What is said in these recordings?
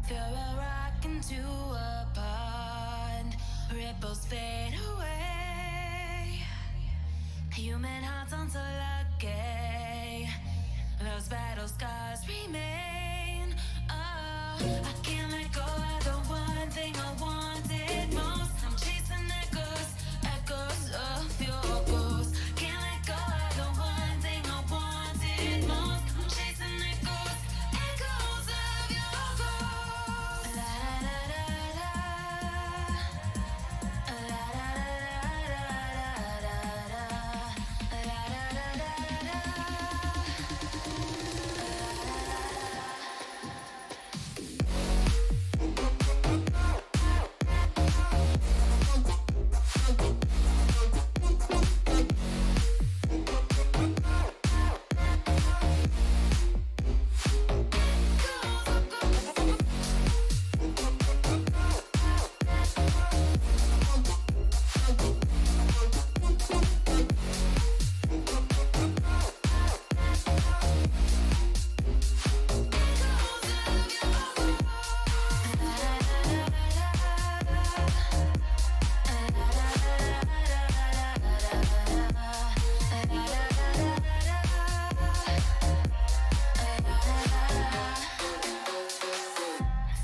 Throw a rock into a pond, ripples fade away. Human hearts aren't so lucky, those battle scars remain. Oh, I can't let go of the one thing I wanted most. I'm chasing echoes, echoes of your ghost. Can't let go of the one thing I wanted most. I'm chasing echoes, echoes of your ghost. La da da da da, la da da da da da, la da da da da.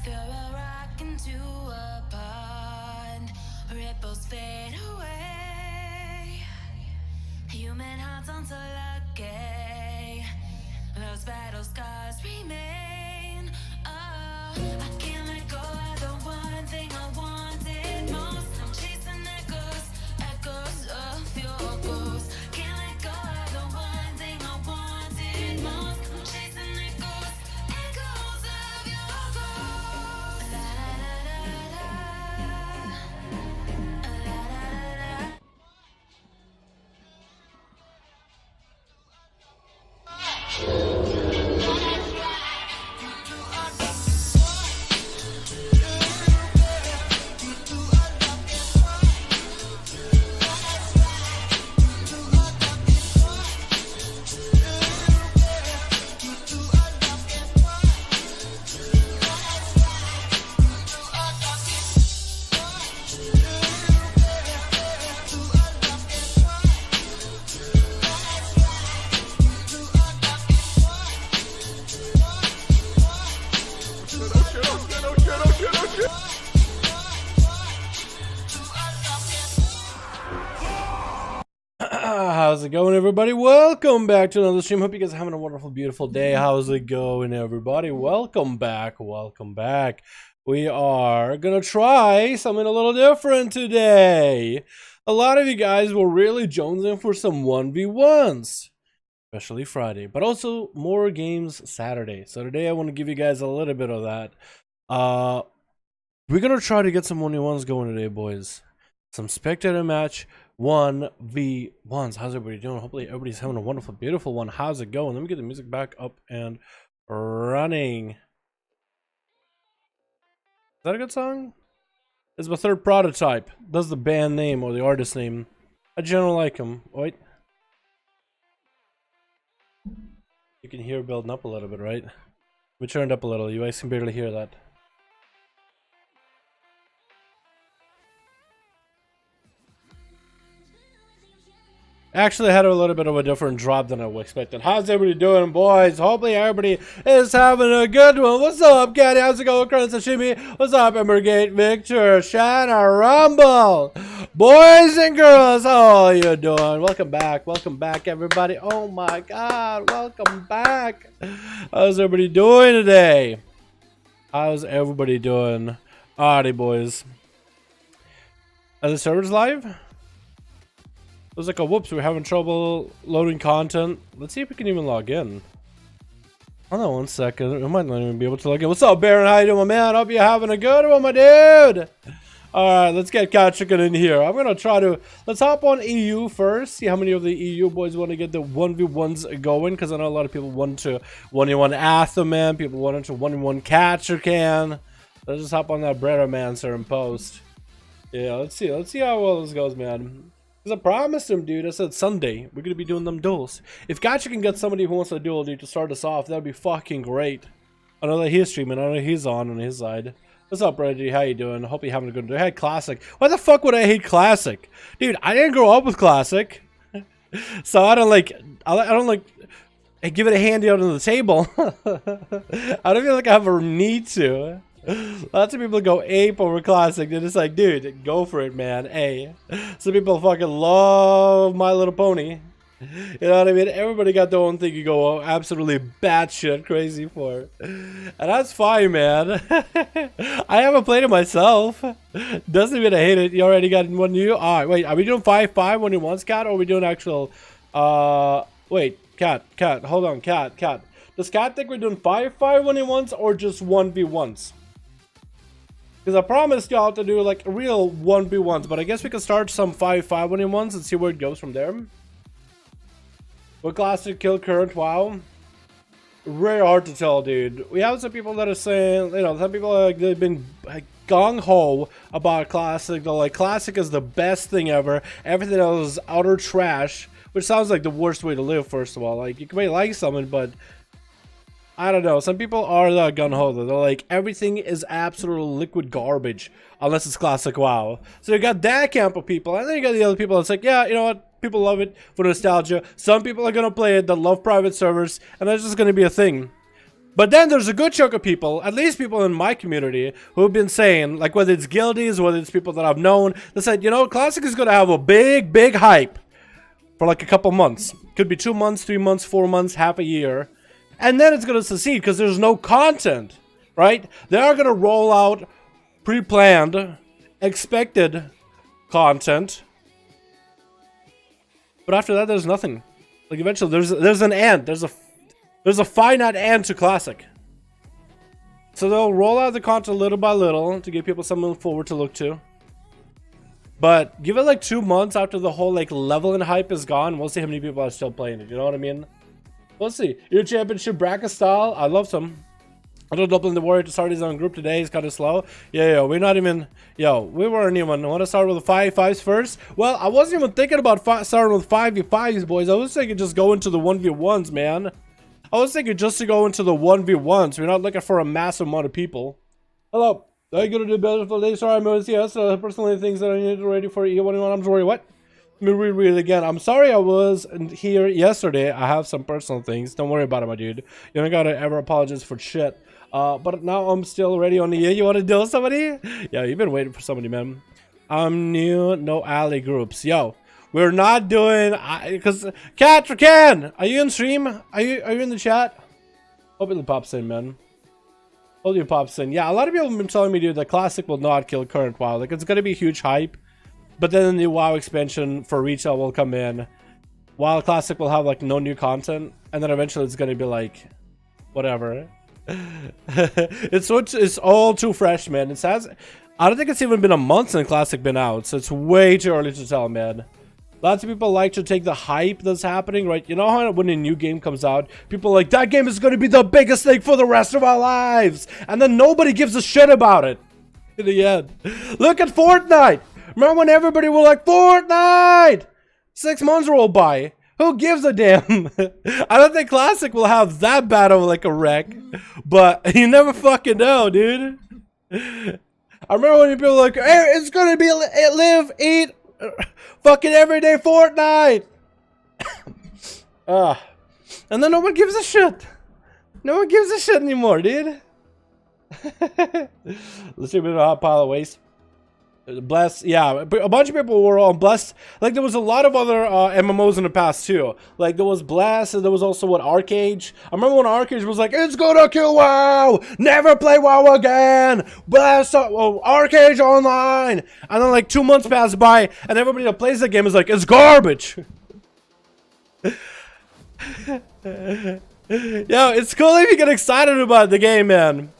Throw a rock into a pond, ripples fade away. Human hearts aren't so lucky, those battle scars remain. Oh, I can't let go of the one thing I wanted most. I'm chasing echoes, echoes of your ghost. Can't let go of the one thing I wanted most. I'm chasing echoes, echoes of your ghost. La da da da da, la da da da. How's it going, everybody? Welcome back to another stream. Hope you guys are having a wonderful, beautiful day. How's it going, everybody? Welcome back. Welcome back. We are gonna try something a little different today. A lot of you guys were really jonesing for some 1v1s, especially Friday, but also more games Saturday. So today I want to give you guys a little bit of that. We're gonna try to get some 1v1s going today, boys. Some spectator match 1v1s. How's everybody doing? Hopefully everybody's having a wonderful, beautiful one. How's it going? Let me get the music back up and running. Is that a good song? It's my third prototype. That's the band name or the artist name. I generally like him. Wait. You can hear it building up a little bit, right? We turned up a little. You guys can barely hear that. Actually, I had a little bit of a different drop than I was expecting. How's everybody doing, boys? Hopefully everybody is having a good one. What's up, Caddy? How's it going, Current Sashimi? What's up, Embergate, Victor, Shanna, Rumble? Boys and girls, how are you doing? Welcome back, everybody. Oh my God, welcome back. How's everybody doing today? How's everybody doing? Alrighty, boys. Are the servers live? There's like a whoops, we're having trouble loading content. Let's see if we can even log in. Hold on 1 second. We might not even be able to log in. What's up, Baron? How you doing, my man? Hope you're having a good one, my dude. Alright, let's get Cat Chicken in here. I'm gonna try to let's hop on EU first. See how many of the EU boys want to get the 1v1s going. Because I know a lot of people want to 1v1 Atherman, people want to 1v1 Catcher Can. Let's just hop on that Breadomancer and post. Yeah, let's see how well this goes, man. Because I promised him, dude, I said Sunday, we're going to be doing them duels. If Gotcha can get somebody who wants to duel, dude, to start us off, that would be fucking great. I know that he's streaming, I know he's on his side. What's up, Reggie? How you doing? Hope you're having a good day. Hey, Classic. Why the fuck would I hate Classic? Dude, I didn't grow up with Classic. So I don't like, hey, give it a handy out on the table. I don't feel like I have a need to. Lots of people go ape over Classic. They're just like, dude, go for it, man. Hey, some people fucking love My Little Pony. You know what I mean? Everybody got their own thing you go absolutely batshit crazy for. And that's fine, man. I haven't played it myself. Doesn't mean I hate it. You already got one new? Alright, wait. Are we doing 5-5 when he wants, Cat? Or are we doing actual... Wait. Cat. Hold on. Cat. Does Cat think we're doing 5-5 when he wants or just 1v1s? Because I promised y'all to do like real 1v1s, but I guess we can start some 5-5 when he wants and see where it goes from there. What Classic kill current? Wow. Very hard to tell, dude. We have some people that are saying, you know, some people are like, they've been like, gung-ho about Classic. They're like, Classic is the best thing ever. Everything else is utter trash. Which sounds like the worst way to live, first of all. Like, you may like something, but... I don't know. Some people are that gun-ho. They're like, everything is absolute liquid garbage. Unless it's Classic WoW. So you got that camp of people. And then you got the other people that's like, yeah, you know what? People love it for nostalgia. Some people are going to play it that love private servers. And that's just going to be a thing. But then there's a good chunk of people, at least people in my community, who have been saying, like whether it's guildies, whether it's people that I've known, that said, you know, Classic is going to have a big hype for like a couple months. Could be 2 months, 3 months, 4 months, half a year. And then it's going to succeed because there's no content, right? They are going to roll out pre-planned, expected content. But after that, there's nothing. Like eventually, there's an end. There's a finite end to Classic. So they'll roll out the content little by little to give people something forward to look to. But give it like 2 months after the whole like level and hype is gone. We'll see how many people are still playing it. You know what I mean? Let's see. Your championship bracket style. I love some. I don't Dublin the Warrior to start his own group today. He's kind of slow. Yeah, we're not even... Yo, we weren't even... I want to start with the 5v5s first. Well, I wasn't even thinking about starting with 5v5s, boys. I was thinking just go into the 1v1s, man. I was thinking just to go into the 1v1s. We're not looking for a massive amount of people. Hello. Are you going to do better for the day? Sorry, I'm yes. Personally, things that I need to ready for E1. I'm sorry, what? Let me read it again. I'm sorry I wasn't here yesterday. I have some personal things. Don't worry about it, my dude. You don't gotta ever apologize for shit. But now I'm still ready on the year. You want to deal with somebody? Yeah, you've been waiting for somebody, man. I'm new. No alley groups. Yo, We're not doing because Ken, are you in stream? Are you in the chat? Hope it pops in, man. Hope it pops in. Yeah, a lot of people have been telling me, dude, that Classic will not kill current WoW. Like, it's gonna be huge hype, but then the new WoW expansion for retail will come in, while Classic will have like no new content, and then eventually it's gonna be like, whatever. It's all too fresh, man. It has. I don't think it's even been a month since Classic been out, so it's way too early to tell, man. Lots of people like to take the hype that's happening, right? You know how when a new game comes out, people are like, that game is going to be the biggest thing for the rest of our lives. And then nobody gives a shit about it in the end. Look at Fortnite. Remember when everybody were like, Fortnite? 6 months roll by. Who gives a damn? I don't think Classic will have that bad of like a wreck. But you never fucking know, dude. I remember when people were like, hey, it's going to be live, eat, fucking everyday Fortnite. And then no one gives a shit. No one gives a shit anymore, dude. Let's see a bit of a hot pile of waste. Bless, yeah, a bunch of people were on Bless. Like, there was a lot of other MMOs in the past too. Like, there was Bless, and there was also what, Arcade. I remember when Arcade was like, it's gonna kill WoW, never play WoW again, Bless, Arcade online. And then like 2 months passed by, and everybody that plays the game is like, it's garbage. Yo, it's cool if you get excited about the game, man.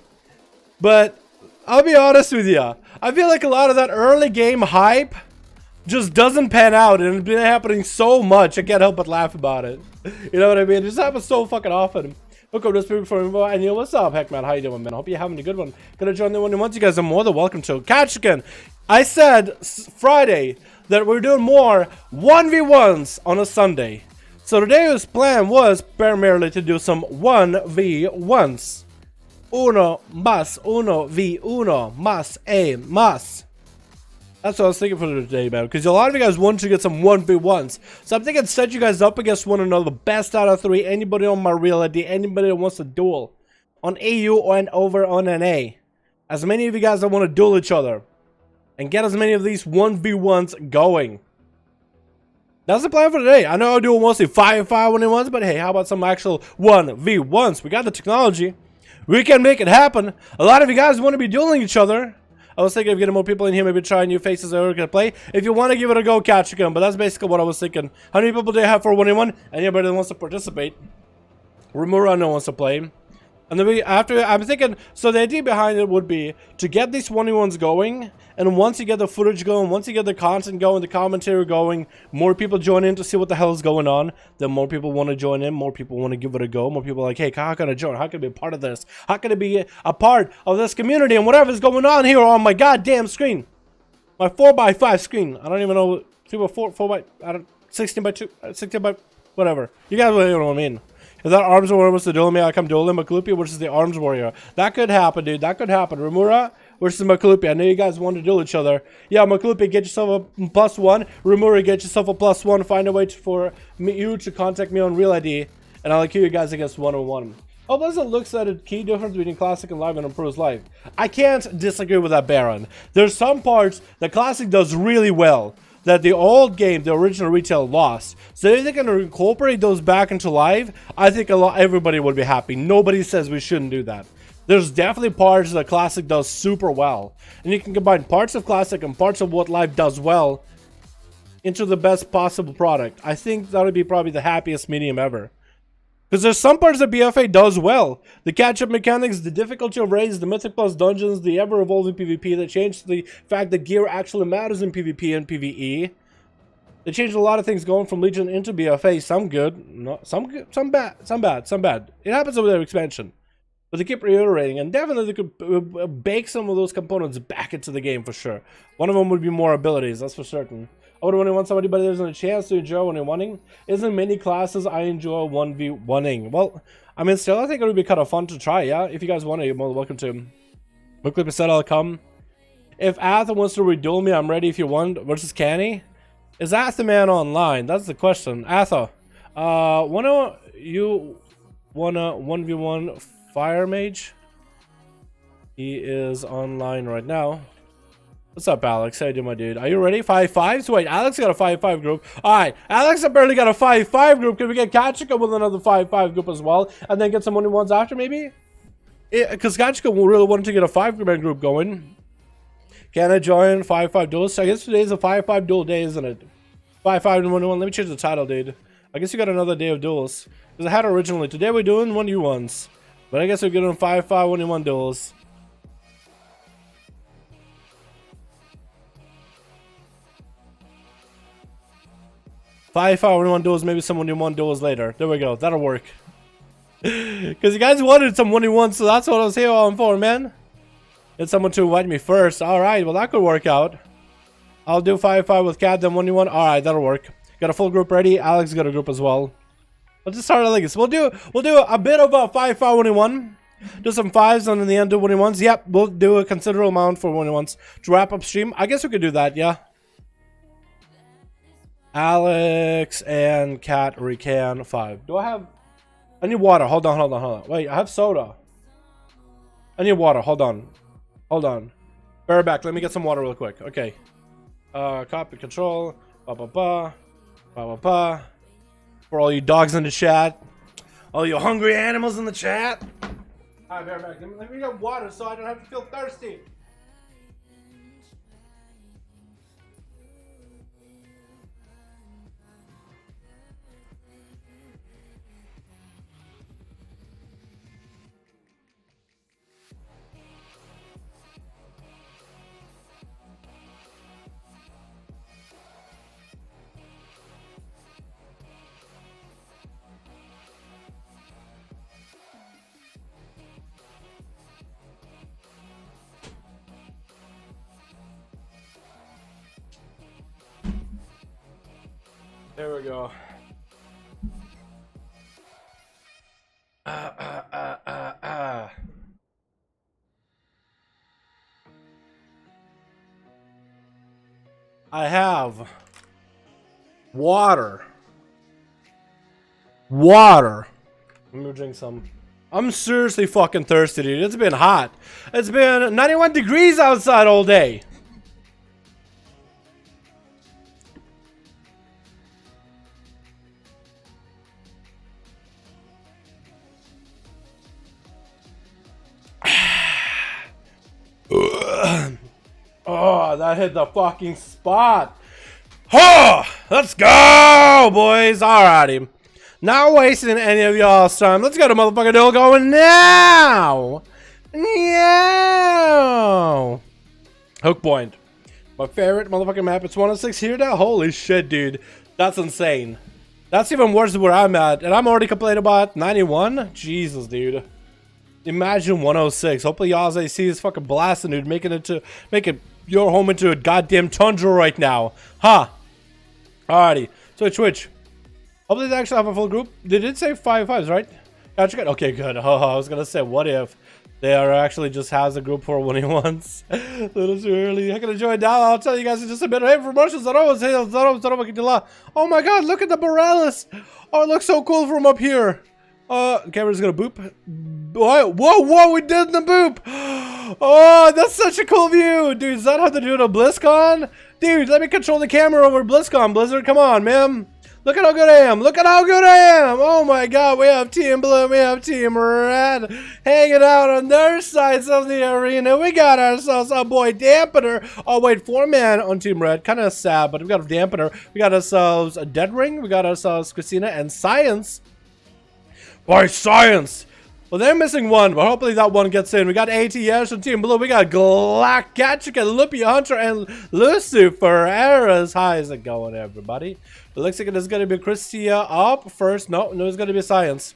But I'll be honest with you. I feel like a lot of that early game hype just doesn't pan out, and it's been happening so much I can't help but laugh about it. You know what I mean? It just happens so fucking often. Welcome to this before and you know what's up, heck man? How you doing, man? Hope you're having a good one. Gonna join the one once you guys are more than welcome to catch again. I said Friday that we're doing more 1v1s on a Sunday. So today's plan was primarily to do some 1v1s. Uno v uno más a más. That's what I was thinking for today, man. Because a lot of you guys want to get some 1v1s. So I'm thinking set you guys up against one another. The best out of 3. Anybody on my real ID. Anybody that wants to duel. On AU and over on NA. As many of you guys that want to duel each other. And get as many of these 1v1s going. That's the plan for today. I know I'll do mostly 5v5 1v1s. But hey, how about some actual 1v1s? We got the technology. We can make it happen. A lot of you guys want to be dueling each other. I was thinking of getting more people in here, maybe trying new faces that are going to play. If you want to give it a go, catch again. But that's basically what I was thinking. How many people do you have for 1v1? Anybody that wants to participate? Remura no wants to play. And then I'm thinking, so the idea behind it would be to get these 1v1s going. And once you get the footage going, once you get the content going, the commentary going, more people join in to see what the hell is going on. Then more people want to join in, more people want to give it a go. More people are like, hey, how can I join? How can I be a part of this? How can I be a part of this community and whatever's going on here on my goddamn screen? My 4x5 screen. I don't even know, 16 by 2, 16 by, whatever. You guys know what I mean. If that Arms Warrior wants to duel me, I come duel him. Maklupi versus the Arms Warrior. That could happen, dude. That could happen. Remura versus Maklupi. I know you guys want to duel each other. Yeah, Maklupi, get yourself a +1. Remura, get yourself a +1. Find a way for you to contact me on Real ID, and I'll queue you guys against 1-on-1. Oh, Blizzard looks at a key difference between Classic and Live and improves Live. I can't disagree with that, Baron. There's some parts that Classic does really well that the old game, the original retail, lost. So if they can incorporate those back into Live, I think everybody would be happy. Nobody says we shouldn't do that. There's definitely parts that Classic does super well. And you can combine parts of Classic and parts of what Live does well into the best possible product. I think that would be probably the happiest medium ever. Because there's some parts that BFA does well. The catch-up mechanics, the difficulty of raids, the Mythic Plus dungeons, the ever-evolving PvP. That changed the fact that gear actually matters in PvP and PvE. They changed a lot of things going from Legion into BFA. Some good, some good, some bad, some bad, some bad. It happens with their expansion. But they keep reiterating, and definitely they could bake some of those components back into the game for sure. One of them would be more abilities, that's for certain. I would only want somebody, but there's a chance to enjoy 1v1ing. Isn't many classes I enjoy 1v1ing? Well, I mean, still, I think it would be kind of fun to try, yeah? If you guys want to, you're more than welcome to. Bookclip said I'll come. If Atha wants to reduel me, I'm ready if you want. Versus Canny? Is Atha man online? That's the question. Atha, you wanna 1v1 Fire Mage? He is online right now. What's up, Alex? How you doing, my dude? Are you ready? 5-5? So wait, Alex got a 5-5 group. Alright, Alex apparently got a 5-5 group. Can we get Kachika with another 5-5 group as well? And then get some only ones after, maybe? Because Kachika really wanted to get a 5-man group going. Can I join 5-5 duels? I guess today's a 5-5 duel day, isn't it? 5-5 and 1v1. Let me change the title, dude. I guess you got another day of duels. Because I had originally. Today we're doing 1v1s. But I guess we're getting 5-5 1v1 duels. Five 1v1 duels, maybe some 1v1 duels later. There we go. That'll work. Because you guys wanted some 1v1, so that's what I was here on for, man. Get someone to invite me first. Alright, well that could work out. I'll do 5-5 with Cat, then 1v1. Alright, that'll work. Got a full group ready. Alex got a group as well. Let's just start like this. We'll do a bit of a 5-5 1v1. Do some 5s and in the end do 1v1s. Yep, we'll do a considerable amount for 1v1s to wrap up stream. I guess we could do that, yeah. Alex and Cat recan 5. Do I have... I need water. Hold on. Wait, I have soda. I need water. Hold on. Bear back. Let me get some water real quick. Okay. Copy control. For all you dogs in the chat. All you hungry animals in the chat. Alright, bear back. Let me get water so I don't have to feel thirsty. There we go. I have water. Let me drink some. I'm seriously fucking thirsty, dude. It's been hot. It's been 91 degrees outside all day. Oh, that hit the fucking spot. Oh, let's go, boys. Alrighty. Not wasting any of y'all's time. Let's get a motherfucking duel going now. Hook Point. My favorite motherfucking map. It's 106 here now. Holy shit, dude. That's insane. That's even worse than where I'm at. And I'm already complaining about 91. Jesus, dude. Imagine 106. Hopefully y'all's AC is fucking blasting, dude. Making your home into a goddamn tundra right now. Huh. Alrighty. Twitch. Hopefully they actually have a full group. They did say 5-5s, right? Gotcha. Okay, good. Oh, I was gonna say, what if they are actually just has a group for 1v1s? A little too early. I'm gonna join now. I'll tell you guys in just a bit. Hey, promotions. Oh my god, look at the Borealis. Oh, it looks so cool from up here. Camera's gonna boop. Whoa, we did the boop. Oh, that's such a cool view. Dude, is that how they do it on BlizzCon? Dude, let me control the camera over BlizzCon, Blizzard. Come on, man. Look at how good I am. Oh my god, we have Team Blue, we have Team Red hanging out on their sides of the arena. We got ourselves a boy Dampener. Oh wait, 4-man on Team Red. Kind of sad, but we got a Dampener. We got ourselves a Dead Ring. We got ourselves Christina and Science. Boy, Science. Well, they're missing one, but hopefully that one gets in. We got ATS on Team Blue. We got Galactica, Lippy Hunter, and Lucifer. How's it going, everybody? It looks like it is going to be Christia up first. No, it's going to be Science.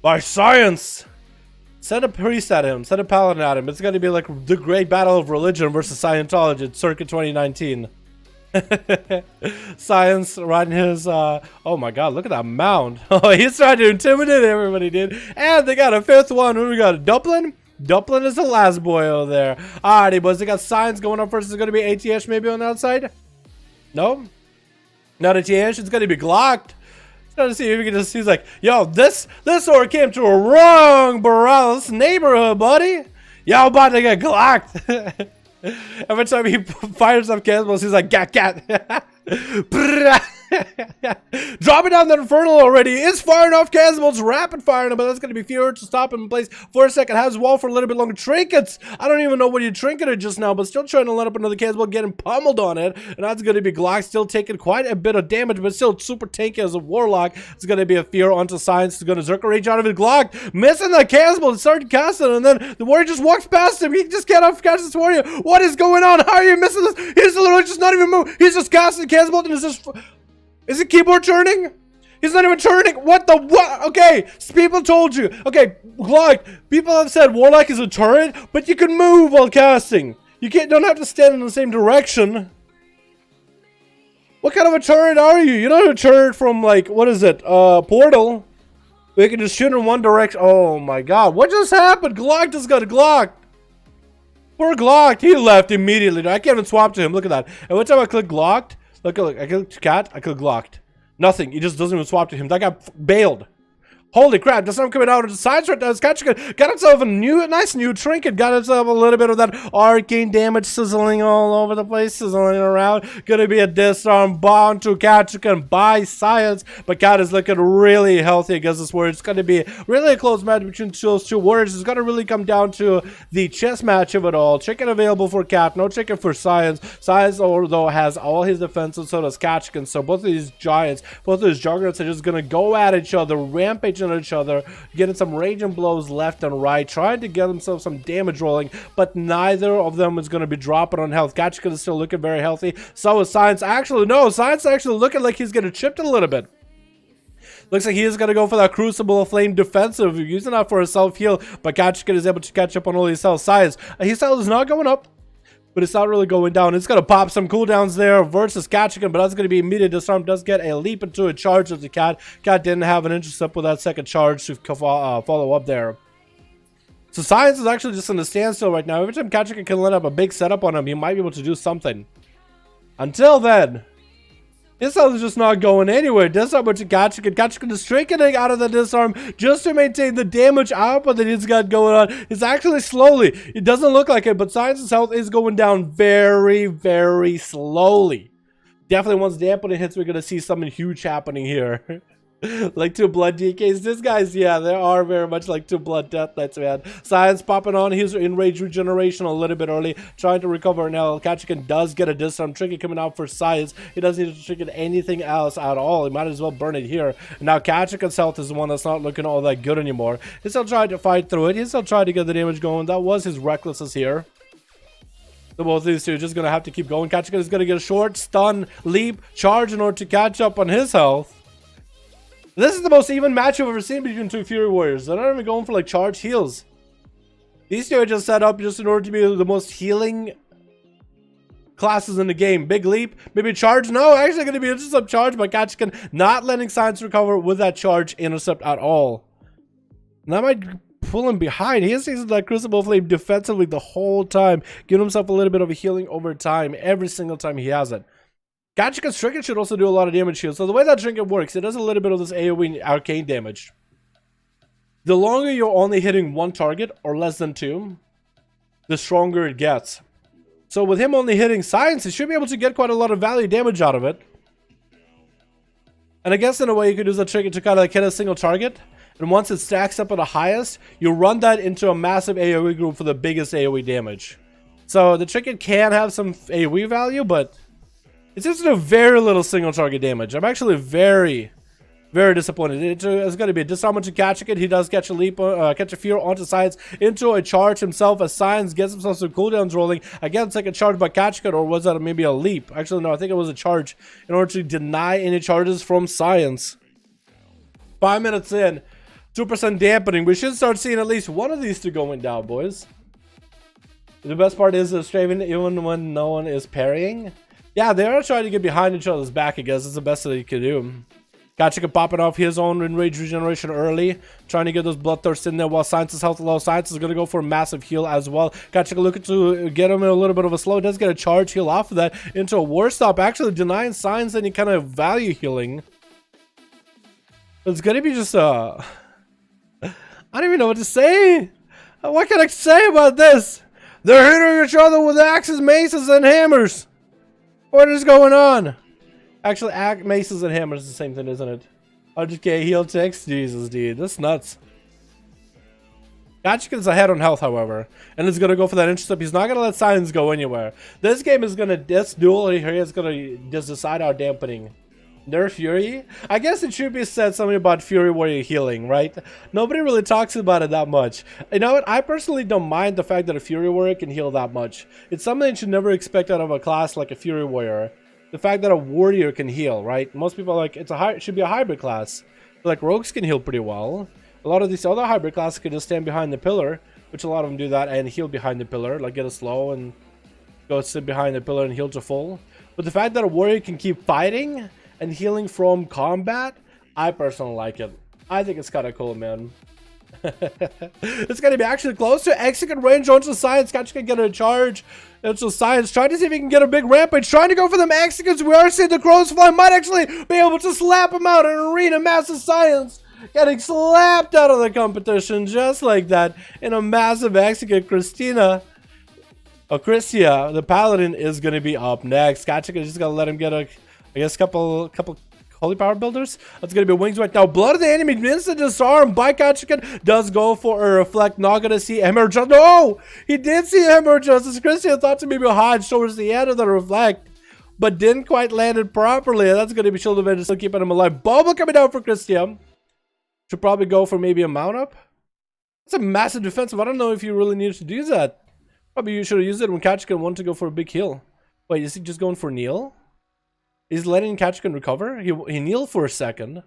By Science! Send a priest at him. Send a paladin at him. It's going to be like the great battle of religion versus Scientology at Circuit 2019. Science riding his oh my god, look at that mound. Oh, he's trying to intimidate everybody, dude. And they got a 5th one. Who we got? Dublin is the last boy over there. Alrighty, boys, they got Science going up first. Is it gonna be ATH maybe on the outside? No, not ATH. It's gonna be Glocked. Trying to see if we can just, he's like, yo, this orc came to a wrong Borealis neighborhood, buddy. Y'all about to get Glocked. Every time he fires up cannonballs, he's like, gat, gat. Dropping down the Infernal already. Is firing off cannonballs, rapid firing him, but that's going to be fewer to stop him in place for a second. Has wall for a little bit longer. Trinkets. I don't even know what he trinketed just now, but still trying to let up another cannonball, getting pummeled on it. And that's going to be Glock still taking quite a bit of damage, but still super tanky as a Warlock. It's going to be a fear onto Science. It's going to Zerker Rage out of his Glock, missing that cannonball and starting casting, and then the Warrior just walks past him. He just can't catch this Warrior. What is going on? How are you missing this? He's literally just not even moving. He's just casting cannonball and is just... Is it keyboard turning? He's not even turning. What the what? Okay, people told you. Okay, Glock. People have said Warlock is a turret, but you can move while casting. You don't have to stand in the same direction. What kind of a turret are you? You're not a turret from like what is it? Portal. We can just shoot in one direction. Oh my God! What just happened? Glock just got glocked. Poor Glock. He left immediately. I can't even swap to him. Look at that. And every time I click glocked. Look, I clicked cat, I clicked glocked. Nothing. He just doesn't even swap to him. That guy bailed. Holy crap, just coming out of the sides right now. Got himself a nice new trinket. Got himself a little bit of that arcane damage sizzling all over the place, sizzling around. Gonna be a disarm bound to Kachikan by Science. But Cat is looking really healthy against this warrior. It's gonna be really a close match between those two warriors. It's gonna really come down to the chess match of it all. Chicken available for Cat, no chicken for Science. Science, although, has all his defenses, so does Kachikan. So both of these giants, both of these juggernauts are just gonna go at each other, rampage at each other, getting some raging blows left and right, trying to get themselves some damage rolling, but neither of them is going to be dropping on health. Kachikan is still looking very healthy. So is Science. Actually, no, Science actually looking like he's getting chipped a little bit. Looks like he is going to go for that Crucible of Flame defensive, using that for a self-heal, but Kachikan is able to catch up on all his health. Science, his health is not going up, but it's not really going down. It's going to pop some cooldowns there versus Kachikan, but that's going to be immediate disarm. Does get a leap into a charge of the Cat. Cat didn't have an intercept with that second charge to follow up there. So Science is actually just in a standstill right now. Every time Kachikan can let up a big setup on him, he might be able to do something. Until then, his health is just not going anywhere. Disarm with Kachikan. Kachikan is strengthening out of the disarm just to maintain the damage output that he's got going on. It's actually slowly. It doesn't look like it, but Science's health is going down very, very slowly. Definitely once dampening hits, we're going to see something huge happening here. Like 2 blood DKs. This guy's, yeah, they are very much like 2 blood death knights, man. Science popping on his enraged regeneration a little bit early, trying to recover now. Kachikan does get a disarm trinket coming out for Science. He doesn't need to trinket anything else at all. He might as well burn it here. And now Kachikan's health is the one that's not looking all that good anymore. He's still trying to fight through it. He's still trying to get the damage going. That was his recklessness here. So both of these two are just going to have to keep going. Kachikan is going to get a short stun, leap, charge in order to catch up on his health. This is the most even match I've ever seen between 2 Fury Warriors. They're not even going for like charge heals. These two are just set up just in order to be the most healing classes in the game. Big leap, maybe charge. No, actually going to be intercept charge by Kachikan, not letting Science recover with that charge intercept at all. And that might pull him behind. He is using that Crucible Flame defensively the whole time, giving himself a little bit of a healing over time every single time he has it. Kachikan's trinket should also do a lot of damage here. So the way that trinket works, it does a little bit of this AoE arcane damage. The longer you're only hitting 1 target or less than 2, the stronger it gets. So with him only hitting Science, he should be able to get quite a lot of value damage out of it. And I guess in a way you could use that trinket to kind of like hit a single target. And once it stacks up at the highest, you run that into a massive AoE group for the biggest AoE damage. So the trinket can have some AoE value, but it's just a very little single target damage. I'm actually very, very disappointed. It's going to be a disarm to Kachikan. He does catch a leap, catch a fear onto Science into a charge himself as Science gets himself some cooldowns rolling. Again, it's like a charge by Kachikan, or was that maybe a leap? Actually, no, I think it was a charge in order to deny any charges from Science. 5 minutes in, 2% dampening. We should start seeing at least one of these two going down, boys. The best part is Straven, even when no one is parrying. Yeah, they are trying to get behind each other's back, I guess. It's the best that they can do. Kachikan popping off his own enraged regeneration early, trying to get those bloodthirsts in there while Science's health low. Science is going to go for a massive heal as well. Kachikan looking to get him in a little bit of a slow. Does get a charge heal off of that into a war stop, actually denying Science any kind of value healing. It's going to be just I don't even know what to say. What can I say about this? They're hitting each other with axes, maces, and hammers. What is going on? Actually, maces and hammers is the same thing, isn't it? 100k heal ticks? Jesus, dude. That's nuts. Gachikin's ahead on health, however, and is going to go for that intercept. He's not going to let Science go anywhere. This game is going to, this duel here is going to just decide our dampening. Nerf Fury? I guess it should be said something about Fury Warrior healing, right? Nobody really talks about it that much. You know what? I personally don't mind the fact that a Fury Warrior can heal that much. It's something you should never expect out of a class like a Fury Warrior. The fact that a Warrior can heal, right? Most people are like, it should be a hybrid class. Like, Rogues can heal pretty well. A lot of these other hybrid classes can just stand behind the pillar, which a lot of them do that, and heal behind the pillar, like get a slow and go sit behind the pillar and heal to full. But the fact that a warrior can keep fighting and healing from combat, I personally like it. I think it's kind of cool, man. It's going to be actually close to execute range onto Science. Catch can get a charge into Science. Trying to see if he can get a big rampage. Trying to go for them executes. We are seeing the crows fly. Might actually be able to slap him out in an arena. Massive Science getting slapped out of the competition just like that in a massive execute. Christia, the paladin, is going to be up next. Gotcha is just going to let him get a, I guess, couple holy power builders. That's going to be wings right now. Blood of the enemy, instant disarm by Gachikin. Does go for a reflect. Not going to see Hammer Justice. No! He did see Hammer Justice. Christia thought to maybe hodge towards the end of the reflect, but didn't quite land it properly. That's going to be Shield of Vengeance, still keeping him alive. Bubble coming down for Christia. Should probably go for maybe a mount up. It's a massive defensive. I don't know if you really needed to do that. Probably you should have used it when Gachikin wanted to go for a big heal. Wait, is he just going for kneel? He's letting Gachikin recover? He kneeled for a second.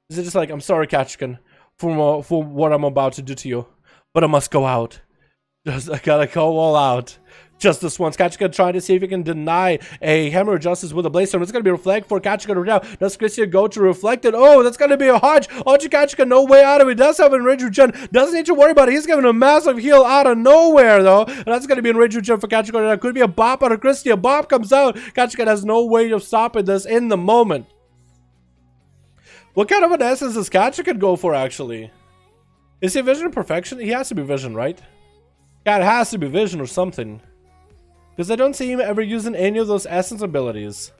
Is it just like, I'm sorry, Gachikin, for what I'm about to do to you, but I must go out. I gotta go all out. Just this once. Gachikin trying to see if he can deny a Hammer of Justice with a Blaze Storm. It's going to be a reflect for Gachikin right now. Does Christia go to reflect it? Oh, that's going to be a hodge. Onto Gachikin, no way out of it. Does have enrage regen. Doesn't need to worry about it. He's giving a massive heal out of nowhere, though. And that's going to be enrage regen for Gachikin right now. Could be a bop out of Christia. Bop comes out. Gachikin has no way of stopping this in the moment. What kind of an essence does Gachikin go for, actually? Is he Vision Perfection? He has to be Vision, right? God, it has to be Vision or something. Because I don't see him ever using any of those essence abilities.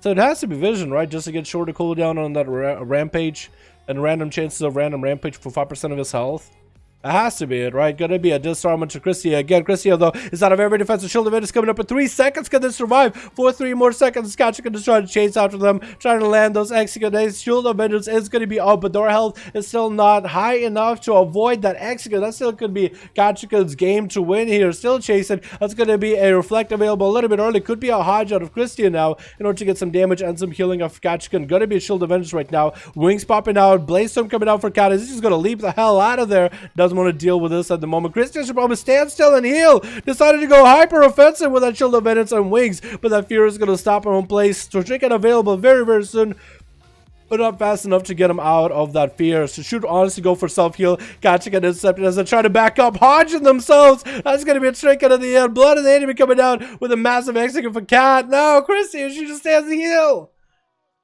So it has to be Vision, right? Just to get shorter cooldown on that rampage and random chances of random rampage for 5% of his health. It has to be it, right? Gonna be a disarmament to Christia. Again, Christia, though, is out of every defensive shield event. Is coming up in 3 seconds. Can they survive for 3 more seconds? Gachikin just trying to chase after them, trying to land those execute. Shield of Vengeance is going to be up, but their health is still not high enough to avoid that execute. That still could be Gachikin's game to win here. Still chasing. That's going to be a reflect available a little bit early. Could be a hodge out of Christia now in order to get some damage and some healing off Gachikin. Going to be a Shield of Vengeance right now. Wings popping out. Blaze Storm coming out for Cat. He's just going to leap the hell out of there. Doesn't want to deal with this at the moment. Christia should probably stand still and heal. Decided to go hyper offensive with that Shield of Vengeance and Wings, but that Fury is going to stop him in place. So Trick available very, very soon, but not fast enough to get him out of that fear. So should honestly go for self-heal. Gachikin intercepted as they try to back up, hodging themselves. That's going to be a trinket at the end. Blood of the enemy coming down with a massive execute for Cat. No, Christia, she just stands the heal.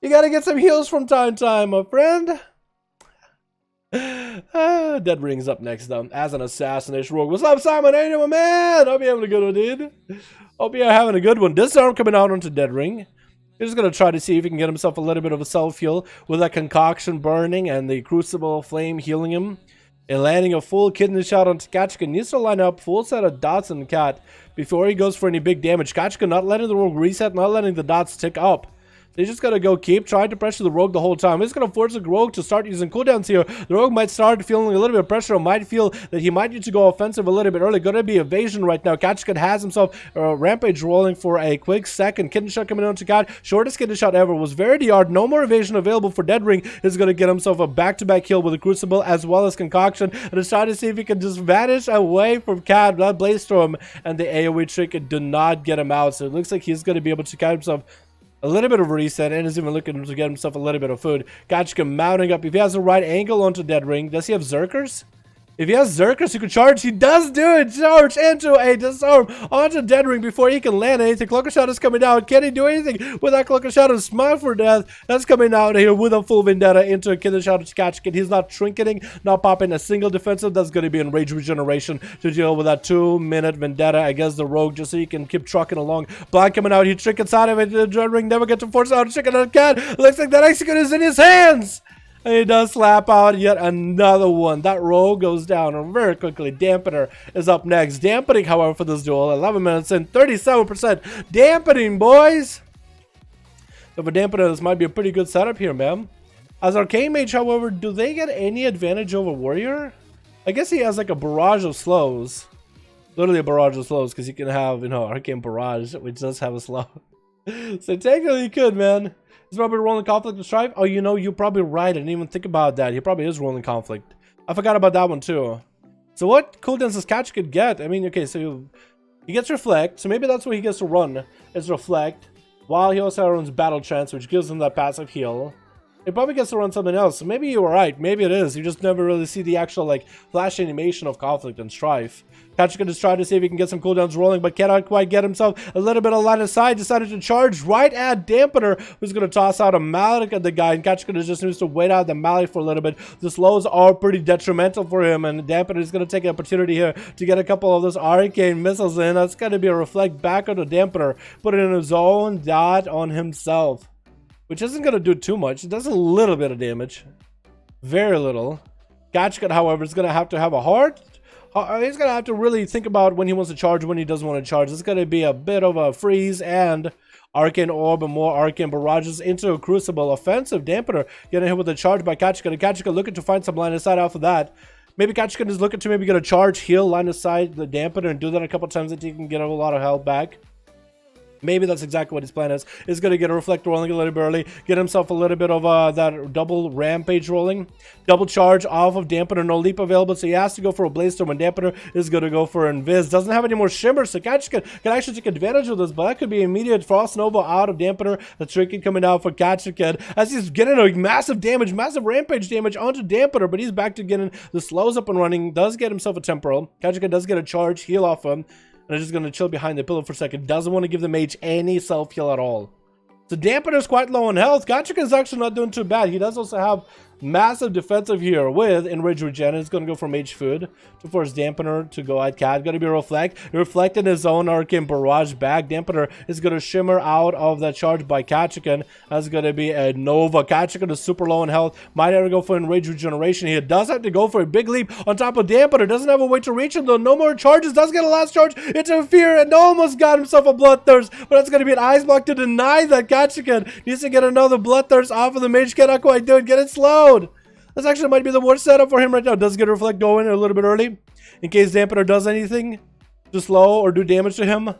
You got to get some heals from time to time, my friend. Dead Ring's up next, though, as an assassination rogue. What's up, Simon? How you doing, man? Hope you're having a good one, dude. Hope you're having a good one. Disarm coming out onto Dead Ring. He's just going to try to see if he can get himself a little bit of a self-heal with that concoction burning and the Crucible Flame healing him. And landing a full kidney shot onto Gachikin. Needs to line up full set of dots on Cat before he goes for any big damage. Gachikin not letting the rogue reset, not letting the dots tick up. They just gotta go keep trying to pressure the rogue the whole time. He's gonna force the rogue to start using cooldowns here. The rogue might start feeling a little bit of pressure, or might feel that he might need to go offensive a little bit early. Gonna be evasion right now. Gachikin has himself a rampage rolling for a quick second. Kidney shot coming on to Cat. Shortest kidney shot ever was very hard. No more evasion available for Dead Ring. He's gonna get himself a back-to-back kill with a Crucible as well as Concoction. And is trying to see if he can just vanish away from Cat. That Blaze Storm and the AoE trick do not get him out. So it looks like he's gonna be able to catch himself a little bit of reset, and is even looking to get himself a little bit of food. Gachikin mounting up. If he has the right angle onto Dead Ring, does he have Zerkers? If he has Zerkers, he could charge. He does do it. Charge into a disarm onto Dead Ring before he can land anything. Cloaker Shot is coming out. Can he do anything with that Cloaker Shot? And Smile for Death. That's coming out here with a full Vendetta into a Killer Shot to catch it. He's not trinketing, not popping a single defensive. That's going to be in Rage Regeneration to deal with that 2-minute Vendetta against the Rogue, just so he can keep trucking along. Blind coming out. He trinkets out of it. The Dead Ring never get to force out. Chicken and cat. Looks like that Execute is in his hands. And he does slap out yet another one. That Rogue goes down very quickly. Dampener is up next. Dampening, however, for this duel. 11 minutes in, 37%. Dampening, boys. So for Dampener, this might be a pretty good setup here, man. As Arcane Mage, however, do they get any advantage over Warrior? I guess he has like a barrage of slows. Literally a barrage of slows, because he can have, you know, Arcane Barrage, which does have a slow. So technically he could, man. He's probably rolling Conflict and Strife. Oh, you know, you're probably right. I didn't even think about that. He probably is rolling Conflict. I forgot about that one too. So what cooldowns does Catch could get? I mean, okay, so he gets Reflect. So maybe that's what he gets to run, is Reflect. While he also runs Battle Trance, which gives him that passive heal. He probably gets to run something else. So maybe you were right. Maybe it is. You just never really see the actual, like, flash animation of Conflict and Strife. Kachika just tried to see if he can get some cooldowns rolling, but cannot quite get himself a little bit of line of sight. Decided to charge right at Dampener, who's going to toss out a Mallet at the guy. And Kachika just needs to wait out the Mallet for a little bit. The slows are pretty detrimental for him, and Dampener is going to take an opportunity here to get a couple of those Arcane missiles in. That's going to be a Reflect back onto Dampener. Put it in his own dot on himself, which isn't going to do too much. It does a little bit of damage. Very little. Gachka, however, is going to have a heart. He's going to have to really think about when he wants to charge, when he doesn't want to charge. It's going to be a bit of a freeze and Arcane Orb and more Arcane Barrages into a Crucible. Offensive Dampener getting hit with a charge by Kachika. And Kachika looking to find some line of sight off of that. Maybe Kachika is looking to maybe get a charge, heal, line of sight, the Dampener, and do that a couple times that he can get a lot of health back. Maybe that's exactly what his plan is. Is going to get a Reflect rolling a little bit early. Get himself a little bit of that double Rampage rolling. Double charge off of Dampener. No leap available. So he has to go for a Blaze Storm. And Dampener is going to go for Invis. Doesn't have any more Shimmer. So Kachika can actually take advantage of this. But that could be immediate Frost Nova out of Dampener. The Trinket coming out for Kachika. As he's getting a massive damage. Massive Rampage damage onto Dampener. But he's back to getting the slows up and running. Does get himself a Temporal. Kachika does get a charge. Heal off him. And is just going to chill behind the pillar for a second. Doesn't want to give the mage any self-heal at all. So Dampener's quite low on health. Gachika is actually not doing too bad. He does also have massive defensive here with Enrage Regen. It's going to go for Mage Food to force Dampener to go at Cat. Going to be Reflect. Reflecting his own Arcane Barrage back. Dampener is going to shimmer out of that charge by Kachika. That's going to be a Nova. Kachika is super low in health. Might have to go for Enrage Regeneration. He does have to go for a big leap on top of Dampener. Doesn't have a way to reach him though. No more charges. Does get a last charge into Fear and almost got himself a Bloodthirst. But that's going to be an Ice Block to deny that. Kachika needs to get another Bloodthirst off of the mage. Cannot quite do it. Get it slowed. This actually might be the worst setup for him right now. Does get a Reflect going a little bit early in case Dampener does anything to slow or do damage to him.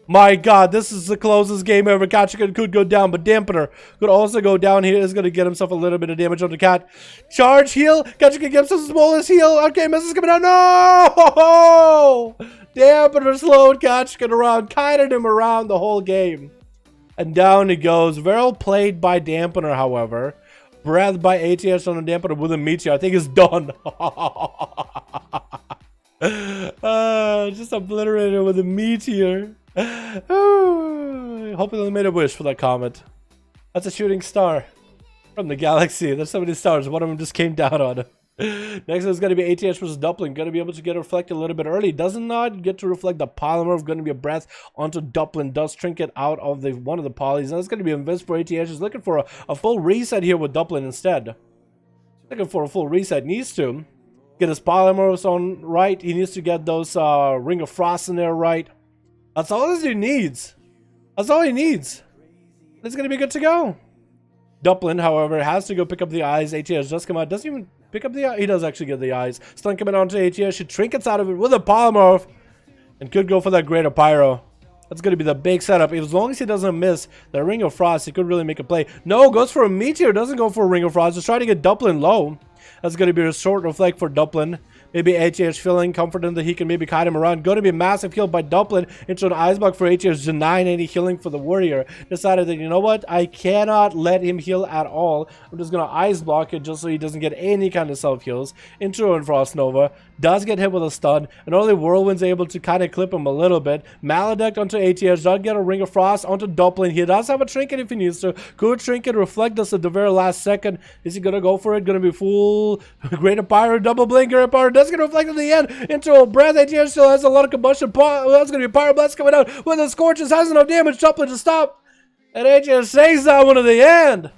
My god, this is the closest game ever. Kachika could go down, but Dampener could also go down. He is going to get himself a little bit of damage on the cat. Charge, heal. Kachika gets his smallest heal. Okay, misses coming out. No! Dampener slowed Kachika around, kited him around the whole game. And down he goes. Well played by Dampener, however. Breath by ATS on the Dampener with a Meteor. I think it's done. Just obliterated with a Meteor. Hope they made a wish for that comet. That's a shooting star from the galaxy. There's so many stars. One of them just came down on it. Next is going to be ATH versus Duplin. Going to be able to get reflected a little bit early. Does not get to reflect the polymer. Going to be a breath onto Duplin. Does Trinket out of the one of the polys. And it's going to be Invis for ATH. Is looking for a full reset here with Duplin instead. Looking for a full reset. Needs to get his polymers on right. He needs to get those Ring of Frost in there right. That's all he needs. That's all he needs. It's going to be good to go. Duplin, however, has to go pick up the eyes. ATH just come out. Doesn't even pick up the eye. He does actually get the eyes. Stun coming onto ATH. She trinkets out of it with a polymorph. And could go for that Greater Pyro. That's going to be the big setup. As long as he doesn't miss the Ring of Frost, he could really make a play. No, goes for a Meteor. Doesn't go for a Ring of Frost. Just trying to get Duplin low. That's going to be a short reflect for Duplin. Maybe HH feeling confident that he can maybe kite him around. Going to be a massive heal by Dumpling into an ice block for HH. Denying any healing for the warrior. Decided that, you know what? I cannot let him heal at all. I'm just going to ice block it just so he doesn't get any kind of self heals. Into an Frost Nova. Does get hit with a stun. And only Whirlwind's able to kind of clip him a little bit. Maledict onto ATH. Does get a Ring of Frost onto Dumpling. He does have a Trinket if he needs to. Could Trinket reflect us at the very last second? Is he going to go for it? Going to be full Great Empire. Double Blink. Great Empire. Does get reflected in the end into a breath. ATH still has a lot of combustion. That's going to be Pyro Blast coming out. When the Scorches has enough damage. Dumpling to stop. And ATH saves that one at the end.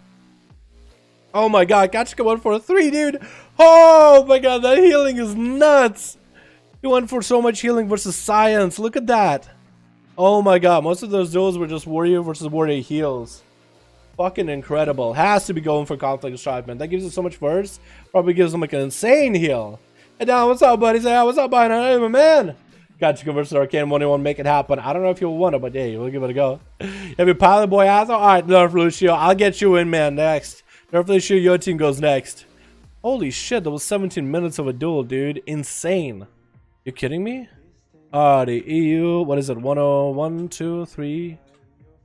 Oh my god. Gotcha went for a 3, dude. Oh my god. That healing is nuts. He went for so much healing versus science. Look at that. Oh my god. Most of those duels were just warrior versus warrior heals. Fucking incredible. Has to be going for conflict strife, man. That gives him so much burst. Probably gives him like an insane heal. Hey Don, what's up, buddy? Say, hey, what's up, buddy? Hey, my man. Gotcha versus Arcane 1v1. Make it happen. I don't know if you'll want it, but hey, we'll give it a go. Have your pilot boy Azo? Alright, Nerf Lucio. I'll get you in, man, next. Nerf Lucio, your team goes next. Holy shit, that was 17 minutes of a duel, dude. Insane. You kidding me? The EU, what is it? 101, 2, 3,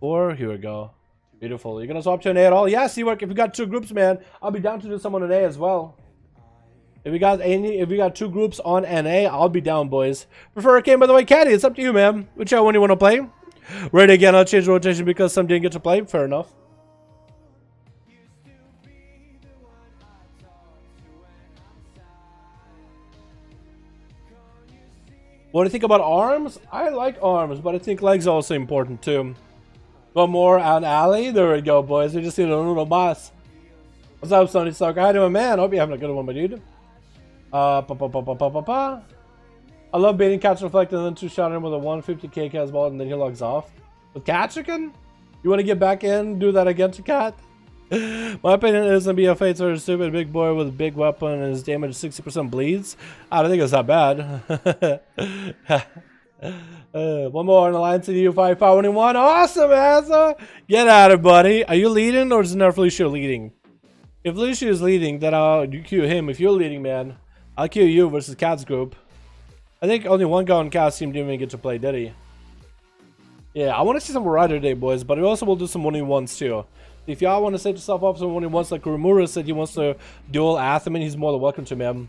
4. Here we go. Beautiful. You're gonna swap to an A at all? Yeah, Seawork. If we got 2 groups, man, I'll be down to do someone an A as well. If we got 2 groups on NA, I'll be down, boys. Prefer a game, by the way, Caddy. It's up to you, man. Whichever one you want to play. Ready again? I'll change rotation because some didn't get to play. Fair enough. What do you think about arms? I like arms, but I think legs are also important too. One more on alley. There we go, boys. We just need a little boss. What's up, Sony Stalker? How you doing, man? Hope you're having a good one, my dude. I love baiting Catch Reflect and then 2-shot him with a 150k cast ball and then he logs off. With Catchican? You want to get back in? Do that again to Cat? My opinion is to be a fate sort of stupid big boy with a big weapon and his damage 60% bleeds. I don't think it's that bad. One more on the line to you, 5V5 1v1. Awesome, Asa! Get at it, buddy. Are you leading or is Nerf Lucio leading? If Lucio is leading, then I'll queue him. If you're leading, man, I'll queue you versus Cat's group. I think only one guy on Cat's team didn't even get to play, did he? Yeah, I want to see some variety today, boys, but we also will do some 1v1s too. If y'all want to set yourself up some 1v1s like Rumura said he wants to duel Athaman, he's more than welcome to, man.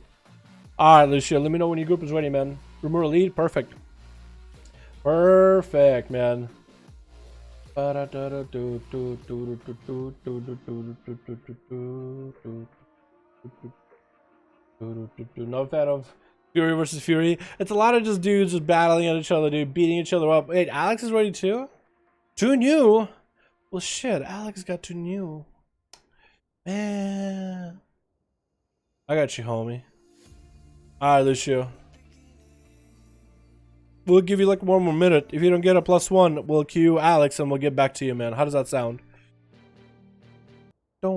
Alright, Lucio, let me know when your group is ready, man. Rumura lead, perfect. Perfect, man. No fan of Fury versus Fury. It's a lot of just dudes just battling at each other, dude, beating each other up. Wait, Alex is ready too? 2 new? Well, shit, Alex got 2 new. Man. I got you, homie. Alright, Lucio. We'll give you like 1 more minute. If you don't get a +1, we'll queue Alex and we'll get back to you, man. How does that sound? Got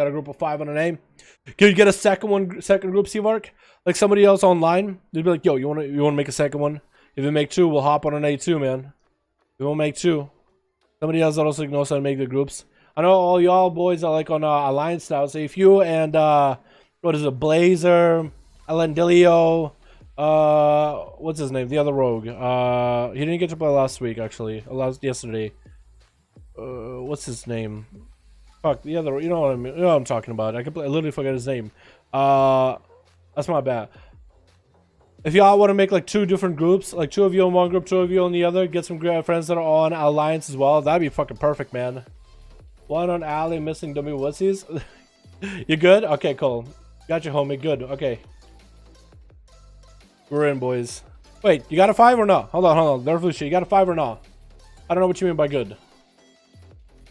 a group of 5 on an A. Can you get a second group, Seavark? Like somebody else online? They'd be like, yo, you wanna make a second one? If we make 2, we'll hop on an A too, man. We won't make 2. Somebody else that also knows how to make the groups. I know all y'all boys are like on Alliance now. So if you and what is it, Blazer, Alandilio, what's his name? The other rogue. He didn't get to play last week actually. Yesterday. What's his name? Fuck, the other, you know what I mean? You know what I'm talking about. I literally forget his name. That's my bad. If y'all want to make like 2 different groups, like 2 of you in one group, 2 of you on the other, get some great friends that are on Alliance as well, that'd be fucking perfect, man. 1 on Alley, missing dummy wussies. You good? Okay, cool. Got you, homie. Good. Okay. We're in, boys. Wait, you got a 5 or not? Hold on. Nerf Lucia, you got a 5 or not? I don't know what you mean by good.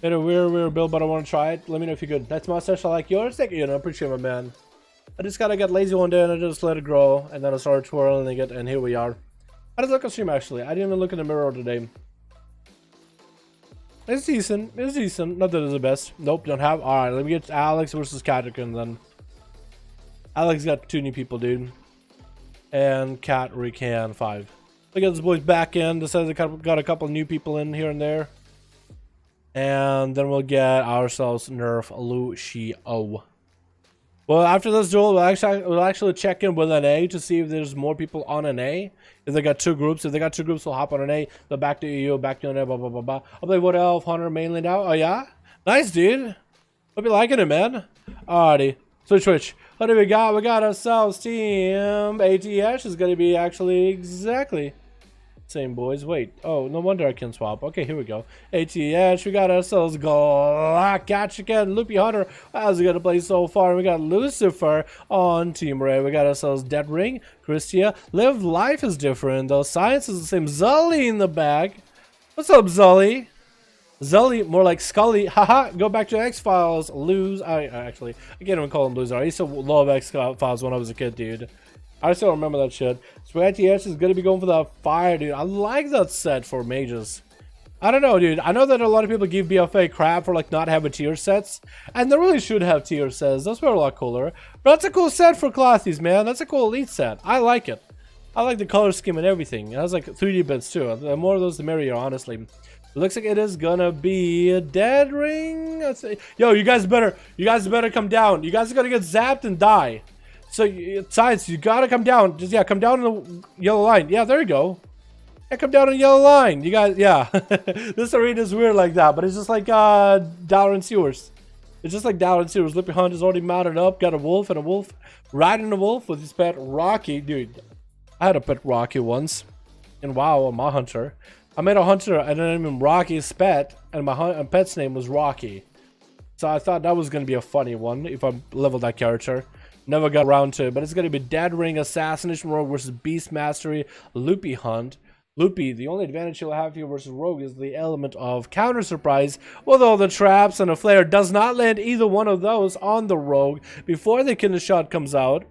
Made a weird build, but I want to try it. Let me know if you're good. That's mustache. I like yours. Thank you. I appreciate it, my man. I just gotta get lazy one day and I just let it grow, and then I started twirling and here we are. How does it look on stream actually? I didn't even look in the mirror today. It's decent. It's decent. Not that it's the best. Nope, don't have. Alright, let me get Alex versus Katrikan then. Alex got 2 new people, dude. And Cat Recan 5. Look at this boy's back end. Decided to got a couple new people in here and there. And then we'll get ourselves Nerf Lucio. Well, after this duel, we'll actually check in with NA to see if there's more people on NA. If they got two groups, we'll hop on NA. They'll back to EU, back to NA, blah, blah, blah, blah. I'll play Wood Elf, Hunter mainly now. Oh, yeah? Nice, dude. Hope you're liking it, man. Alrighty. Switch. What do we got? We got ourselves team ATS is going to be actually exactly same, boys. Wait. Oh, no wonder I can swap. Okay, here we go. ATS. We got ourselves Galactica, Loopy Hunter. How's it going to play so far? We got Lucifer on Team Ray. We got ourselves Dead Ring, Christia. Live Life is different, though. Science is the same. Zully in the back. What's up, Zully? Zully, more like Scully. Haha, go back to X-Files. Lose. I can't even call him loser. I used to love X-Files when I was a kid, dude. I still remember that shit. Sweaty S is gonna be going for the fire, dude. I like that set for mages. I don't know, dude. I know that a lot of people give BFA crap for like not having tier sets, and they really should have tier sets. Those were a lot cooler. But that's a cool set for classes, man. That's a cool elite set. I like it. I like the color scheme and everything. It has like 3D bits too. The more of those, the merrier, honestly. It looks like it is gonna be a Dead Ring. Yo, you guys better come down. You guys are gonna get zapped and die. So, Science, you gotta come down. Just, yeah, come down in the yellow line. Yeah, there you go. Yeah, come down in the yellow line. You guys, yeah. This arena is weird like that, but it's just like Dalaran Sewers. It's just like Dalaran Sewers. Lippy Hunt is already mounted up. Got a wolf and a wolf. Riding a wolf with his pet Rocky. Dude, I had a pet Rocky once. And wow, I'm a hunter. I made a hunter and I named him Rocky's pet. And my pet's name was Rocky. So I thought that was going to be a funny one if I leveled that character. Never got around to it, but it's going to be Dead Ring, Assassination Rogue versus Beast Mastery, Loopy Hunt. Loopy, the only advantage you'll have here versus Rogue is the element of counter surprise, although the traps and a flare does not land either one of those on the Rogue before the killer shot comes out.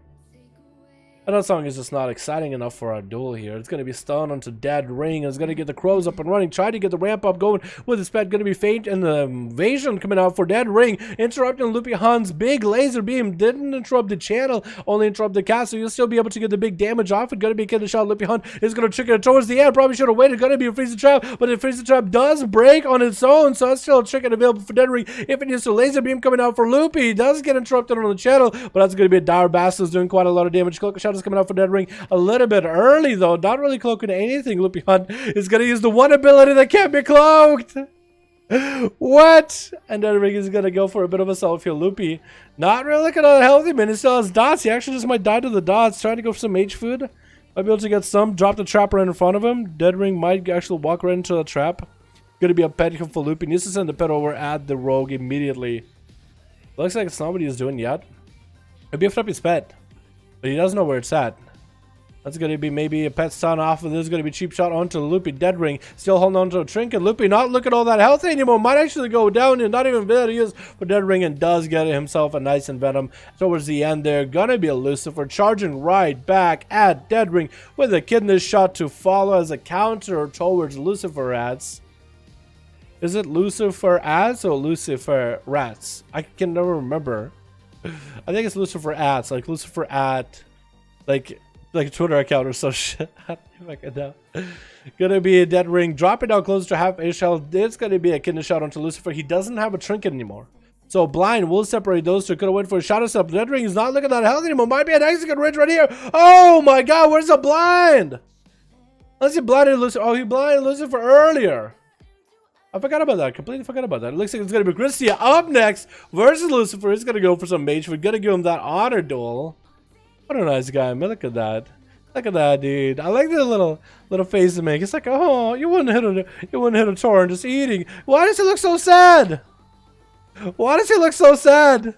And that song is just not exciting enough for our duel here. It's going to be stun onto Dead Ring. It's going to get the crows up and running. Try to get the ramp up going with his pet. Going to be faint and the invasion coming out for Dead Ring. Interrupting Loopy Hunt's big laser beam. Didn't interrupt the channel. Only interrupt the cast. So you'll still be able to get the big damage off. It's going to be a killer shot. Loopy Hunt is going to trigger it towards the end. Probably should have waited. Going to be a freeze trap. But the freeze trap does break on its own. So it's still a trick available for Dead Ring. If it is a laser beam coming out for Loopy. He does get interrupted on the channel. But that's going to be a Dire Bastards doing quite a lot of damage. Cloak shot is coming out for Dead Ring. A little bit early though, not really cloaking anything. Loopy Hunt is gonna use the one ability that can't be cloaked. What? And then Ring is gonna go for a bit of a selfie. Loopy, not really looking at a healthy man. He still has dots. He actually just might die to the dots. Trying to go for some mage food. Might be able to get some. Drop the trap right in front of him. Dead Ring might actually walk right into the trap. Gonna be a pet for Loopy. Needs to send the pet over at the Rogue immediately. Looks like it's not what he's doing yet. Maybe lift up his pet, but he doesn't know where it's at. That's going to be maybe a pet stun off of this. Going to be cheap shot onto Loopy. Dead Ring still holding on to a trinket. Loopy not looking all that healthy anymore. Might actually go down and not even there to use for Dead Ring, and does get himself a nice Envenom towards the end there. Gonna be a Lucifer charging right back at Dead Ring with a kidney shot to follow as a counter towards Lucifer Rats. Is it Lucifer Ads or Lucifer Rats? I can never remember. I think it's Lucifer Ads, like Lucifer at like a Twitter account or some shit. I don't know if I can know. Gonna be a Dead Ring dropping down close to half a shell. It's gonna be a kidney shot onto Lucifer. He doesn't have a trinket anymore, so blind will separate those two. Could have went for a shot us up. Dead Ring is not looking that healthy anymore. Might be an execute ridge right here. Oh my god, where's the blind? Unless he blinded Lucifer. Oh, he blinded Lucifer earlier. I forgot about that. Completely forgot about that. It looks like it's gonna be Christia up next versus Lucifer. He's gonna go for some mage. We're gonna give him that honor duel. What a nice guy, man. Look at that. Look at that, dude. I like the little face to make. It's like, oh, you wouldn't hit a torrent just eating. Why does he look so sad? Why does he look so sad?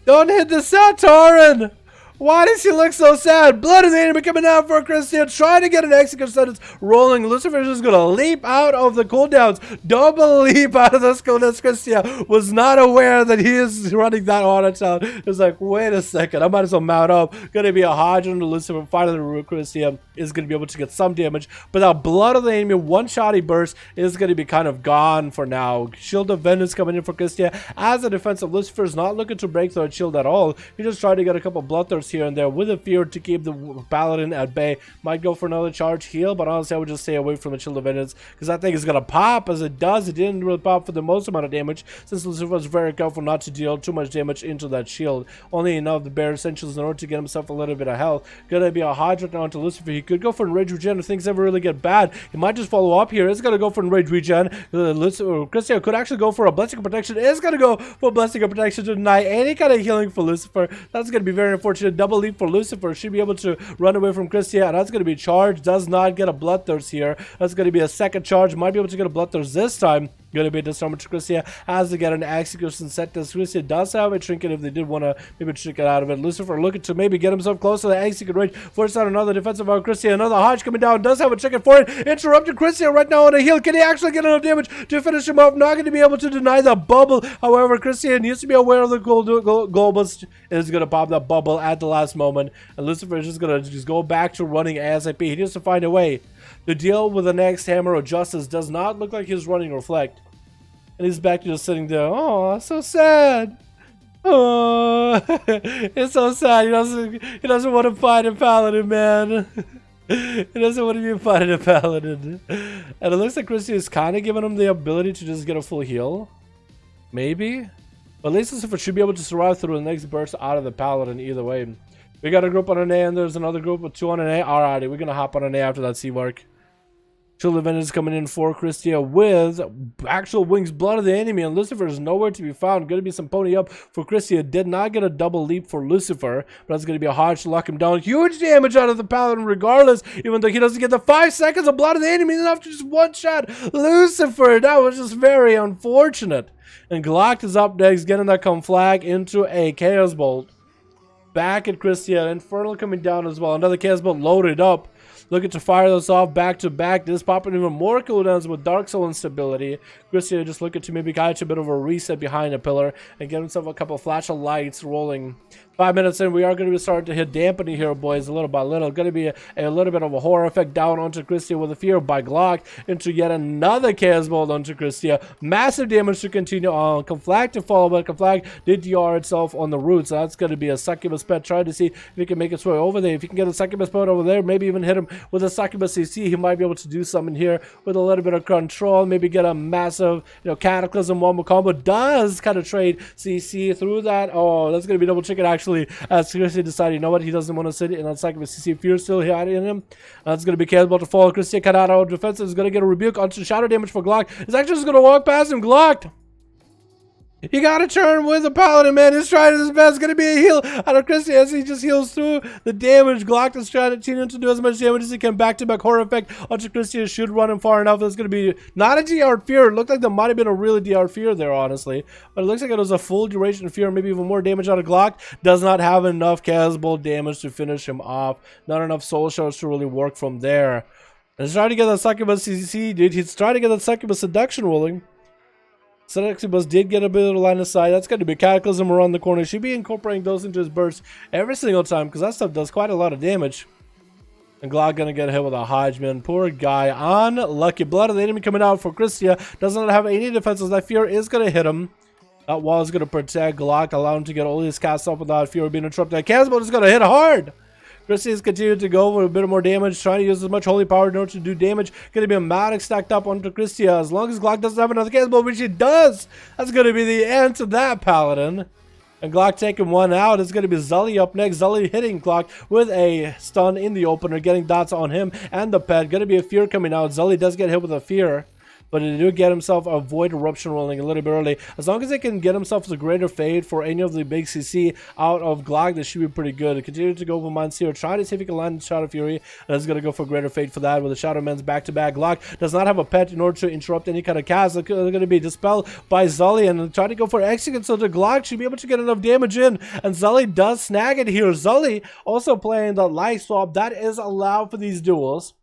Don't hit the sad torrent. Why does he look so sad? Blood is enemy coming out for Christian, trying to get an execute sentence rolling. Lucifer is just gonna leap out of the cooldowns. Double leap out of the cooldowns. Christian was not aware that he is running that on its out. It's like, wait a second, I might as well mount up. Gonna be a Hydra to Lucifer. Finally, Christian is gonna be able to get some damage, but that blood of the enemy one-shotty burst is gonna be kind of gone for now. Shield of Vengeance coming in for Christian. As a defensive, Lucifer is not looking to break through a shield at all. He just tried to get a couple bloodthirsts here and there with a fear to keep the Paladin at bay. Might go for another charge heal, but honestly I would just stay away from the Shield of Vengeance, because that thing is gonna pop. As it does, it didn't really pop for the most amount of damage, since Lucifer was very careful not to deal too much damage into that shield. Only enough the bare essentials in order to get himself a little bit of health. Gonna be a hard right now onto Lucifer. He could go for enrage regen if things ever really get bad. He might just follow up here. It's gonna go for enrage regen. Lucifer could actually go for a blessing of protection. It's gonna go for blessing of protection to deny any kind of healing for Lucifer. That's gonna be very unfortunate. Double leap for Lucifer. Should be able to run away from Christia, and that's gonna be charged. Does not get a bloodthirst here. That's gonna be a second charge. Might be able to get a bloodthirst this time. Going to be a disarmer to Christia as they get an execution set. This Christia does have a trinket if they did want to maybe trinket out of it. Lucifer looking to maybe get himself close to the execute range. Force out another defensive on Christia. Another Hodge coming down. Does have a trinket for it. Interrupted Christia right now on a heal. Can he actually get enough damage to finish him off? Not going to be able to deny the bubble. However, Christia needs to be aware of the Globus is going to pop that bubble at the last moment. And Lucifer is just going to go back to running ASAP. He needs to find a way to deal with the next Hammer of Justice. Does not look like he's running Reflect. And he's back to just sitting there. Oh, so sad. Oh, it's so sad. He doesn't want to fight a paladin, man. He doesn't want to be fighting a paladin. And it looks like Christy is kind of giving him the ability to just get a full heal. Maybe. But at least Lucifer should be able to survive through the next burst out of the paladin either way. We got a group on an A, and there's another group with 2 on an A. Alrighty, we're going to hop on an A after that C mark. Shield of Vengeance coming in for Christia with actual wings blood of the enemy, and Lucifer is nowhere to be found. Going to be some pony up for Christia. Did not get a double leap for Lucifer, but that's going to be a hard to lock him down. Huge damage out of the Paladin regardless, even though he doesn't get the 5 seconds of blood of the enemy enough to just one shot Lucifer. That was just very unfortunate. And Glock is up next, getting that conflag into a Chaos Bolt. Back at Christia, Infernal coming down as well. Another Chaos Bolt loaded up. Looking to fire those off back to back. This popping even more cooldowns with Dark Soul instability. Christia just looking to maybe catch a bit of a reset behind a pillar and get himself a couple of flash of lights rolling. 5 minutes in, we are going to be starting to hit dampening here, boys, little by little. Going to be a little bit of a horror effect down onto Christia with a fear by Glock into yet another Chaos Bolt onto Christia. Massive damage to continue on. Conflag to follow, but Conflag did DR itself on the root, so that's going to be a Succubus pet. Trying to see if he can make its way over there. If he can get a Succubus pet over there, maybe even hit him with a Succubus CC, he might be able to do something here with a little bit of control. Maybe get a massive, Cataclysm wombo combo. Does kind of trade CC through that. Oh, that's going to be double chicken actually, as Christia decided, you know what, he doesn't want to sit in on Succubus CC. Fear still here in him. That's going to be capable to fall. Christia cut out our defense. Is going to get a rebuke onto shadow damage for Glock. It's actually just going to walk past him. Glocked. You gotta turn with the Paladin, man. He's trying his best. Gonna be a heal out of Christia as he just heals through the damage. Glock is trying to do as much damage as he can. Back-to-back horror effect onto Christia. Should run him far enough. That's gonna be not a DR fear. It looked like there might have been a really DR fear there, honestly. But it looks like it was a full duration fear. Maybe even more damage out of Glock. Does not have enough Chaos Bolt damage to finish him off. Not enough soul shards to really work from there. And he's trying to get that Succubus CC, dude. He's trying to get that Succubus seduction rolling. Succubus did get a bit of a line of sight. That's going to be Cataclysm around the corner. Should be incorporating those into his bursts every single time, because that stuff does quite a lot of damage. And Glock going to get hit with a Hodge, man. Poor guy. Unlucky. Blood of the enemy coming out for Christia. Does not have any defenses. That fear is going to hit him. That wall is going to protect Glock, allow him to get all his casts up without fear of being interrupted. Casbolt is going to hit hard. Christia is continuing to go for a bit more damage, trying to use as much holy power in order to do damage. Going to be a Matic stacked up onto Christia. As long as Glock doesn't have another Casbolt, which he does, that's going to be the end to that Paladin. And Glock taking one out. It's going to be Zully up next. Zully hitting Glock with a stun in the opener, getting dots on him and the pet. Going to be a fear coming out. Zully does get hit with a fear, but he did get himself a Void Eruption rolling a little bit early. As long as he can get himself the greater fade for any of the big CC out of Glock, this should be pretty good. Continue to go for Monsieur, trying to see if he can land Shadow Fury, and he's going to go for greater fade for that with the Shadow Men's back-to-back. Glock does not have a pet in order to interrupt any kind of cast. They're going to be dispelled by Zully, and trying to go for Execute, so the Glock should be able to get enough damage in, and Zully does snag it here. Zully also playing the life swap. That is allowed for these duels.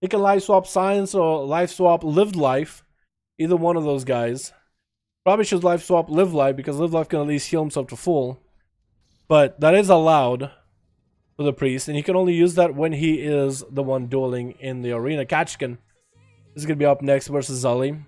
He can life swap Science or life swap Lived Life. Either one of those guys. Probably should life swap Live Life, because Live Life can at least heal himself to full. But that is allowed for the priest, and he can only use that when he is the one dueling in the arena. Kachkin is going to be up next versus Zully.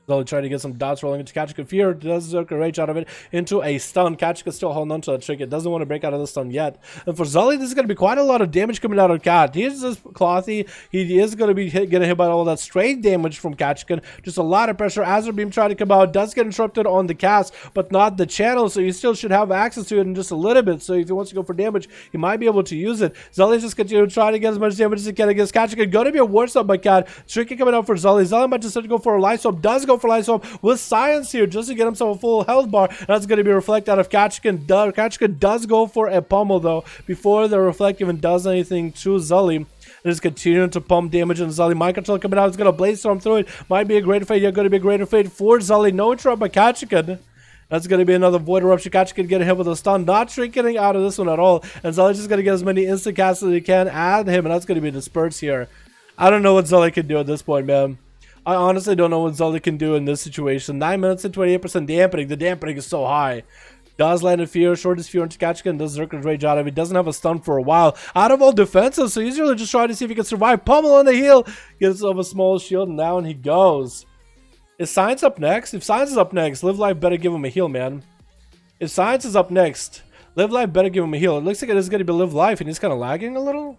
They'll try to get some dots rolling into Kachika. Fear does Zerk a rage out of it into a stun. Kachika still holding on to that trick. It doesn't want to break out of the stun yet. And for Zully, this is going to be quite a lot of damage coming out of Kat. He is just clothy. He is going to be getting hit by all that straight damage from Kachika. Just a lot of pressure. Azure Beam trying to come out. Does get interrupted on the cast, but not the channel. So you still should have access to it in just a little bit. So if he wants to go for damage, he might be able to use it. Zully's just continuing to try to get as much damage as he can against Kachika. Going to be a war stop by Kat. Tricky coming out for Zully. Zully might just have to go for a life swap. Does go for life swap with science here just to get himself a full health bar. That's going to be reflected out of Kachika. Kachika does go for a pummel though before the reflect even does anything to Zully. It is continuing to pump damage on Zully. Mind control coming out. It's going to blaze storm through it. Might be a greater fate. Yeah, going to be a greater fate for Zully. No interrupt by Kachika. That's going to be another void eruption. Kachika getting hit with a stun. Not shrinking out of this one at all. And Zully's just going to get as many instant casts as he can at him. And that's going to be dispersed here. I don't know what Zully can do at this point, man. I honestly don't know what Zully can do in this situation. 9 minutes and 28% dampening. The dampening is so high. Does land a fear, shortest fear into Kachika, and does Zerk's rage out of it. Doesn't have a stun for a while. Out of all defenses, so he's really just trying to see if he can survive. Pummel on the heel. Gets himself a small shield, and down he goes. Is Science up next? If Science is up next, Live Life better give him a heal, man. If Science is up next, Live Life better give him a heal. It looks like it is going to be Live Life, and he's kind of lagging a little.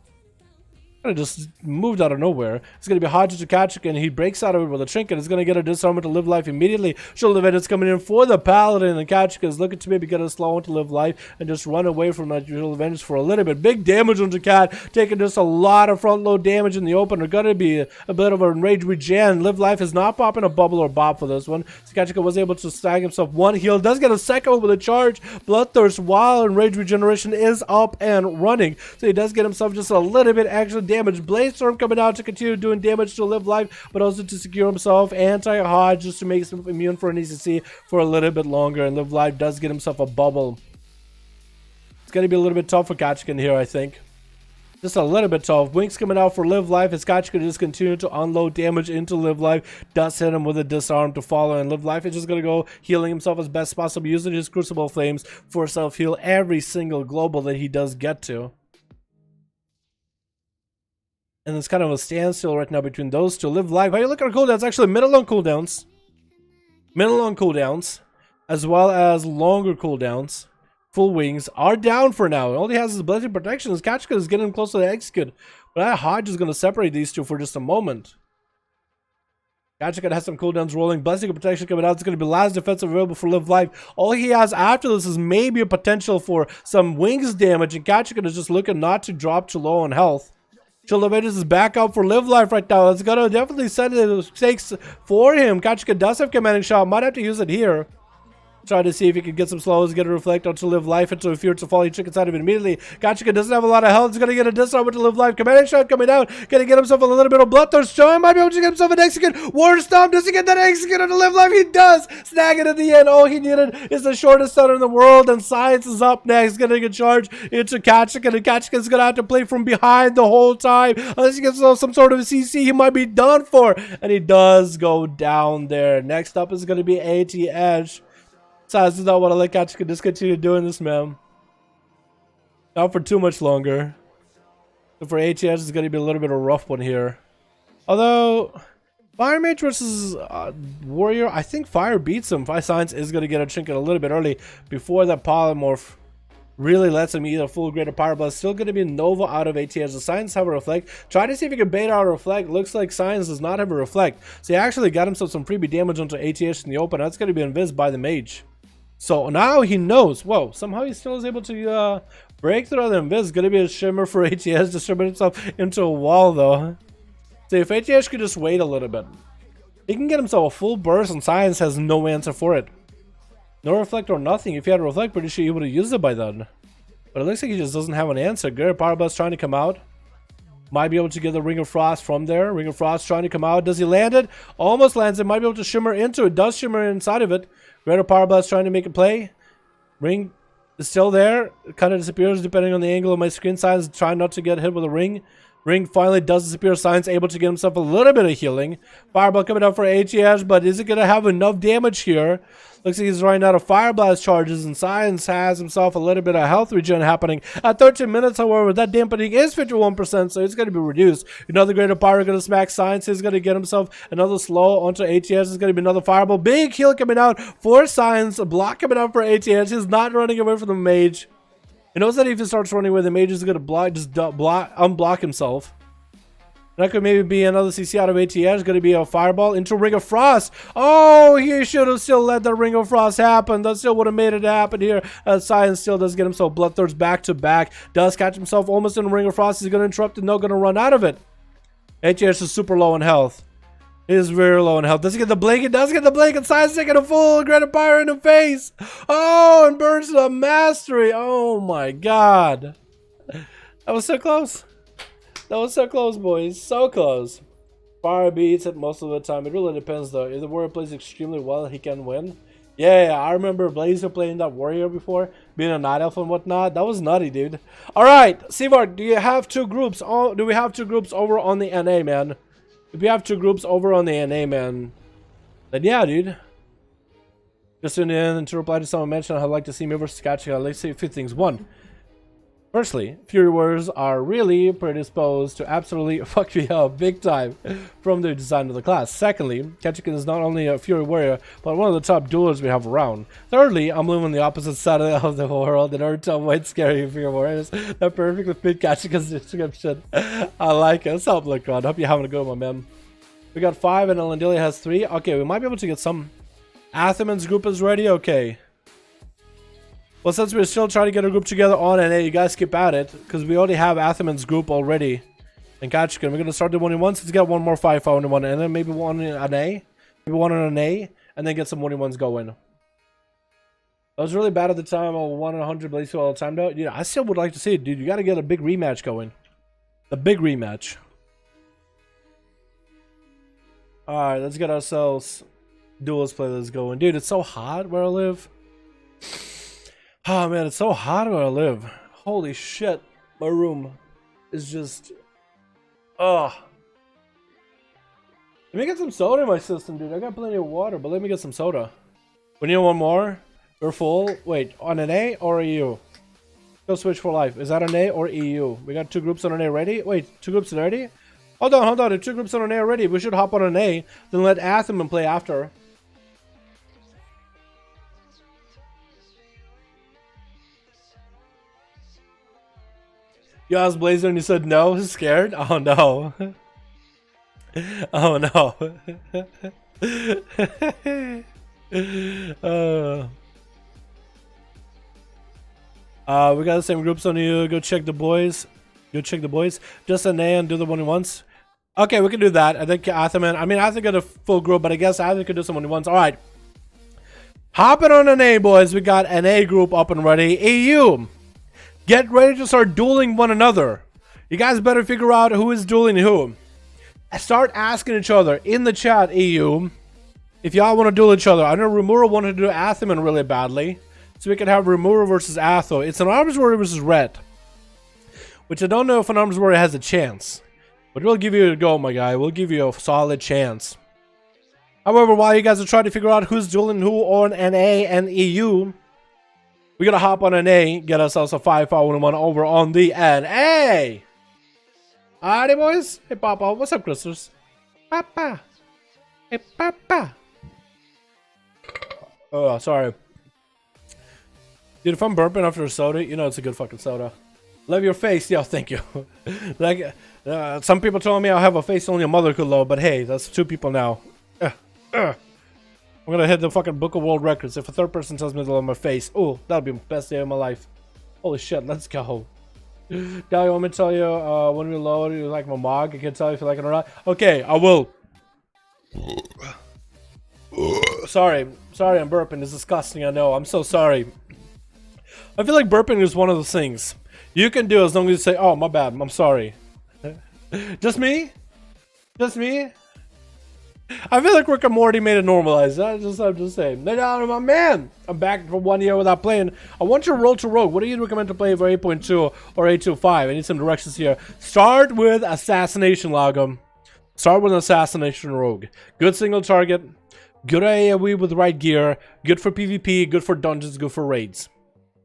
Just moved out of nowhere. It's going to be Hodge to Kachika, and he breaks out of it with a trinket. It's going to get a disarmament to Live Life immediately. Shoulder Vendors coming in for the Paladin, and Kachika is looking to maybe get a slow one to Live Life and just run away from that Shoulder Vendors for a little bit. Big damage onto Cat, taking just a lot of front load damage in the open. They're going to be a bit of a enraged regen. Live Life is not popping a bubble or bop for this one. So Kachika was able to snag himself one heal. Does get a second one with a charge. Bloodthirst while enraged regeneration is up and running. So he does get himself just a little bit extra damage. Blaze Storm coming out to continue doing damage to Live Life, but also to secure himself anti-Hodge just to make him immune for an ECC for a little bit longer. And Live Life does get himself a bubble. It's going to be a little bit tough for Kachika here, I think. Just a little bit tough. Winks coming out for Live Life as Kachika just continue to unload damage into Live Life. Does hit him with a disarm to follow, and Live Life is just going to go healing himself as best possible, using his Crucible Flames for self-heal every single global that he does get to. And it's kind of a standstill right now between those two. Live Life. How you look at our cooldowns? Actually, middle on cooldowns. Middle on cooldowns. As well as longer cooldowns. Full wings are down for now. All he has is Blessing Protection. His Kachika is getting close to the execute. But that Hodge is going to separate these two for just a moment. Kachika has some cooldowns rolling. Blessing of Protection coming out. It's going to be last defensive available for Live Life. All he has after this is maybe a potential for some wings damage. And Kachika is just looking not to drop too low on health. Childaventus is back out for Live Life right now. It's going to definitely send the stakes for him. Kachika does have commanding shot. Might have to use it here. Try to see if he can get some slows, get a reflect onto Live Life into a fear to fall. He took inside of it immediately. Kachika doesn't have a lot of health. He's going to get a disarm to Live Life. Commanding shot coming out. Going to get himself a little bit of bloodthirst. Joey might be able to get himself an execute. War Stomp. Does he get that execute on Live Life? He does. Snag it at the end. All he needed is the shortest stunner in the world. And Science is up next. Going to get charged into Kachika. And Kachika is going to have to play from behind the whole time. Unless he gets some sort of a CC, he might be done for. And he does go down there. Next up is going to be AT Edge. Size does not want to let Kachika just continue doing this, man. Not for too much longer. So for ATS, it's going to be a little bit of a rough one here. Although, Fire Mage versus Warrior, I think Fire beats him. Fire Science is going to get a trinket a little bit early before that Polymorph really lets him eat a full grade of Power Blast. Still going to be Nova out of ATS. The Science have a Reflect. Try to see if he can bait out a Reflect. Looks like Science does not have a Reflect. So he actually got himself some freebie damage onto ATS in the open. That's going to be invis by the Mage. So now he knows. Whoa, somehow he still is able to break through the invis. Going to be a shimmer for ATS. Distribute himself into a wall though. So if ATS could just wait a little bit, he can get himself a full burst, and Science has no answer for it. No reflect or nothing. If he had a reflect, pretty sure he would have used it by then. But it looks like he just doesn't have an answer. Good. Power Blast trying to come out. Might be able to get the Ring of Frost from there. Ring of Frost trying to come out. Does he land it? Almost lands it. Might be able to shimmer into it. Does shimmer inside of it. Greater Power Blast trying to make a play. Ring is still there. It kind of disappears depending on the angle of my screen size. Trying not to get hit with a ring. Ring finally does disappear. Science able to get himself a little bit of healing. Fireball coming out for HES, but is it going to have enough damage here? Looks like he's running out of Fire Blast charges, and Science has himself a little bit of health regen happening. At 13 minutes, however, that dampening is 51%, so it's going to be reduced. Another Greater Pyro going to smack Science. He's going to get himself another slow onto HES. It's going to be another Fireball. Big heal coming out for Science. A block coming out for HES. He's not running away from the Mage. He knows that if he starts running away, the Mage is going to unblock himself. That could maybe be another CC out of ATS. Going to be a Fireball into Ring of Frost. Oh, he should have still let the Ring of Frost happen. That still would have made it happen here. Science still does get himself Bloodthirst back to back. Does catch himself almost in the Ring of Frost. He's going to interrupt and not going to run out of it. ATS is super low in health. He is very low in health. Does he get the blink? It does get the blink. And Science taking a full Greater Pyro in the face. Oh, and burns the Mastery. Oh my god. That was so close. That was so close, boys. So close. Fire beats it most of the time. It really depends, though. If the warrior plays extremely well, he can win. Yeah, I remember Blazer playing that warrior before, being a night elf and whatnot. That was nutty, dude. All right, Seavart, do you have two groups? Oh, do we have two groups over on the NA, man? If we have two groups over on the NA, man, then yeah, dude. Just tune in and to reply to someone mentioned I'd like to see me versus Scotch. I'd like to say a few things. One. Firstly, Fury Warriors are really predisposed to absolutely fuck me up big time from the design of the class. Secondly, Ketchikan is not only a Fury Warrior, but one of the top duelers we have around. Thirdly, I'm living on the opposite side of the world and every time white scary Fury Warriors that perfectly fit Ketchikan's description. I like it. What's up, Lickron? Hope you're having a good one, man. We got 5 and Elendilia has 3. Okay, we might be able to get some. Atherman's group is ready? Okay. Well, since we're still trying to get a group together on NA, you guys skip at it, because we already have Atherman's group already. And Ketchikan, we're going to start the 1v1s. Let's get one more 5v5 1v1, and then maybe one in NA. Maybe one in NA, and then get some 1v1s going. I was really bad at the time. I 1 in 100 Blaze all the time, though. Yeah, I still would like to see it, dude. You got to get a big rematch going. A big rematch. Alright, let's get ourselves Duels playlists going. Dude, it's so hot where I live. Oh man, it's so hot where I live. Holy shit. My room is just... Ugh. Let me get some soda in my system, dude. I got plenty of water, but let me get some soda. We need one more. We're full. Wait, on an A or EU? Go switch for life. Is that an A or EU? We got two groups on an A ready? Wait, two groups already? Hold on, hold on. There are two groups on an A already. We should hop on an A, then let Atherman play after. You asked Blazer and he said no. He's scared? Oh no. Oh no. We got the same groups on you. Go check the boys. Go check the boys. Just an A and do the one once. Okay, we can do that. I think Atherman. I mean, I think got a full group, but I guess Atherman could do some one once. All right. Hopping on an A, boys. We got an A group up and ready. EU. Get ready to start dueling one another. You guys better figure out who is dueling who. Start asking each other in the chat, EU, if y'all want to duel each other. I know Remura wanted to do Atherman really badly, so we can have Remura versus Atho. It's an Arms Warrior versus Red, which I don't know if an Arms Warrior has a chance, but we'll give you a go, my guy. We'll give you a solid chance. However, while you guys are trying to figure out who's dueling who on NA and EU, we gotta hop on an A, get ourselves a 5-5-1-1 over on the NA. Alrighty, boys. Hey, Papa. What's up, Christmas? Papa. Hey, Papa. Oh, sorry. Dude, if I'm burping after a soda, you know it's a good fucking soda. Love your face. Yo, thank you. Like, some people told me I have a face only a mother could love, but hey, that's 2 people now. I'm gonna hit the fucking Book of World Records if a third person tells me to love my face. Oh, that'll be the best day of my life. Holy shit, let's go. Now you want me to tell you when we load you like my mog? I can tell you if you like it or not. Okay, I will. Sorry, I'm burping. It's disgusting, I know. I'm so sorry. I feel like burping is one of those things you can do as long as you say, oh, my bad, I'm sorry. Just me? Just me? I feel like Rick and Morty made it normalized. I'm just saying. No, my man. I'm back for 1 year without playing. I want your roll to rogue. What do you recommend to play for 8.2 or 8.25? I need some directions here. Start with Assassination Logum. Start with Assassination Rogue. Good single target. Good AoE with the right gear. Good for PvP. Good for dungeons. Good for raids.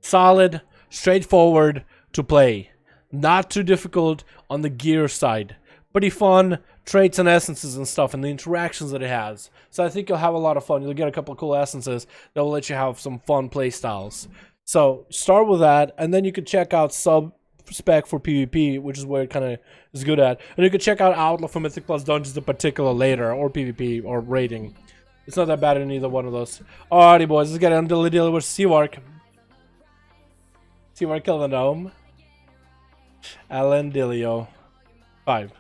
Solid. Straightforward to play. Not too difficult on the gear side. Pretty fun. Traits and essences and stuff and the interactions that it has. So I think you'll have a lot of fun. You'll get a couple of cool essences that will let you have some fun play styles. So start with that, and then you could check out sub-spec for PvP, which is where it kind of is good at. And you could check out Outlaw for Mythic Plus Dungeons in particular later, or PvP, or raiding. It's not that bad in either one of those. Alrighty, boys, let's get into the deal with Seawark. Seawark kill the gnome. Alandilio. 5.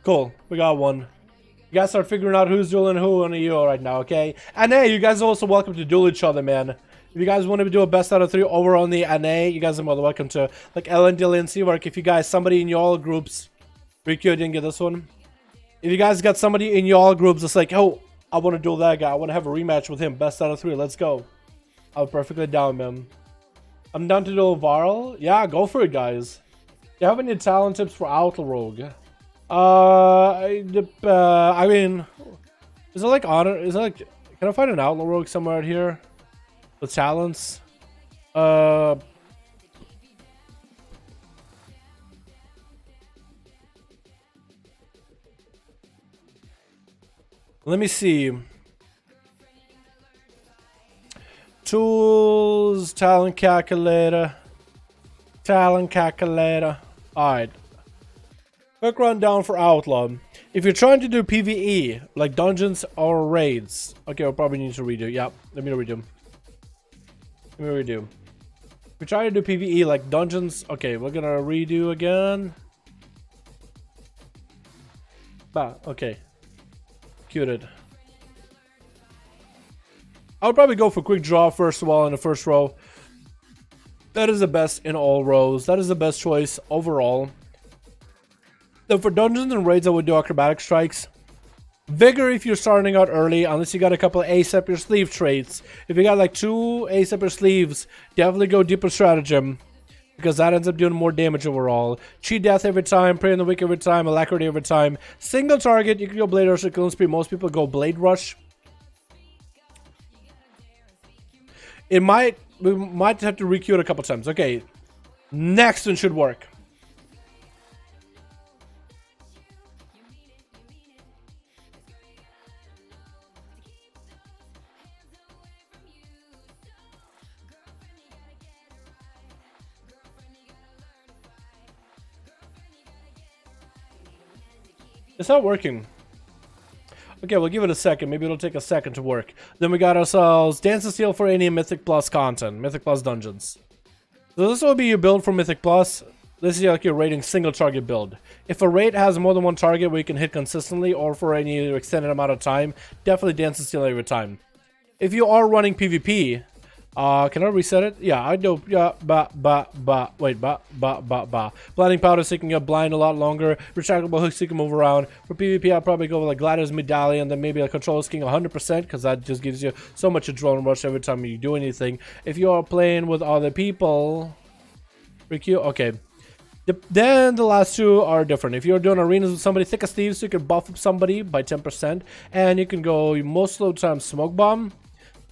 Cool, we got one. You guys start figuring out who's dueling who on EU right now, okay? And hey, you guys are also welcome to duel each other, man. If you guys want to do a best out of 3 over on the NA, you guys are more than welcome to. Like Ellen, Dilly, and Seawork. If you guys, somebody in your groups, Riku didn't get this one. If you guys got somebody in your groups that's like, oh, I want to duel that guy. I want to have a rematch with him. Best out of 3, let's go. I'm perfectly down, man. I'm down to duel Varl. Yeah, go for it, guys. Do you have any talent tips for Outlaw Rogue? I mean, is it like honor? Is it like? Can I find an Outlaw Rogue somewhere out here? With talents? Let me see. Tools, talent calculator. Talent calculator. Alright. Quick rundown for Outlaw. If you're trying to do PvE, like dungeons or raids. Okay, I'll probably need to redo. Yeah, let me redo. If you're trying to do PvE, like dungeons. Okay, we're gonna redo again. Okay. Queued. I would probably go for quick draw first of all in the first row. That is the best in all rows. That is the best choice overall. Then for dungeons and raids, I would do acrobatic strikes. Vigor if you're starting out early, unless you got a couple of ace up your sleeve traits. If you got like 2 ace up your sleeves, definitely go deeper stratagem, because that ends up doing more damage overall. Cheat death every time, pray in the wick every time, alacrity every time. Single target, you can go blade rush or killing spree. Most people go blade rush. We might have to requeue it a couple times. Okay, next one should work. It's not working. Okay, we'll give it a second. Maybe it'll take a second to work. Then we got ourselves Dance and Steel for any Mythic Plus content. Mythic Plus dungeons. So this will be your build for Mythic Plus. This is like your rating single target build. If a raid has more than one target where you can hit consistently or for any extended amount of time, definitely Dance and Steel every time. If you are running PvP, can I reset it? Yeah, I do. Yeah, Blinding powder so you can get blind a lot longer. Retractable hooks so you can move around. For PvP, I'll probably go with like Glider's Medallion, then maybe a Controller's King 100%, because that just gives you so much adrenaline rush every time you do anything. If you are playing with other people, okay. Then the last 2 are different. If you're doing arenas with somebody, Thick as Thieves, so you can buff up somebody by 10%, and you can go most of the time Smoke Bomb.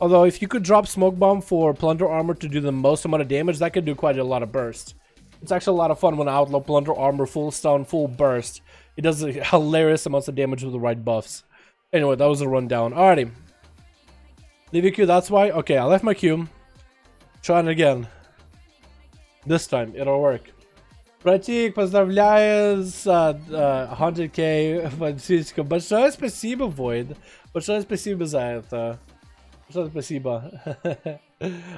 Although, if you could drop Smoke Bomb for Plunder Armor to do the most amount of damage, that could do quite a lot of burst. It's actually a lot of fun when Outlaw Plunder Armor, full stun, full burst. It does a hilarious amounts of damage with the right buffs. Anyway, that was a rundown. Alrighty. Leave your queue, that's why? Okay, I left my queue. Trying it again. This time, it'll work. Братик, поздравляю с 100k подписчиков. Большое спасибо, Void. Большое спасибо за это.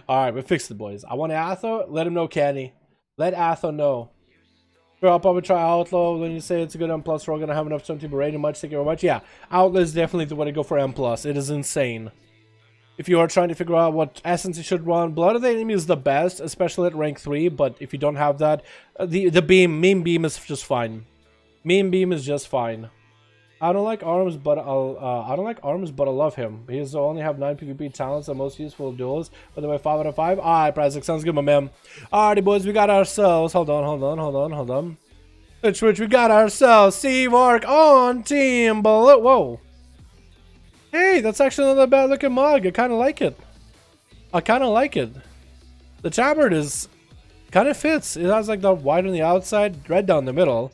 Alright, we fixed it, boys. I want Atho. Let him know, Kenny. Let Atho know. Bro, I'll probably try Outlaw. When you say it's a good M+, we're gonna have enough time to rating much. Thank you very much. Yeah, Outlaw is definitely the way to go for M+. It is insane. If you are trying to figure out what essence you should run, Blood of the Enemy is the best, especially at rank 3. But if you don't have that, the beam, Meme Beam is just fine. Meme Beam is just fine. I don't like arms, but I don't like arms, but I love him. He's only have 9 PvP talents and most useful duels. By the way, 5 out of 5. Alright, Prazek, sounds good, my man. Alrighty, boys, we got ourselves. Hold on. Which we got ourselves. Seavark on Team Bullet. Whoa. Hey, that's actually not a bad looking mug. I kind of like it. The tabard is kind of fits. It has like the white on the outside, red down the middle.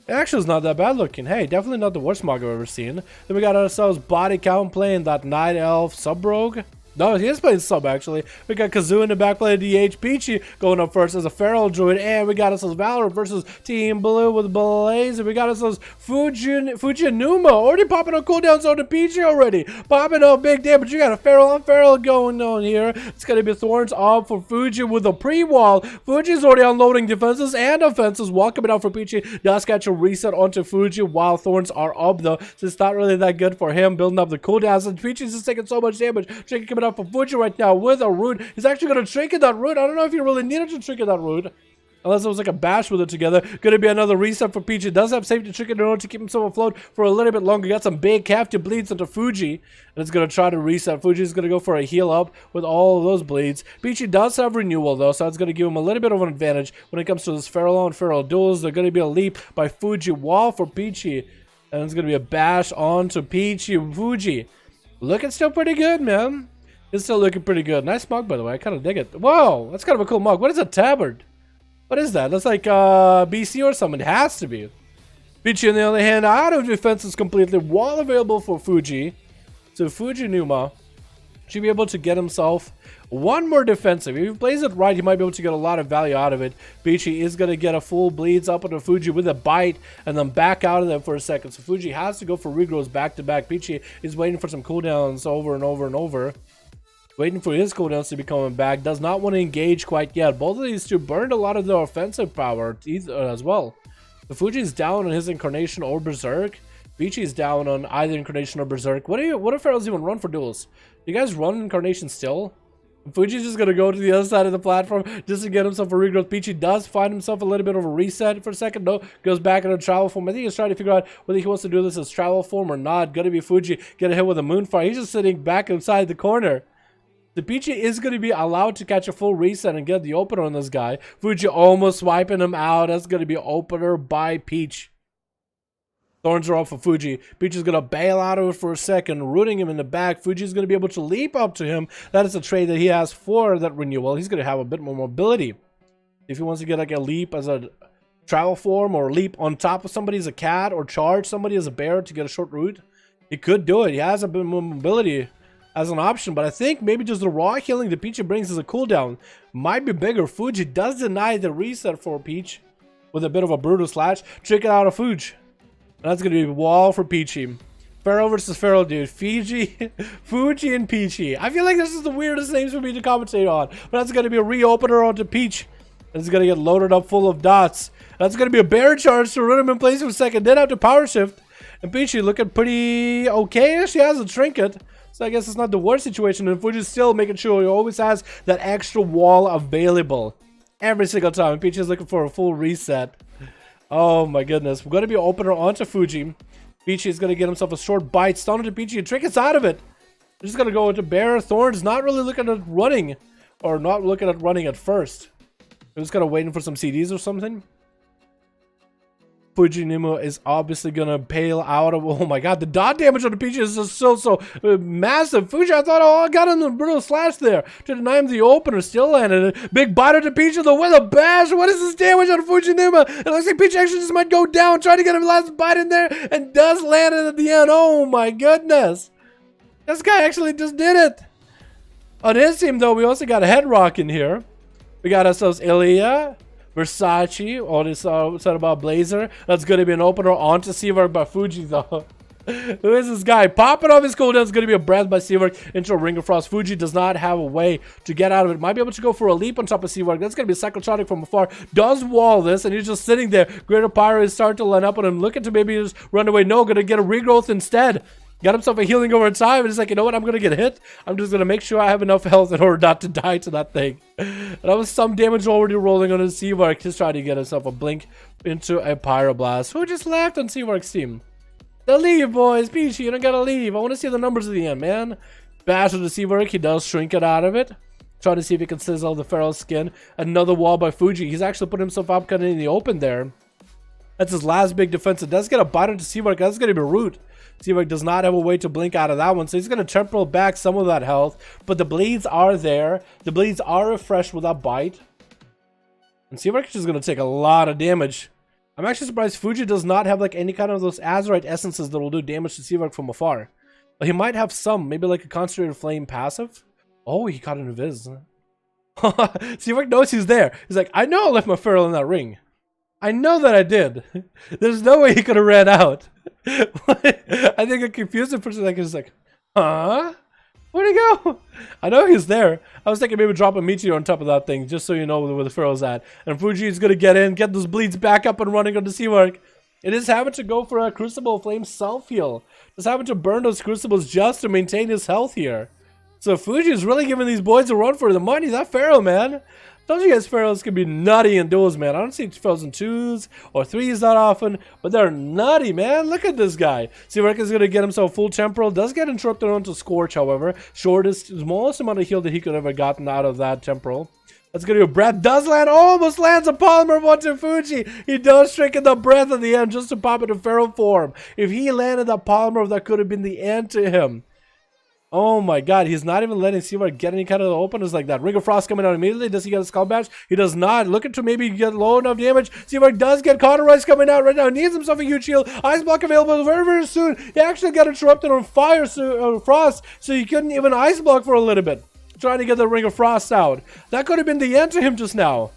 It actually is not that bad looking. Hey, definitely not the worst mug I've ever seen. Then we got ourselves Body Count playing that Night Elf Sub Rogue. No, he is playing sub actually. We got Kazoo in the back playing DH. Peachy going up first as a Feral Druid. And we got ourselves Valor versus Team Blue with Blaze. And we got ourselves Fujinuma already popping on cooldowns on the Peachy already. Popping up big damage. You got a Feral on Feral going on here. It's going to be Thorns off for Fuji with a pre-wall. Fuji's already unloading defenses and offenses. Wall coming out for Peachy. Does catch a reset onto Fuji while Thorns are up though. So it's not really that good for him building up the cooldowns. And Peachy's just taking so much damage. Tricky coming out for Fuji right now with a root. He's actually going to trinket that root. I don't know if he really needed to trinket that root. Unless it was like a bash with it together. Going to be another reset for Peachy. Does have safety trinket in order to keep himself afloat for a little bit longer. Got some big captive bleeds into Fuji. And it's going to try to reset. Fuji's going to go for a heal up with all of those bleeds. Peachy does have renewal though. So that's going to give him a little bit of an advantage when it comes to this Feral on Feral duels. They're going to be a leap by Fuji wall for Peachy. And it's going to be a bash onto Peachy. Fuji looking still pretty good, man. It's still looking pretty good. Nice mug, by the way. I kind of dig it. Whoa, that's kind of a cool mug. What is a tabard? What is that? That's like BC or something. It has to be. Peachy, on the other hand, out of defense is completely wall available for Fuji. So Fujinuma should be able to get himself one more defensive. If he plays it right, he might be able to get a lot of value out of it. Peachy is going to get a full bleeds up onto Fuji with a bite and then back out of there for a second. So Fuji has to go for regrows back to back. Peachy is waiting for some cooldowns over and over and over. Waiting for his cooldowns to be coming back. Does not want to engage quite yet. Both of these two burned a lot of their offensive power as well. The Fuji's down on his Incarnation or Berserk. Peachy's down on either Incarnation or Berserk. What do Ferals even run for duels? Do you guys run Incarnation still? Fuji's just going to go to the other side of the platform just to get himself a regrowth. Peachy does find himself a little bit of a reset for a second. No, goes back into travel form. I think he's trying to figure out whether he wants to do this as travel form or not. Going to be Fuji. Get a hit with a Moonfire. He's just sitting back inside the corner. The Peachy is going to be allowed to catch a full reset and get the opener on this guy. Fuji almost wiping him out. That's going to be opener by Peach. Thorns are off for Fuji. Peach is going to bail out of it for a second, rooting him in the back. Fuji is going to be able to leap up to him. That is a trade that he has for that renewal. He's going to have a bit more mobility. If he wants to get like a leap as a travel form or leap on top of somebody as a cat or charge somebody as a bear to get a short route, he could do it. He has a bit more mobility as an option, but I think maybe just the raw healing that Peachy brings as a cooldown might be bigger. Fuji does deny the reset for Peach with a bit of a brutal slash. Trick it out of Fuji. That's going to be wall for Peachy. Feral versus Feral, dude. Fuji and Peachy. I feel like this is the weirdest names for me to commentate on, but that's going to be a reopener onto Peach. It's going to get loaded up full of dots. That's going to be a bear charge to run him in place for a second. Then after power shift, and Peachy looking pretty okay. She has a trinket. So I guess it's not the worst situation, and Fuji's still making sure he always has that extra wall available every single time. Peach is looking for a full reset. Oh my goodness. We're going to be opener onto Fuji. Peachy is going to get himself a short bite. Stun into Peachy and trinkets out of it. We're just going to go into Bear. Thorns not really looking at running, or not looking at running at first. We're just kind of waiting for some CDs or something. Fujinuma is obviously gonna bail out of. Oh my god, the dot damage on the Peachy is just so massive. Fuji, I thought, oh, I got him the brutal slash there to deny him the opener. Still landed it. Big bite on the Peachy though with a bash. What is this damage on Fujinuma? It looks like Peachy actually just might go down, trying to get him last bite in there, and does land it at the end. Oh my goodness, this guy actually just did it. On his team though, we also got a head rock in here. We got ourselves Ilya, Versace, all this said about Blazer. That's going to be an opener onto Seavark by Fuji, though. Who is this guy? Popping off his cooldown is going to be a breath by Seavark into a Ring of Frost. Fuji does not have a way to get out of it. Might be able to go for a leap on top of Seavark. That's going to be Cyclotronic from afar. Does wall this, and he's just sitting there. Greater Pyro is starting to line up on him, looking to maybe just run away. No, going to get a regrowth instead. Got himself a healing over time, and he's like, you know what, I'm going to get hit. I'm just going to make sure I have enough health in order not to die to that thing. That was some damage already rolling on his Seavark. He's trying to get himself a blink into a Pyroblast. Who just left on Seavark's team? Don't leave, boys. Peachy, you don't gotta leave. I want to see the numbers at the end, man. Bash with the C-Work. He does shrink it out of it. Trying to see if he can sizzle the Feral skin. Another wall by Fuji. He's actually put himself up kind of in the open there. That's his last big defense. It does get a bite into C-Work. That's going to be root. C-Work does not have a way to blink out of that one. So he's going to temporal back some of that health. But the bleeds are there. The bleeds are refreshed with that bite. And C-Work is just going to take a lot of damage. I'm actually surprised Fuji does not have like any kind of those Azeroth essences that will do damage to C-Work from afar. But he might have some. Maybe like a concentrated flame passive. Oh, he caught an invis. C-Work knows he's there. He's like, I know I left my Feral in that ring. I know that I did. There's no way he could have ran out. I think it confused him for a second. He's like, huh? Where'd he go? I know he's there. I was thinking maybe drop a meteor on top of that thing, just so you know where the Feral's at. And Fuji is going to get in, get those bleeds back up and running on the C-Work. It is having to go for a Crucible Flame self-heal. Just having to burn those Crucibles just to maintain his health here. So Fuji is really giving these boys a run for the money. That Feral, man. Told you guys Ferals can be nutty in duels, man. I don't see Ferals in 2s or 3s that often, but they're nutty, man. Look at this guy. C-Work is going to get himself full temporal. Does get interrupted onto Scorch, however. Shortest, smallest amount of heal that he could have ever gotten out of that temporal. That's going to be a breath. Does land. Almost lands a polymer onto Fuji. He does shrink in the breath at the end just to pop into Feral form. If he landed that polymer, that could have been the end to him. Oh my god, he's not even letting C-Work get any kind of openers like that. Ring of Frost coming out immediately. Does he get a Skull Bash? He does not. Looking to maybe get low enough damage. C-Work does get Cauterize coming out right now. He needs himself a huge shield. Ice Block available very, very soon. He actually got interrupted on Fire Frost, so he couldn't even Ice Block for a little bit. Trying to get the Ring of Frost out. That could have been the end to him just now.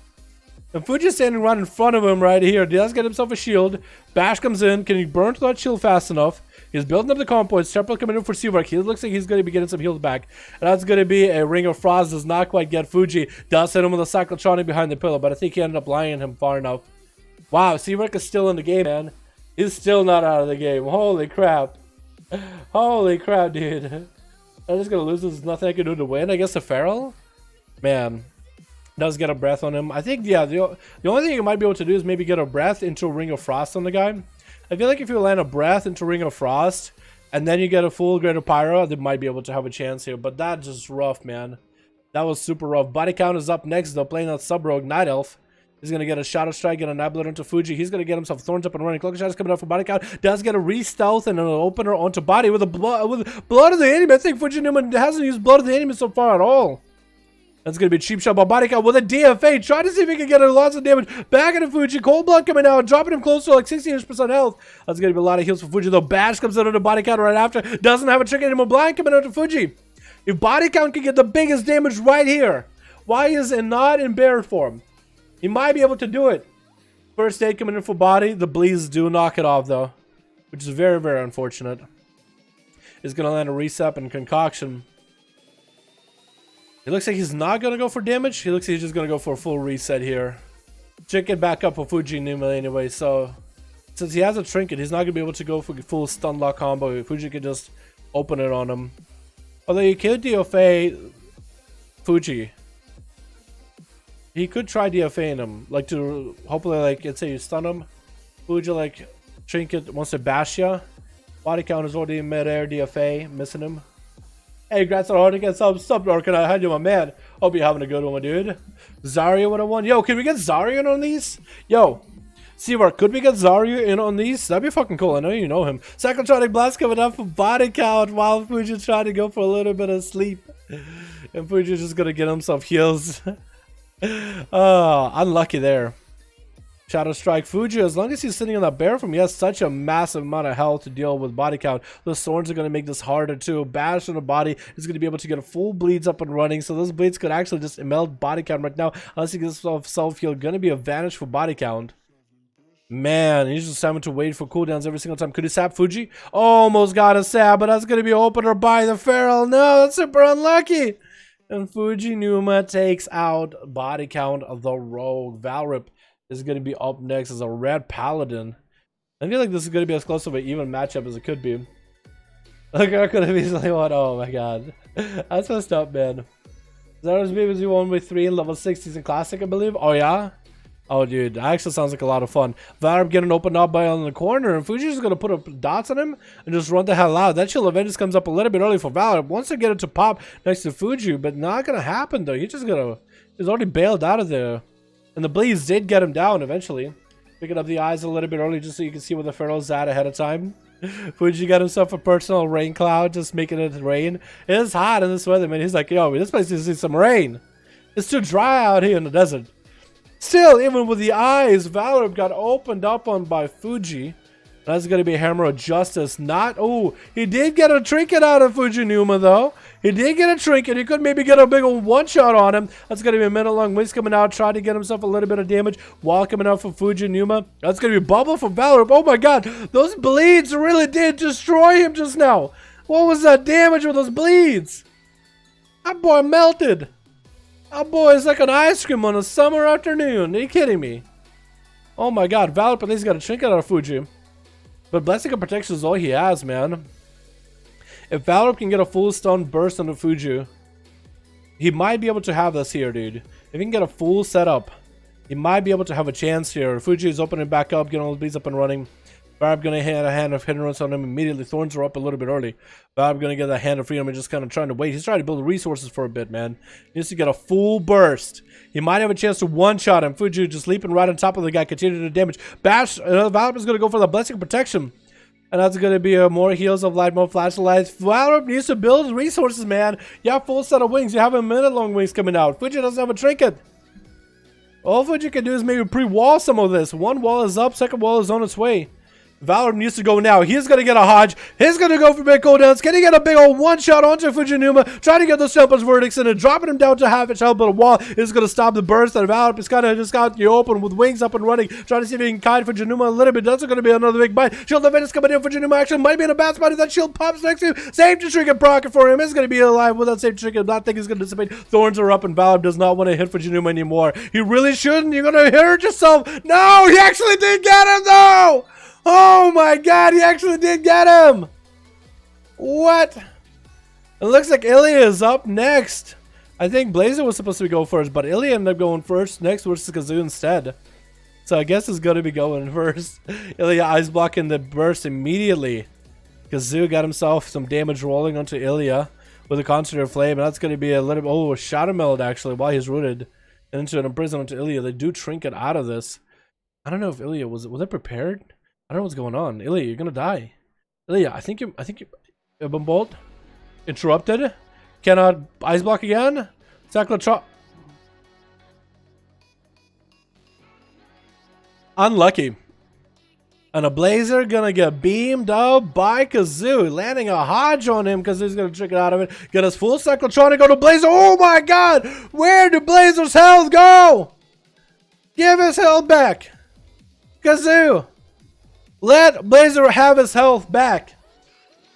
And Fuji's standing right in front of him right here. He does get himself a shield. Bash comes in. Can he burn through that shield fast enough? He's building up the comp points. Temporal coming in for C-Work. He looks like he's going to be getting some heals back. And that's going to be a Ring of Frost. Does not quite get Fuji. Does hit him with a Cyclotronic behind the pillow. But I think he ended up lying him far enough. Wow, C-Work is still in the game, man. He's still not out of the game. Holy crap. Holy crap, dude. I'm just going to lose. There's nothing I can do to win. I guess the Feral? Man. Does get a breath on him. I think, yeah, the only thing you might be able to do is maybe get a breath into a Ring of Frost on the guy. I feel like if you land a breath into Ring of Frost and then you get a full Greater Pyro, they might be able to have a chance here. But that's just rough, man. That was super rough. Body count is up next, though, playing that Sub-Rogue Night Elf. He's going to get a Shadow Strike, get a Night into Fuji. He's going to get himself Thorns up and running. Cloak Shadows coming out for body count. Does get a re-stealth and an opener onto body with blood of the enemy. I think Fuji Newman hasn't used blood of the enemy so far at all. That's going to be a cheap shot by body count with a DFA. Trying to see if he can get a lot of damage back into Fuji. Cold Blood coming out, dropping him close to like 60% health. That's going to be a lot of heals for Fuji, though. Bash comes out of the body count right after. Doesn't have a trick anymore. Blind coming out to Fuji. If body count can get the biggest damage right here, why is it not in bear form? He might be able to do it. First aid coming in for body. The bleeds do knock it off, though, which is very, very unfortunate. He's going to land a reset and concoction. It looks like he's not going to go for damage. He looks like he's just going to go for a full reset here. Check it back up for Fuji Numa anyway. So, since he has a trinket, he's not going to be able to go for full stun lock combo. Fuji could just open it on him. Although you could DFA Fuji. He could try DFAing him. Like to, hopefully, like, let's say you stun him. Fuji, like, trinket wants to bash ya. Body count is already in mid-air DFA, missing him. Hey, congrats on hard to get some stuff, or can I hand you my man? Hope you're having a good one, dude. Zarya 101. Yo, can we get Zarya in on these? Yo, C-Work, could we get Zarya in on these? That'd be fucking cool. I know you know him. Cyclotronic Blast coming up for body count while Fuji's trying to go for a little bit of sleep. And Fuji's just gonna get himself heals. Oh, unlucky there. Shadow Strike Fuji, as long as he's sitting on that bear from, he has such a massive amount of health to deal with body count. Those swords are going to make this harder too. Bash on the body is going to be able to get a full bleeds up and running, so those bleeds could actually just melt body count right now. Unless he gets self-heal, going to be a vanish for body count. Man, he's just having to wait for cooldowns every single time. Could he sap Fuji? Almost got a sap, but that's going to be opener by the Feral. No, that's super unlucky. And Fuji Numa takes out body count of the Rogue. Valrip is going to be up next as a red paladin. I feel like this is going to be as close to an even matchup as it could be. Look, I could have easily won. Oh my god. That's messed up, man. Zara's BBC 1v3 in level 60s in Classic, I believe. Oh yeah? Oh, dude, that actually sounds like a lot of fun. Valorant getting opened up by on the corner, and Fuji's gonna put up dots on him and just run the hell out. That chill event just comes up a little bit early for Valorant. Wants to get it to pop next to Fuji, but not gonna happen though. He's already bailed out of there. And the Bleeds did get him down eventually. Picking up the eyes a little bit early just so you can see where the Pharaoh's at ahead of time. Fuji got himself a personal rain cloud, just making it rain. It's hot in this weather, man. He's like, yo, this place needs some rain. It's too dry out here in the desert. Still, even with the eyes, Valorant got opened up on by Fuji. That's going to be a Hammer of Justice. Not, oh, he did get a trinket out of Fujinuma, though. He did get a trinket. He could maybe get a big old one-shot on him. That's going to be a minute-long wings coming out, trying to get himself a little bit of damage while coming out for Fujinuma. That's going to be Bubble for Valorant. Oh, my God. Those bleeds really did destroy him just now. What was that damage with those bleeds? That boy melted. That boy is like an ice cream on a summer afternoon. Are you kidding me? Oh, my God. Valorant at least got a trinket out of Fuji. But Blessing of Protection is all he has, man. If Valorant can get a full stun burst on the Fuji, he might be able to have this here, dude. If he can get a full setup, he might be able to have a chance here. Fuji is opening back up, getting all the beats up and running. Valorant gonna hand a hand of hindrance on him immediately. Thorns are up a little bit early. Valorant gonna get a hand of freedom and just kind of trying to wait. He's trying to build resources for a bit, man. He needs to get a full burst. He might have a chance to one-shot him. Fuji just leaping right on top of the guy, continue to damage. Bash, Valorant is gonna go for the Blessing of Protection. And that's going to be more heals of light, more flashlights. Valorant needs to build resources, man. You have full set of wings. You have a minute-long wings coming out. Fuji doesn't have a trinket. All Fuji can do is maybe pre-wall some of this. One wall is up, second wall is on its way. Valorant needs to go now. He's going to get a Hodge. He's going to go for big cooldowns. Can he get a big old one-shot onto Fujinuma? Trying to get those Tempest Verdicts in and dropping him down to half his health, but a wall is going to stop the burst. And Valorant is kind of just got you open with wings up and running. Trying to see if he can kite Fujinuma a little bit. That's going to be another big bite. Shield defense coming in. Fujinuma actually might be in a bad spot. If that shield pops next to him, safety trinket proc for him. He's going to be alive with that safety trinket. That thing is going to dissipate. Thorns are up and Valorant does not want to hit Fujinuma anymore. He really shouldn't. You're going to hurt yourself. No, he actually did get him though. Oh my God, he actually did get him! What? It looks like Ilya is up next. I think Blazer was supposed to go first, but Ilya ended up going first next versus Kazoo instead. So I guess it's going to be going first. Ilya ice blocking the burst immediately. Kazoo got himself some damage rolling onto Ilya with a concentrated flame, and that's going to be a little bit... Oh, a shadow meld actually while he's rooted into an imprison onto Ilya. They do trinket out of this. I don't know if Ilya was it prepared? I don't know what's going on. Ilya, you're gonna die. Ilya, I think you bolt interrupted. Cannot ice block again. Unlucky. And a Blazer gonna get beamed up by Kazoo, landing a Hodge on him. Kazoo's gonna trick it out of it. Get his full Cyclotron go to Blazer. Oh my God! Where did Blazer's health go? Give his health back, Kazoo. Let Blazer have his health back.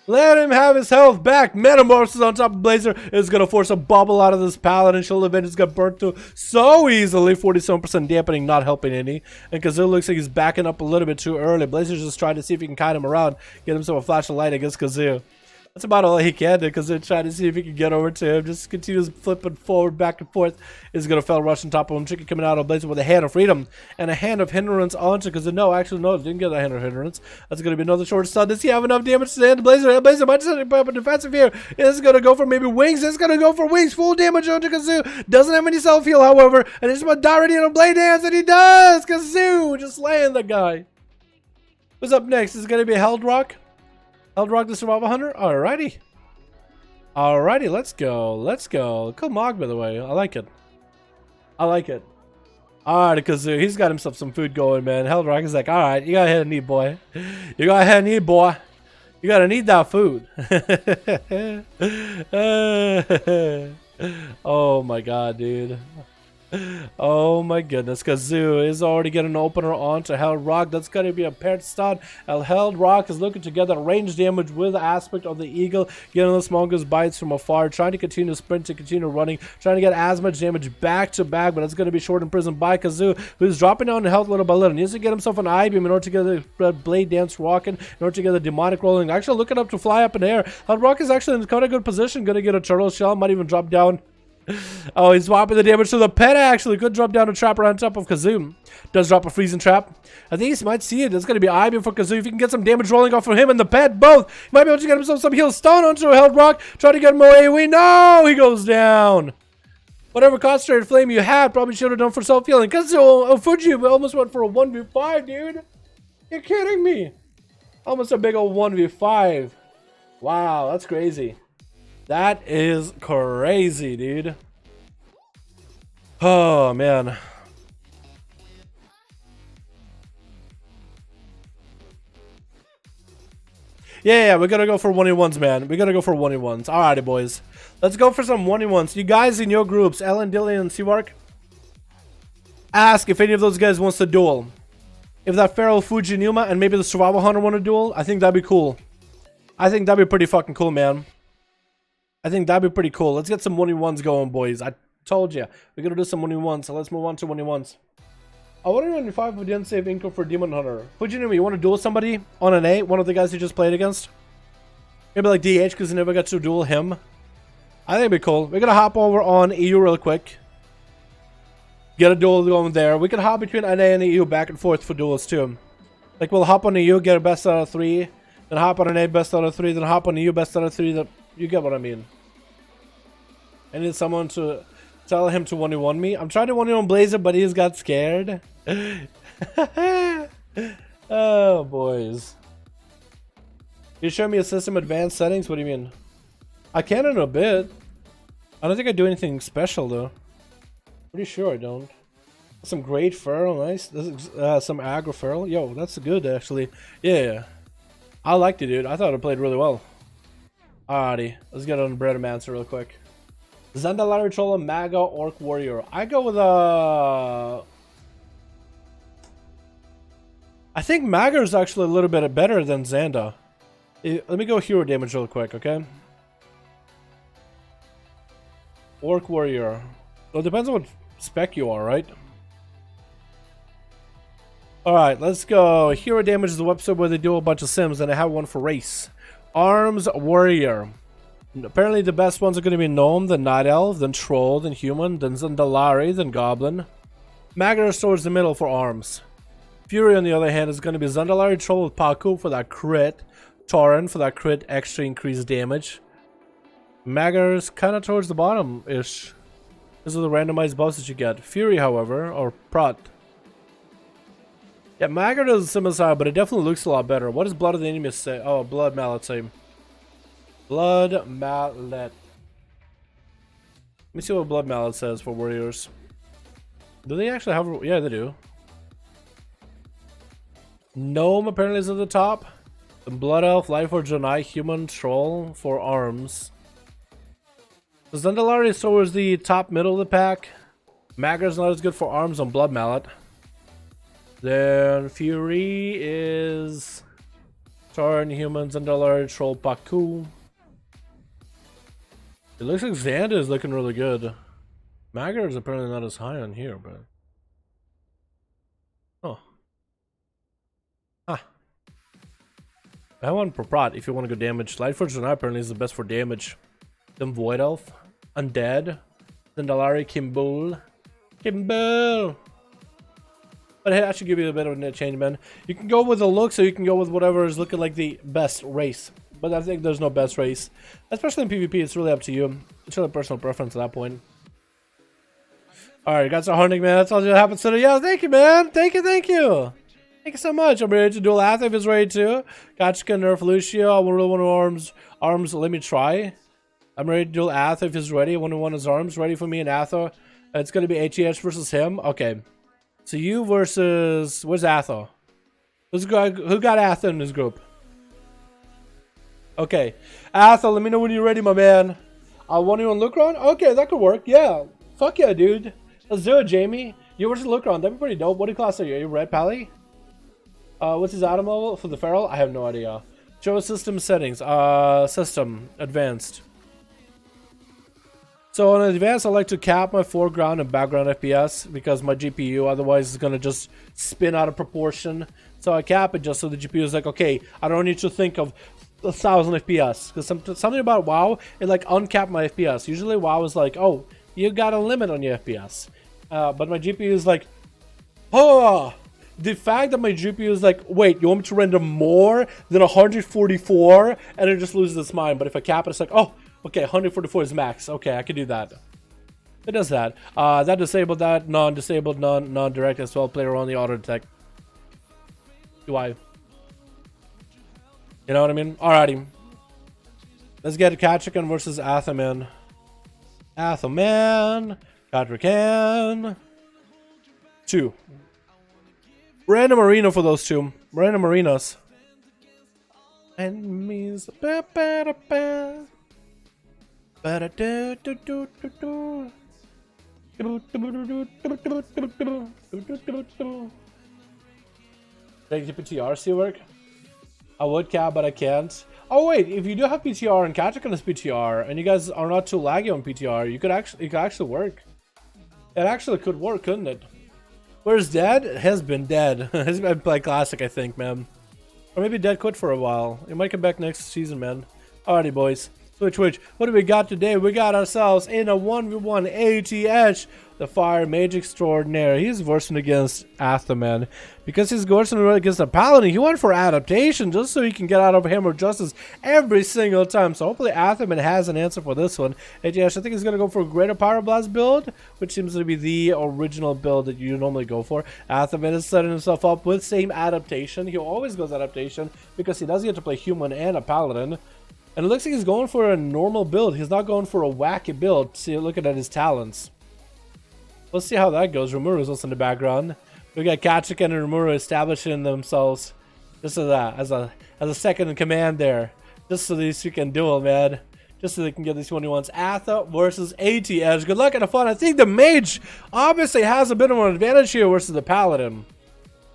Let him have his health back. Metamorphosis on top of Blazer is going to force a bubble out of this Paladin. Shield event is going to burn through so easily. 47% dampening, not helping any. And Kazoo looks like he's backing up a little bit too early. Blazer's just trying to see if he can kite him around. Get himself a flash of light against Kazoo. That's about all he can do because they're trying to see if he can get over to him. Just continues flipping forward, back and forth. Is going to fell rush on top of him. Chicken coming out of Blazer with a hand of freedom and a hand of hindrance onto because no, actually no, didn't get a hand of hindrance. That's going to be another short stun. Does he have enough damage to end Blazer? Blazer might just put up a defensive here. It's going to go for maybe wings. It's going to go for wings. Full damage onto Kazoo. Doesn't have any self heal, however, and it's about directly on a blade dance, and he does. Kazoo just laying the guy. Who's up next? Is it going to be Held Rock? Held Rock the Survival Hunter? Alrighty. Alrighty, let's go. Let's go. Cool Mog, by the way. I like it. I like it. Alright, Kazoo. He's got himself some food going, man. Held Rock is like, alright, you gotta need, boy. You gotta need, boy. You gotta need that food. Oh my God, dude. Oh my goodness, Kazoo is already getting an opener onto Held Rock. That's going to be a paired stun. Held Rock is looking to get that range damage with the aspect of the Eagle, getting the smongest bites from afar, trying to continue to sprint, to continue running, trying to get as much damage back to back, but it's going to be short imprisoned by Kazoo, who's dropping down in health little by little. Needs to get himself an I-beam in order to get the blade dance rocking, in order to get the demonic rolling. Actually looking up to fly up in the air. Held Rock is actually in quite a good position, going to get a turtle shell, might even drop down Oh, he's swapping the damage to the pet, actually. Could drop down a trapper on top of Kazoo. Does drop a freezing trap. I think he might see it. It's going to be IB for Kazoo. If you can get some damage rolling off of him and the pet, both. He might be able to get himself some heal stone onto a held rock. Try to get more AoE. No! He goes down. Whatever concentrated flame you had probably should have done for self-healing. Kazoo, Fuji almost went for a 1v5, dude. You're kidding me. Almost a big old 1v5. Wow, that's crazy. That is crazy, dude. Oh, man. Yeah, we gotta go for 1v1s, man. We gotta go for 1v1s. Alrighty, boys. Let's go for some 1v1s. You guys in your groups, Ellen, Dillian, and Seawark, ask if any of those guys wants to duel. If that Feral Fuji Numa and maybe the Survival Hunter want to duel, I think that'd be cool. I think that'd be pretty fucking cool, man. I think that'd be pretty cool. Let's get some 1v1s going, boys. I told you. We're gonna do some 1v1s, so let's move on to 1v1s. I wonder if we didn't save income for Demon Hunter. Fuji Numa, you want to duel somebody on an A? One of the guys you just played against? Maybe like DH, because you never got to duel him. I think it'd be cool. We're gonna hop over on EU real quick. Get a duel going there. We can hop between NA and EU back and forth for duels too. Like we'll hop on EU, get a best out of 3, then hop on NA best out of 3, then hop on EU best out of 3. That you get what I mean. I need someone to tell him to 1v1 me. I'm trying to 1v1 Blazer, but he's got scared. Oh boys. You show me a system advanced settings? What do you mean? I can in a bit. I don't think I do anything special though. Pretty sure I don't. Some great feral, nice. This is some aggro feral. Yo, that's good actually. Yeah, I liked it, dude. I thought it played really well. Alrighty, let's get on Bredomancer real quick. Zandalari Trolla, Maga, Orc Warrior. I go with I think Maga is actually a little bit better than Zanda. Let me go hero damage real quick, okay? Orc Warrior. Well, it depends on what spec you are, right? Alright, let's go. Hero damage is the website where they do a bunch of sims, and I have one for race. Arms Warrior. Apparently the best ones are going to be Gnome, then Night Elf, then Troll, then Human, then Zandalari, then Goblin. Magna towards the middle for arms. Fury, on the other hand, is going to be Zandalari Troll with Paku for that crit. Torrent for that crit extra increased damage. Maggar's kind of towards the bottom-ish. These are the randomized buffs that you get. Fury, however, or Prot. Yeah, Maggar does a similar side, but it definitely looks a lot better. What does Blood of the Enemy say? Oh, Blood Mallet say. Blood Mallet. Let me see what Blood Mallet says for warriors. Do they actually have... Yeah, they do. Gnome apparently is at the top. Then Blood Elf, Lightforge, Janai, Human, Troll for arms. The Zandalari is towards the top middle of the pack. Maggar's not as good for arms on Blood Mallet. Then Fury is Torrent, Human, Zandalari, Troll, Paku. It looks like Xanda is looking really good. Maggar is apparently not as high on here, but... Oh. Ah. I have one for Prot if you want to go damage. Lightforge Janai apparently is the best for damage. Then Void Elf, Undead, Zandalari, Kimball. But hey, I should give you a bit of a net change, man. You can go with the look, so you can go with whatever is looking like the best race. But I think there's no best race. Especially in PvP, it's really up to you. It's really personal preference at that point. Alright, you guys are hunting, man. That's all that happens today. Yeah, thank you, man. Thank you, thank you. Thank you so much. I'm ready to duel Ath if it's ready too. Gotcha, Nerf, Lucio. I really want arms. Arms, let me try. I'm ready to duel Ath if he's ready. I want his arms ready for me and Atho. It's going to be HEH versus him. Okay. So you versus... Where's Atho? Who got Atho in this group? Okay. Atho, let me know when you're ready, my man. I want you on Lucron? Okay, that could work. Yeah. Fuck yeah, dude. Let's do it, Jamie. You versus Lucron. That'd be pretty dope. What class are you? Are you Red Pally? What's his item level for the Feral? I have no idea. Show system settings. System. Advanced. So on advanced, I like to cap my foreground and background FPS because my GPU otherwise is going to just spin out of proportion. So I cap it just so the GPU is like, okay, I don't need to think of 1,000 FPS. Because something about WoW, it like uncapped my FPS. Usually WoW is like, oh, you got a limit on your FPS. But my GPU is like, oh, the fact that my GPU is like, wait, you want me to render more than 144? And it just loses its mind. But if I cap it, it's like, oh, okay, 144 is max. Okay, I can do that. It does that. That disabled that, non-disabled, non-direct as well. Play around the auto detect. UI. You know what I mean? Alrighty. Let's get Katrikan versus Athaman. Athaman. Katrikan. 2. Random arena for those two. Random arenas. Enemies. Ba ba da ba. Ba da do do do do do. Did PTR work? I would cap, but I can't. Oh wait, if you do have PTR and Katrikan is PTR, and you guys are not too laggy on PTR, it could actually work. It actually could work, couldn't it? Where's Dead? It has been dead. Has been playing Classic, I think, man. Or maybe Dead quit for a while. He might come back next season, man. Alrighty, boys. Switch. What do we got today? We got ourselves in a 1v1 ATH, the Fire Mage Extraordinaire. He's versing against Athaman. Because he's versing against the Paladin, he went for adaptation just so he can get out of Hammer Justice every single time. So hopefully Athaman has an answer for this one. ATH, I think he's going to go for a Greater Pyroblast build, which seems to be the original build that you normally go for. Athaman is setting himself up with same adaptation. He always goes adaptation because he does get to play Human and a Paladin. And it looks like he's going for a normal build. He's not going for a wacky build. See, looking at his talents. Let's see how that goes. Rimuru is also in the background. We got Katrikan and Rimuru establishing themselves just as a second in command there. Just so these two can duel, man. Just so they can get these 21s. Atha versus ATH. Good luck and have fun. I think the Mage obviously has a bit of an advantage here versus the Paladin.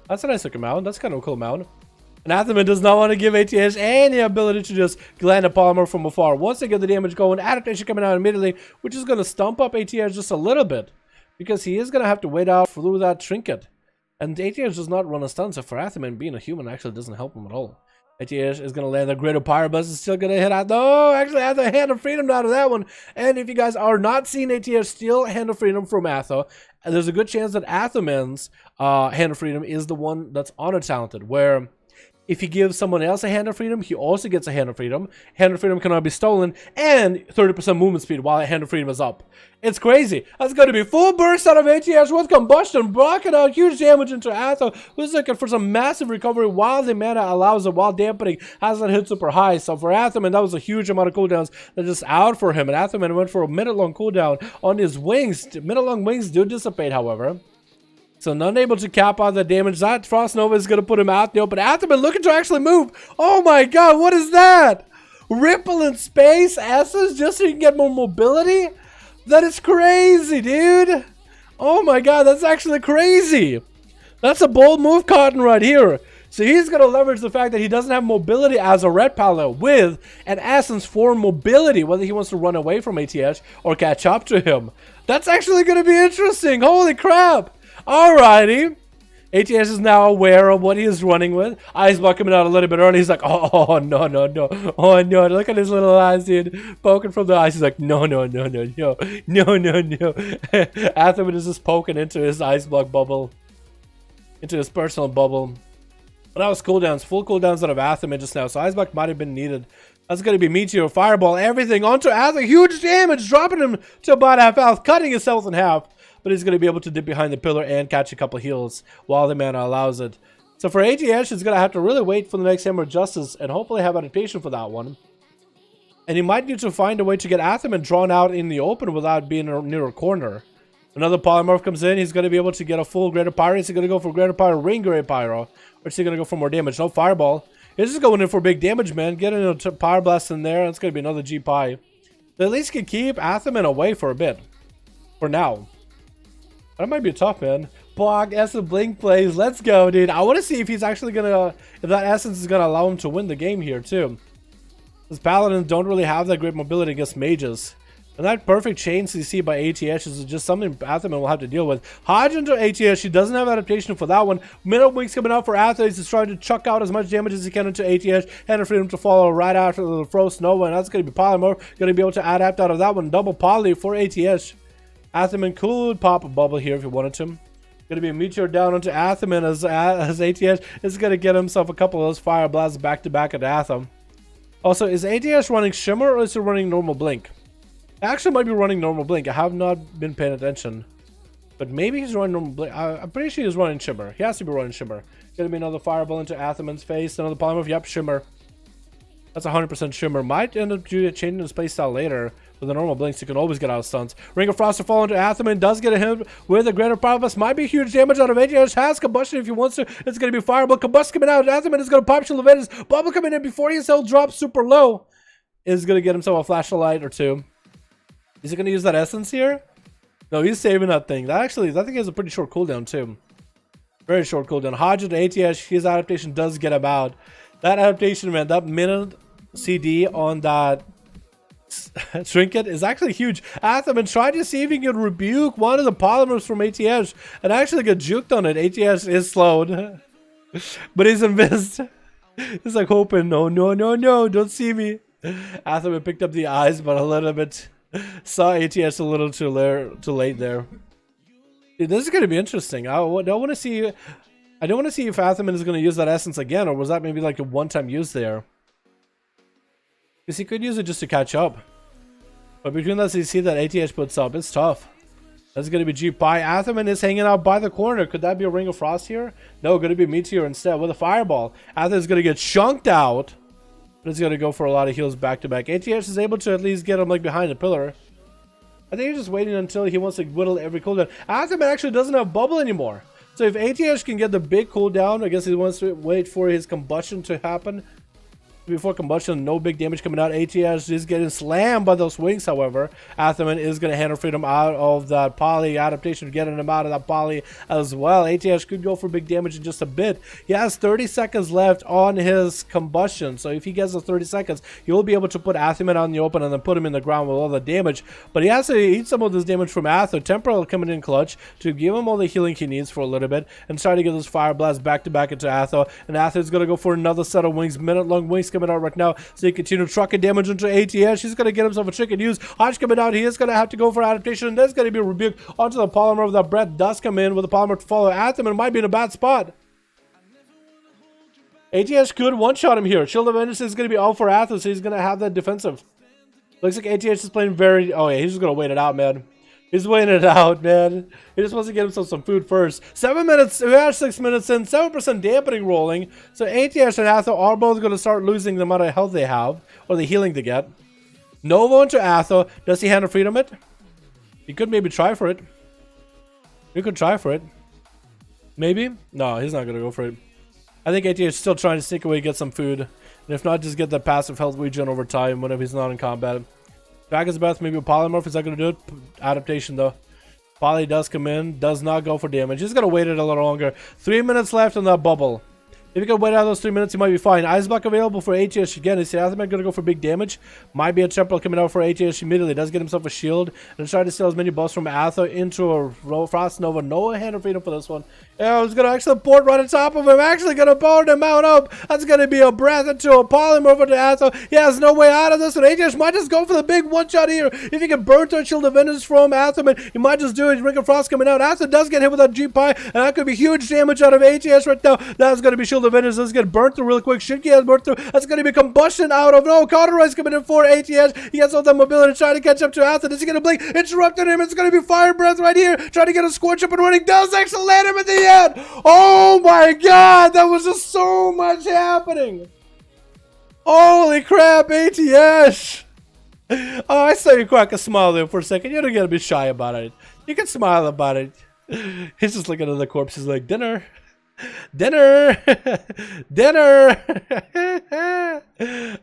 That's a nice looking mount. That's kind of a cool mount. And Athaman does not want to give ATH any ability to just land a polymer from afar. Once they get the damage going, adaptation coming out immediately, which is going to stump up ATH just a little bit. Because he is going to have to wait out through that trinket. And ATH does not run a stun, so for Athaman, being a human actually doesn't help him at all. ATH is going to land the Greater Pyroblast, is still going to hit out. No, actually, I have the Hand of Freedom out of that one. And if you guys are not seeing ATH steal Hand of Freedom from Atha, there's a good chance that Athaman's Hand of Freedom is the one that's honor-talented, where if he gives someone else a Hand of Freedom, he also gets a Hand of Freedom. Hand of Freedom cannot be stolen, and 30% movement speed while a Hand of Freedom is up. It's crazy. That's going to be full burst out of ATH with combustion, blocking out huge damage into Atha, who's looking for some massive recovery while the mana allows it, while dampening hasn't hit super high. So for Athaman, that was a huge amount of cooldowns that just out for him. And Athaman went for a minute-long cooldown on his wings. Minute-long wings do dissipate, however. So not able to cap out the damage. That Frost Nova is going to put him out there. But Athaman looking to actually move. Oh my god, what is that? Ripple in space? S's just so you can get more mobility? That is crazy, dude. Oh my god, that's actually crazy. That's a bold move, Cotton, right here. So he's going to leverage the fact that he doesn't have mobility as a red paladin with an essence for mobility, whether he wants to run away from ATH or catch up to him. That's actually going to be interesting. Holy crap. Alrighty. ATH is now aware of what he is running with. Iceblock coming out a little bit early. He's like, oh, no. Oh, no. Look at his little eyes, dude. Poking from the eyes. He's like, no. Athaman is just poking into his Iceblock bubble. Into his personal bubble. But that was cooldowns. Full cooldowns out of Athaman just now. So Iceblock might have been needed. That's going to be Meteor, Fireball, everything onto Athaman. Huge damage. Dropping him to about half health. Cutting his health in half. But he's going to be able to dip behind the pillar and catch a couple heals while the mana allows it. So for ATH, he's going to have to really wait for the next Hammer of Justice and hopefully have adaptation for that one. And he might need to find a way to get Athaman drawn out in the open without being near a corner. Another Polymorph comes in. He's going to be able to get a full Greater Pyro. Is he going to go for Greater Pyro, Ring Greater Pyro? Or is he going to go for more damage? No Fireball. He's just going in for big damage, man. Getting a Pyro Blast in there. It's going to be another G-Pie. They at least can keep Athaman away for a bit. For now. That might be tough, man. Bog, Essence, Blink plays. Let's go, dude. I want to see if he's actually going to... If that Essence is going to allow him to win the game here, too. Because Paladins don't really have that great mobility against Mages. And that perfect chain CC by ATH is just something Athaman will have to deal with. Hodge into ATH. He doesn't have adaptation for that one. Middle Wings coming out for Atha. He's just trying to chuck out as much damage as he can into ATH. Hand of Freedom to follow right after the Frost Nova. And that's going to be Polymorph. Going to be able to adapt out of that one. Double Poly for ATH. Atherman could pop a bubble here if he wanted to. Gonna be a meteor down onto Atherman as ATS is gonna get himself a couple of those fire blasts back to back at Atham. Also, is ATS running Shimmer or is he running normal Blink? Actually might be running normal Blink. I have not been paying attention. But maybe he's running normal Blink. I'm pretty sure he's running Shimmer. He has to be running Shimmer. Gonna be another fireball into Atherman's face. Another polymorph. Yep, Shimmer. That's 100% Shimmer. Might end up changing his playstyle later. With the normal Blinks, you can always get out of stunts. Ring of Frost to fall into Atherman. Does get a hit with a greater Provost. Might be huge damage out of ATS. Has Combustion if he wants to. It's going to be Fireball. Combust coming out. Atherman is going to pop Shield of Venus. Bubble coming in before his health drops super low. Is going to get himself a Flash of Light or two. Is he going to use that Essence here? No, he's saving that thing. That thing has a pretty short cooldown too. Very short cooldown. Hodge to ATS. His adaptation does get him out. That adaptation, man, that minute CD on that trinket is actually huge. Atherman tried to see if he could rebuke one of the polymers from ATS and actually got juked on it. ATS is slowed. But he's invis. He's like hoping, no, don't see me. Atherman picked up the eyes, but a little bit saw ATS a little too late there. Dude, this is going to be interesting. I don't want to see if Atherman is going to use that essence again, or was that maybe like a one-time use there? Because he could use it just to catch up. But between that CC that ATH puts up, it's tough. That's going to be G-Pi. Atherman is hanging out by the corner. Could that be a Ring of Frost here? No, going to be Meteor instead with a Fireball. Atherman is going to get chunked out. But it's going to go for a lot of heals back to back. ATH is able to at least get him like behind the pillar. I think he's just waiting until he wants to whittle every cooldown. Atherman actually doesn't have bubble anymore. So if ATH can get the big cooldown, I guess he wants to wait for his combustion to happen. Before combustion, no big damage coming out. ATS is getting slammed by those wings, however. Atherman is going to handle freedom out of that poly adaptation, getting him out of that poly as well. ATS could go for big damage in just a bit. He has 30 seconds left on his combustion, so if he gets the 30 seconds, he will be able to put Atherman out in the open and then put him in the ground with all the damage. But he has to eat some of this damage from Ather. Temporal coming in clutch to give him all the healing he needs for a little bit and try to get those fire blasts back to back into Ather. And Ather is going to go for another set of wings, minute-long wings coming out right now, so he continue trucking damage into ATS. He's going to get himself a chicken use. Hodge coming out. He is going to have to go for adaptation, and there's going to be a rebuke onto the polymer. That breath does come in with the polymer to follow Atherman. Might be in a bad spot. ATS could one-shot him here. Shield of Venus is going to be all for Ather, so he's going to have that defensive. Looks like ATS is playing very... Oh yeah, he's just going to wait it out, man. He's waiting it out, man. He just wants to get himself some food first. 7 minutes, we are 6 minutes in, 7% dampening rolling. So ATS and Ather are both going to start losing the amount of health they have, or the healing they get. Nova into Ather. Does he handle freedom it? He could maybe try for it. He could try for it. Maybe? No, he's not going to go for it. I think ATS is still trying to sneak away, get some food. And if not, just get that passive health regen over time whenever he's not in combat. Dragon's Breath, maybe a polymorph. Is that going to do it? Adaptation, though. Poly does come in. Does not go for damage. He's going to wait it a little longer. 3 minutes left on that bubble. If you can wait out those 3 minutes, you might be fine. Ice Block available for ATS again. Is Atherman going to go for big damage? Might be a temporal coming out for ATS immediately. Does get himself a shield. And try to steal as many buffs from Ather into a Frost Nova. No hand of freedom for this one. Yeah, he's going to actually port right on top of him. Actually going to power him out up. That's going to be a breath into a polymorph over to Ather. He has no way out of this one. ATS might just go for the big one-shot here. If he can burn through Shield of Venus from Atherman, he might just do it. Ring of Frost coming out. Ather does get hit with that G-Pi. And that could be huge damage out of ATS right now. That's going to be Shield of Venus. Let's get burnt through real quick. Should get burnt through. That's going to be combustion out of... No, Cauterize coming in for ATS. He has all that mobility trying to catch up to Ather. Does he get a blink? Interrupted him. It's going to be Fire Breath right here. Trying to get a Scorch up and running. Does actually land him at the end. Oh my god. That was just so much happening. Holy crap, ATS. Oh, I saw you crack a smile there for a second. You don't gotta be shy about it. You can smile about it. He's just looking at the corpse. He's like, dinner. Dinner. Dinner.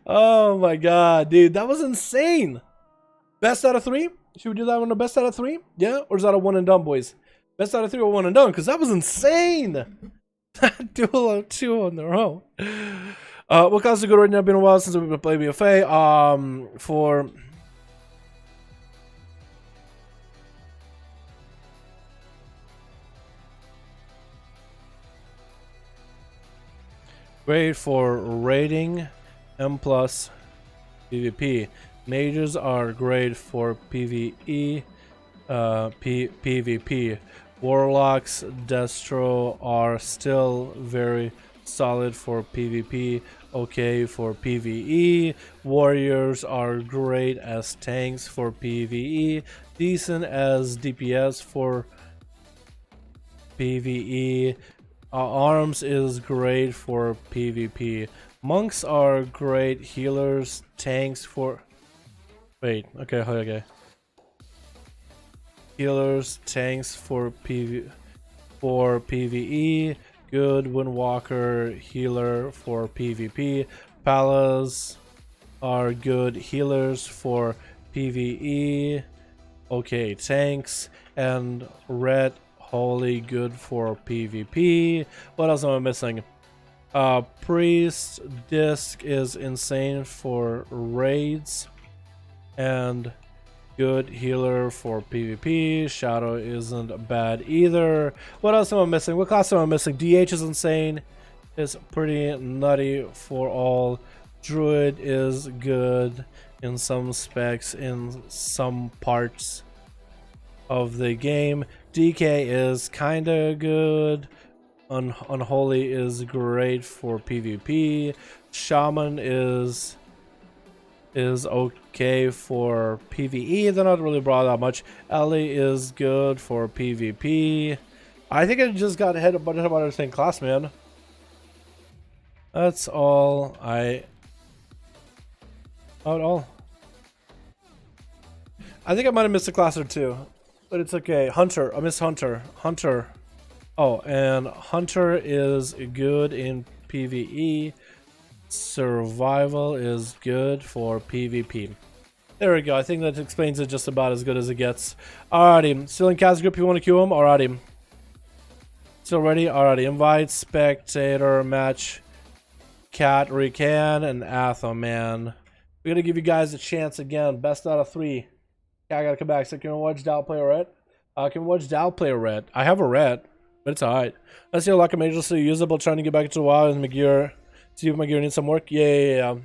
Oh my god, dude. That was insane. Best out of 3? Should we do that one a best out of 3? Yeah? Or is that a one and done, boys? Best out of 3 or one and done? Because that was insane. Duel of 2 on the row. What causes good right now? Been a while since we've been playing BFA. For... Great for rating M plus PvP. Majors are great for PvE. PvP. Warlocks, Destro are still very solid for PvP, okay for PvE. Warriors are great as tanks for PvE, decent as DPS for PvE. Arms is great for PvP. Monks are great healers, tanks for... Wait, okay. Healers, tanks for PvE, good Windwalker healer for PvP. Palas are good healers for PvE, okay tanks, and Red Holy good for PvP. What else am I missing? Priest Disc is insane for raids, and good healer for PvP. Shadow isn't bad either. What else am I missing? What class am I missing? DH is insane. It's pretty nutty for all. Druid is good in some specs, in some parts of the game. DK is kinda good. Unholy is great for PvP. Shaman is okay for PvE. They're not really broad that much. Ellie is good for PvP. I think I just got hit a bunch of other thing class, man. That's all I... Oh, all. I think I might have missed a class or two, but it's okay. Hunter, I missed Hunter. Hunter. Oh, and Hunter is good in PvE. Survival is good for PvP. There we go. I think that explains it just about as good as it gets. Alrighty. Still in cast group. You want to queue him? Alrighty. Still ready? Alrighty. Invite, spectator, match, Cat, Recan, and Atho, man. We're going to give you guys a chance again. Best out of 3. I got to come back. So can we watch Dal play a red? Can we watch Dal play a red? I have a red, but it's alright. Let's see how Lucky Major still usable. Trying to get back into WoW and McGear. See if my gear needs some work. Yeah.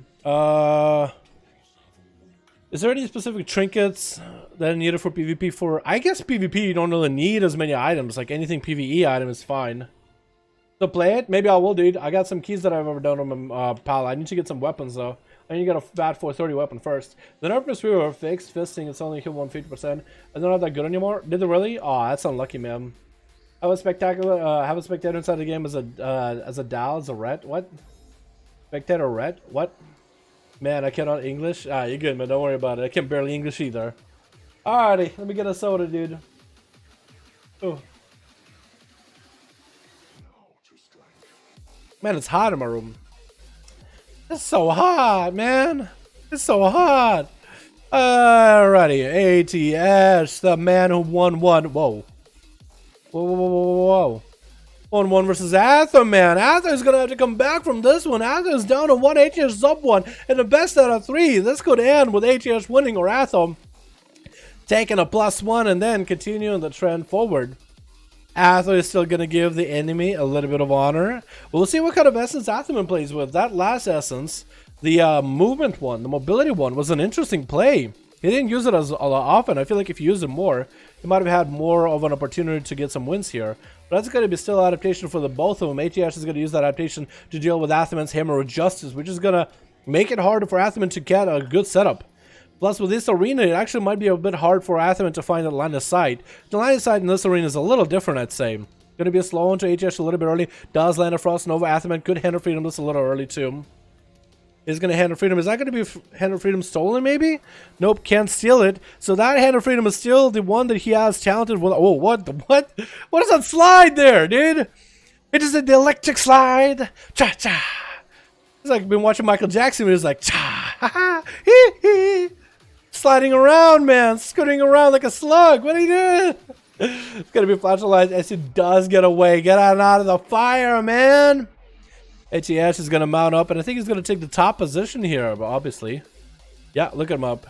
Is there any specific trinkets that are needed for PvP? For I guess PvP you don't really need as many items. Like anything PvE item is fine. So play it. Maybe I will, dude. I got some keys that I've ever done on my pal. I need to get some weapons though. I need to get a bad 430 weapon first. The nerf pursuer are fixed. Fisting, it's only hit 150%. I don't have that good anymore. Did they really? Oh, that's unlucky, man. Have a spectacular. Have a spectator inside the game as a Dal, as a ret. What? Spectator red? What? Man, I cannot English. Ah, you're good, man. Don't worry about it. I can barely English either. Alrighty, let me get a soda, dude. Oh. Man, it's hot in my room. It's so hot, man. It's so hot. Alrighty, ATS, the man who won one. Whoa. Whoa. 1-1 versus Atho, man. Atho is gonna have to come back from this one. Atho is down to 1, ATS up 1, and the best out of 3. This could end with ATS winning or Atho taking a +1 and then continuing the trend forward. Atho is still gonna give the enemy a little bit of honor. We'll see what kind of essence Athoman plays with. That last essence, the movement one, the mobility one, was an interesting play. He didn't use it as often. I feel like if he used it more, he might have had more of an opportunity to get some wins here. But that's going to be still adaptation for the both of them. ATS is going to use that adaptation to deal with Athoman's Hammer of Justice, which is going to make it harder for Athoman to get a good setup. Plus, with this arena, it actually might be a bit hard for Athoman to find a line of sight. The line of sight in this arena is a little different, I'd say. Going to be a slow one to ATS a little bit early. Does land a Frost Nova. Athoman could Hand of Freedom this a little early, too. Is going to Hand of Freedom. Is that going to be Hand of Freedom stolen, maybe? Nope, can't steal it. So that Hand of Freedom is still the one that he has talented with. Oh, what? What is that slide there, dude? It is the electric slide. Cha-cha. It's like been watching Michael Jackson. He was like, cha, hee, hee. Sliding around, man. Scooting around like a slug. What are you doing? It's going to be flashing lights as he does get away. Get out of the fire, man. ATS is going to mount up, and I think he's going to take the top position here, obviously. Yeah, look at him up.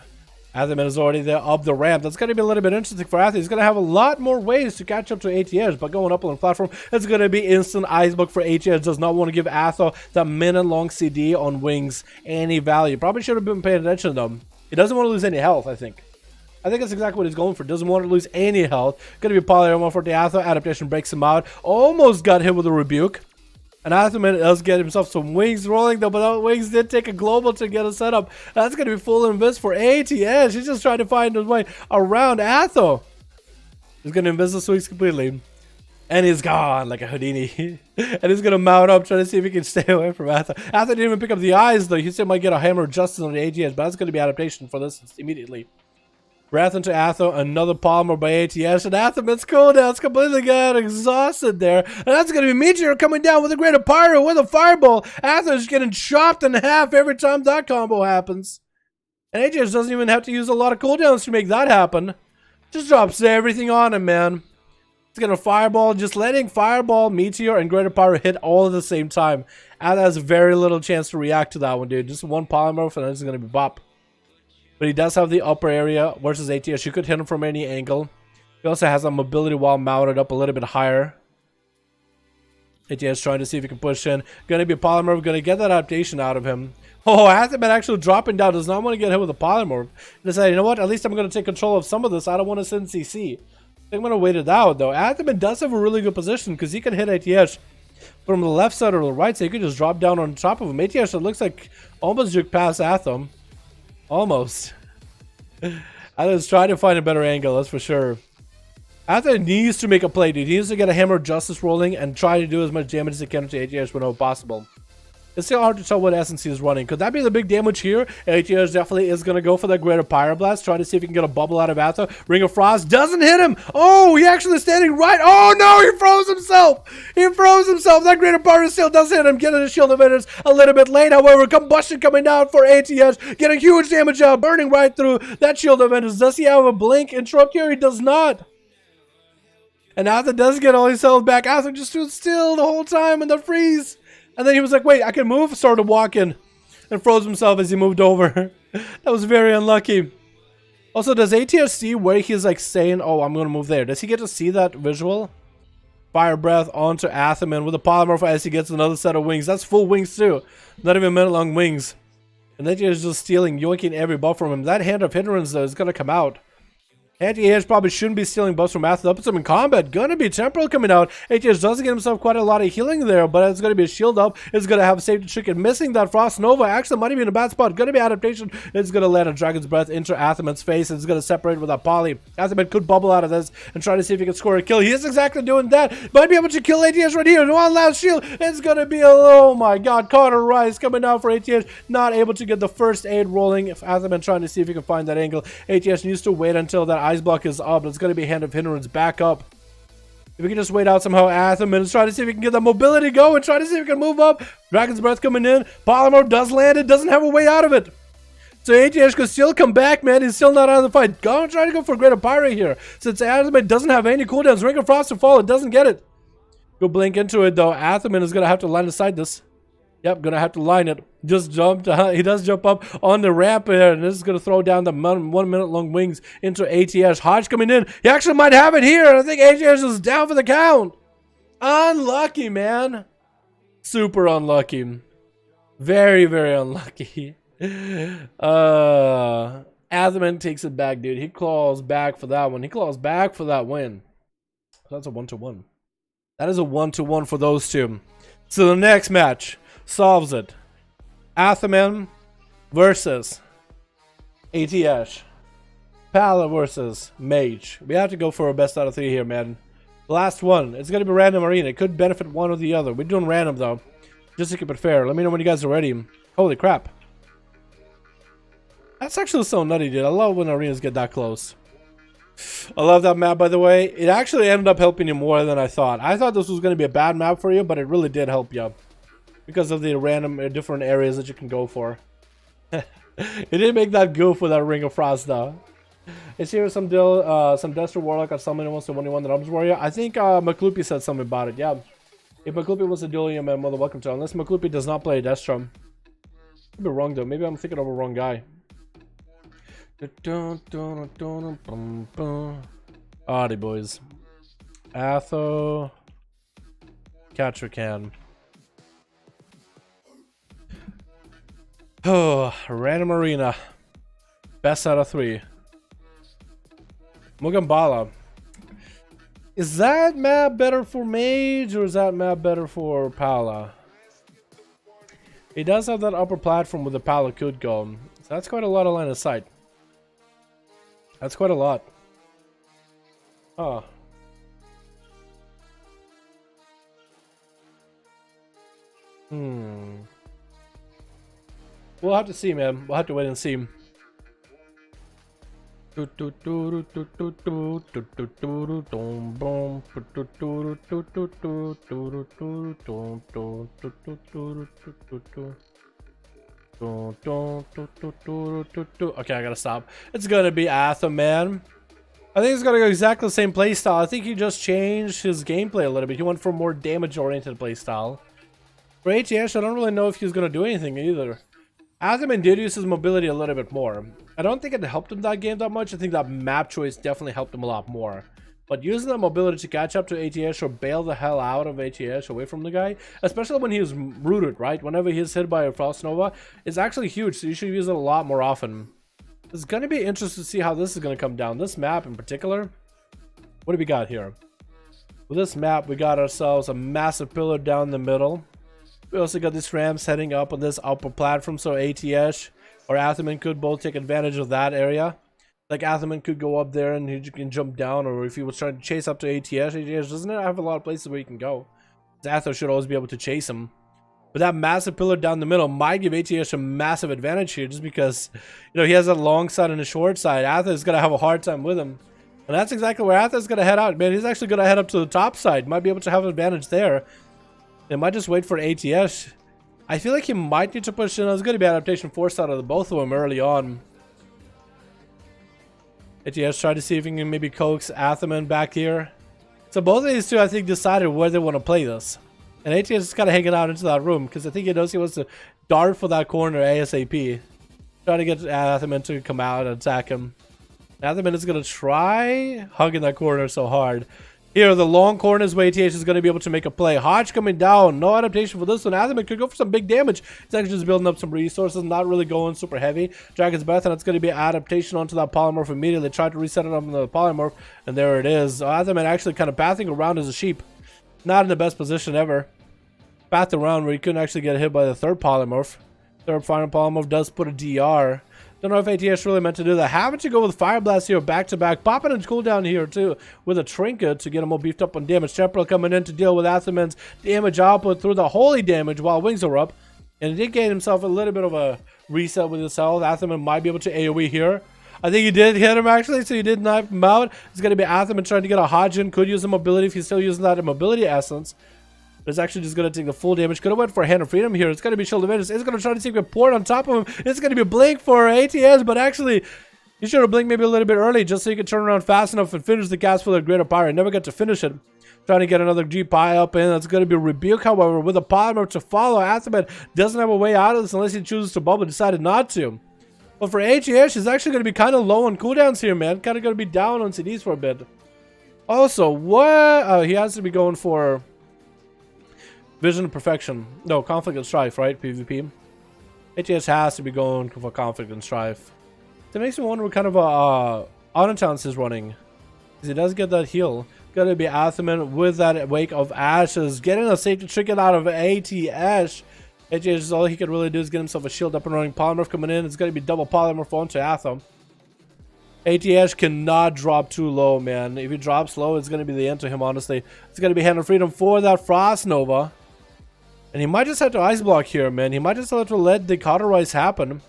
Athoman is already there up the ramp. That's going to be a little bit interesting for Athoman. He's going to have a lot more ways to catch up to ATS, but going up on the platform, it's going to be instant icebook for ATS. Does not want to give Atho that minute-long CD on wings any value. Probably should have been paying attention to them. He doesn't want to lose any health, I think. I think that's exactly what he's going for. Doesn't want to lose any health. Gonna be poly armor for the Atho. Adaptation breaks him out. Almost got hit with a rebuke. And Atheman does get himself some wings rolling though, but that wings did take a global to get a setup. That's gonna be full invis for ATS. He's just trying to find his way around Atho. He's gonna invis the swings completely. And he's gone like a Houdini. And he's gonna mount up, trying to see if he can stay away from Atho. Atho didn't even pick up the eyes though. He still might get a hammer of justice on the ATS, but that's gonna be adaptation for this immediately. Wrath into Atho, another polymer by ATS, and Athoman's cooldowns completely got exhausted there. And that's going to be Meteor coming down with a greater pyro with a fireball. Atho's getting chopped in half every time that combo happens. And ATS doesn't even have to use a lot of cooldowns to make that happen. Just drops everything on him, man. It's going to fireball, just letting fireball, Meteor, and greater pyro hit all at the same time. Atho has very little chance to react to that one, dude. Just one polymorph, and then it's going to be bop. But he does have the upper area versus ATS. You could hit him from any angle. He also has a mobility wall mounted up a little bit higher. ATS trying to see if he can push in. Gonna be a polymorph. Gonna get that adaptation out of him. Oh, Athoman actually dropping down. Does not want to get hit with a polymorph. He decided, you know what? At least I'm gonna take control of some of this. I don't want to send CC. I'm gonna wait it out though. Athoman does have a really good position because he can hit ATS from the left side or the right side. He could just drop down on top of him. ATS, it looks like almost juked past Athom. Almost. I was trying to find a better angle, that's for sure. Atho needs to make a play, dude. He needs to get a hammer of justice rolling and try to do as much damage as he can to ATS whenever possible. It's still hard to tell what SNC is running. Could that be the big damage here? ATS definitely is going to go for that greater pyroblast, trying to see if he can get a bubble out of Atho. Ring of Frost doesn't hit him. Oh, he actually standing right. Oh no, he froze himself. He froze himself. That greater pyro still does hit him, getting the shield of Vendors a little bit late. However, combustion coming down for ATS, getting huge damage out, burning right through that shield of Vendors. Does he have a blink interrupt here? He does not. And Atho does get all his health back. Atho just stood still the whole time in the freeze. And then he was like, wait, I can move? Started walking and froze himself as he moved over. That was very unlucky. Also, does ATS see where he's like saying, oh, I'm going to move there? Does he get to see that visual? Fire Breath onto Athoman with a polymorph as he gets another set of wings. That's full wings too. Not even minute long wings. And ATS is just stealing, yoinking every buff from him. That Hand of Hindrance though is going to come out. ATS probably shouldn't be stealing buffs from Atho. Up some in combat. Gonna be Temporal coming out. ATS doesn't get himself quite a lot of healing there, but it's gonna be a shield up. It's gonna have safety chicken. Missing that Frost Nova. Actually, might be in a bad spot. Gonna be adaptation. It's gonna land a Dragon's Breath into Athoman's face. It's gonna separate with that poly. Athoman could bubble out of this and try to see if he can score a kill. He is exactly doing that. Might be able to kill ATS right here. One last shield. It's gonna be a, oh my god, Carter Rice coming out for ATS. Not able to get the first aid rolling. If Athoman trying to see if he can find that angle. ATS needs to wait until that ice block is up. It's going to be Hand of Hindrance back up. If we can just wait out somehow, Athoman is trying to see if we can get the mobility going, try to see if we can move up. Dragon's Breath coming in. Polymer does land it, doesn't have a way out of it. So ATS could still come back, man. He's still not out of the fight. Try to go for Greater Pyro here. Since Athoman doesn't have any cooldowns, Ring of Frost to fall, it doesn't get it. Go blink into it though. Athoman is going to have to line aside this. Yep, gonna have to line it. Just jumped. He does jump up on the ramp here, and this is gonna throw down the 1 minute long wings into ATS. Hodge coming in. He actually might have it here. I think ATS is down for the count. Unlucky, man. Super unlucky. Very, very unlucky. Athoman takes it back, dude. He claws back for that one. He claws back for that win. That's a 1-1. That is a 1-1 for those two. So the next match solves it. Athoman versus ATS. Pala versus Mage. We have to go for a best out of 3 here, man. Last one. It's going to be random arena. It could benefit one or the other. We're doing random, though. Just to keep it fair. Let me know when you guys are ready. Holy crap. That's actually so nutty, dude. I love when arenas get that close. I love that map, by the way. It actually ended up helping you more than I thought. I thought this was going to be a bad map for you, but it really did help you. Because of the random different areas that you can go for. It didn't make that goof with that Ring of Frost, though. Is here some Duster Warlock or someone who wants to 1v1 the Numbers Warrior? I think McLoopy said something about it, yeah. If McLoopy wants to duel you, man, more than welcome to. Unless McLoopy does not play Destrum. Could be wrong, though. Maybe I'm thinking of a wrong guy. Alrighty, boys. Atho. Catracan. Oh, random arena. Best out of 3. Mugambala. Is that map better for Mage or is that map better for Pala? He does have that upper platform where the Pala could go. So that's quite a lot of line of sight. That's quite a lot. Huh. We'll have to see, man. We'll have to wait and see. Okay, I gotta stop. It's gonna be Atham, man. I think it's gonna go exactly the same playstyle. I think he just changed his gameplay a little bit. He went for a more damage-oriented playstyle. For ATS, I don't really know if he's gonna do anything either. Atham did use his mobility a little bit more. I don't think it helped him that game that much. I think that map choice definitely helped him a lot more. But using that mobility to catch up to ATS or bail the hell out of ATS away from the guy, especially when he's rooted, right? Whenever he's hit by a Frost Nova, it's actually huge, so you should use it a lot more often. It's going to be interesting to see how this is going to come down. This map in particular, what do we got here? With this map, we got ourselves a massive pillar down the middle. We also got these ramps heading up on this upper platform, so ATS or Athaman could both take advantage of that area. Like Athaman could go up there and he can jump down, or if he was trying to chase up to ATS doesn't have a lot of places where he can go. Athos should always be able to chase him. But that massive pillar down the middle might give ATS a massive advantage here, just because, you know, he has a long side and a short side. Athos is going to have a hard time with him. And that's exactly where Athos is going to head out. Man, he's actually going to head up to the top side. Might be able to have an advantage there. They might just wait for ATS. I feel like he might need to push in. It's going to be adaptation forced out of the both of them early on. ATS tried to see if he can maybe coax Athaman back here. So both of these two, I think, decided where they want to play this. And ATS is kind of hanging out into that room because I think he knows he wants to dart for that corner ASAP. Trying to get Athaman to come out and attack him. Athaman is going to try hugging that corner so hard. Here, the long corners where ATH is going to be able to make a play. Hodge coming down. No adaptation for this one. Athaman could go for some big damage. He's actually just building up some resources, not really going super heavy. Dragon's Breath, and it's going to be adaptation onto that polymorph immediately. Tried to reset it on the polymorph, and there it is. Athaman actually kind of pathing around as a sheep. Not in the best position ever. Path around where he couldn't actually get hit by the third polymorph. Third final polymorph does put a DR. Don't know if ATS really meant to do that. Having to go with Fire Blast here back to back. Popping and cooldown here too with a Trinket to get him all beefed up on damage. Temporal coming in to deal with Athaman's damage output through the holy damage while wings are up. And he did gain himself a little bit of a reset with his health. Athaman might be able to AoE here. I think he did hit him actually, so he did knife him out. It's going to be Athaman trying to get a Hodge in. Could use the mobility if he's still using that mobility essence. It's actually just going to take the full damage. Could have went for a Hand of Freedom here. It's going to be Shield of Vengeance. It's going to try to take a port on top of him. It's going to be Blink for ATS, but actually, he should have blinked maybe a little bit early just so he could turn around fast enough and finish the cast for the Greater Pyre. Never got to finish it. Trying to get another G-Pie up in. That's going to be Rebuke, however, with a polymer to follow. Athaman doesn't have a way out of this unless he chooses to bubble. Decided not to. But for ATS, he's actually going to be kind of low on cooldowns here, man. Kind of going to be down on CDs for a bit. Also, what? He has to be going for Vision of Perfection. No, Conflict and Strife, right? PvP. ATS has to be going for Conflict and Strife. It makes me wonder what kind of Autotowns is running. Because he does get that heal. Gonna be Athaman with that Wake of Ashes. Getting a safety trinket out of ATS. ATS, all he can really do is get himself a shield up and running. Polymorph coming in. It's gonna be double Polymorph onto Atham. ATS cannot drop too low, man. If he drops low, it's gonna be the end to him, honestly. It's gonna be Hand of Freedom for that Frost Nova. And he might just have to Ice Block here, man. He might just have to let the Cauterize happen.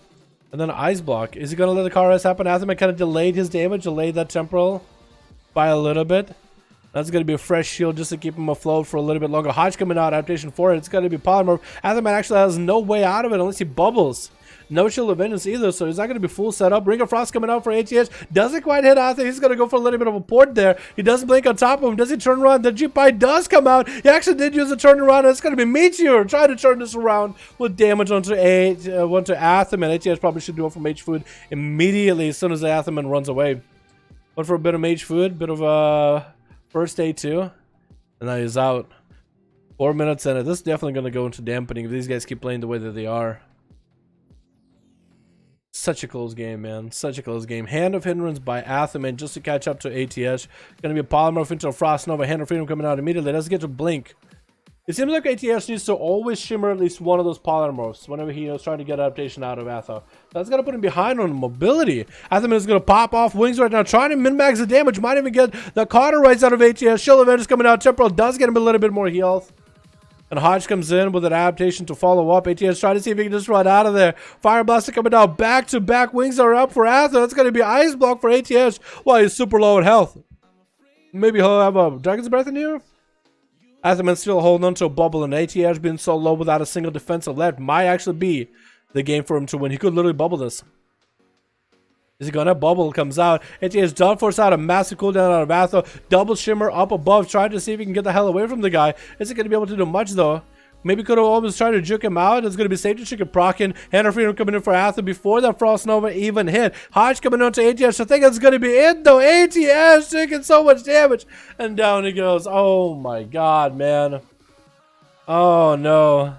And then Ice Block. Is he going to let the Cauterize happen? Athaman kind of delayed his damage. Delayed that Temporal by a little bit. That's going to be a fresh shield just to keep him afloat for a little bit longer. Hodge coming out. Adaptation for it. It's going to be Polymorph. Athaman actually has no way out of it unless he bubbles. No Shield of Vengeance either, so he's not going to be full setup. Ring of Frost coming out for ATS. Doesn't quite hit Athaman. He's going to go for a little bit of a port there. He does blink on top of him. Does he turn around? The G-Pie does come out. He actually did use a turn around. It's going to be Meteor trying to turn this around with damage onto Athaman. ATS probably should do it for Mage Food immediately as soon as the Athaman runs away. Went for a bit of Mage Food, bit of first aid too. And now he's out. 4 minutes in it. This is definitely going to go into dampening if these guys keep playing the way that they are. Such a close game, man. Such a close game. Hand of Hindrance by Atheman just to catch up to ATS. Gonna be a polymorph into a Frost Nova. Hand of Freedom coming out immediately. Doesn't get to blink. It seems like ATS needs to always shimmer at least one of those polymorphs whenever he is trying to get adaptation out of Atho. That's gonna put him behind on mobility. Atheman is gonna pop off wings right now, trying to min-max the damage. Might even get the Cauterites out of ATS. Shield Event is coming out. Temporal does get him a little bit more health. And Hodge comes in with an adaptation to follow up. ATS trying to see if he can just run out of there. Fire Blaster coming down. Back to back. Wings are up for Atho. That's going to be Ice Block for ATS while he's super low in health. Maybe he'll have a Dragon's Breath in here. Atheman's still holding on to a bubble, and ATS being so low without a single defensive left might actually be the game for him to win. He could literally bubble this. Is he gonna? Bubble comes out. ATS done force out a massive cooldown out of Atho. Double shimmer up above, trying to see if he can get the hell away from the guy. Isn't gonna be able to do much though. Maybe could have almost tried to juke him out. It's gonna be safe to chicken procking. Hand of Freedom coming in for Atho before that Frost Nova even hit. Hodge coming on to ATS. I think it's gonna be it though. ATS taking so much damage. And down he goes. Oh my god, man. Oh no.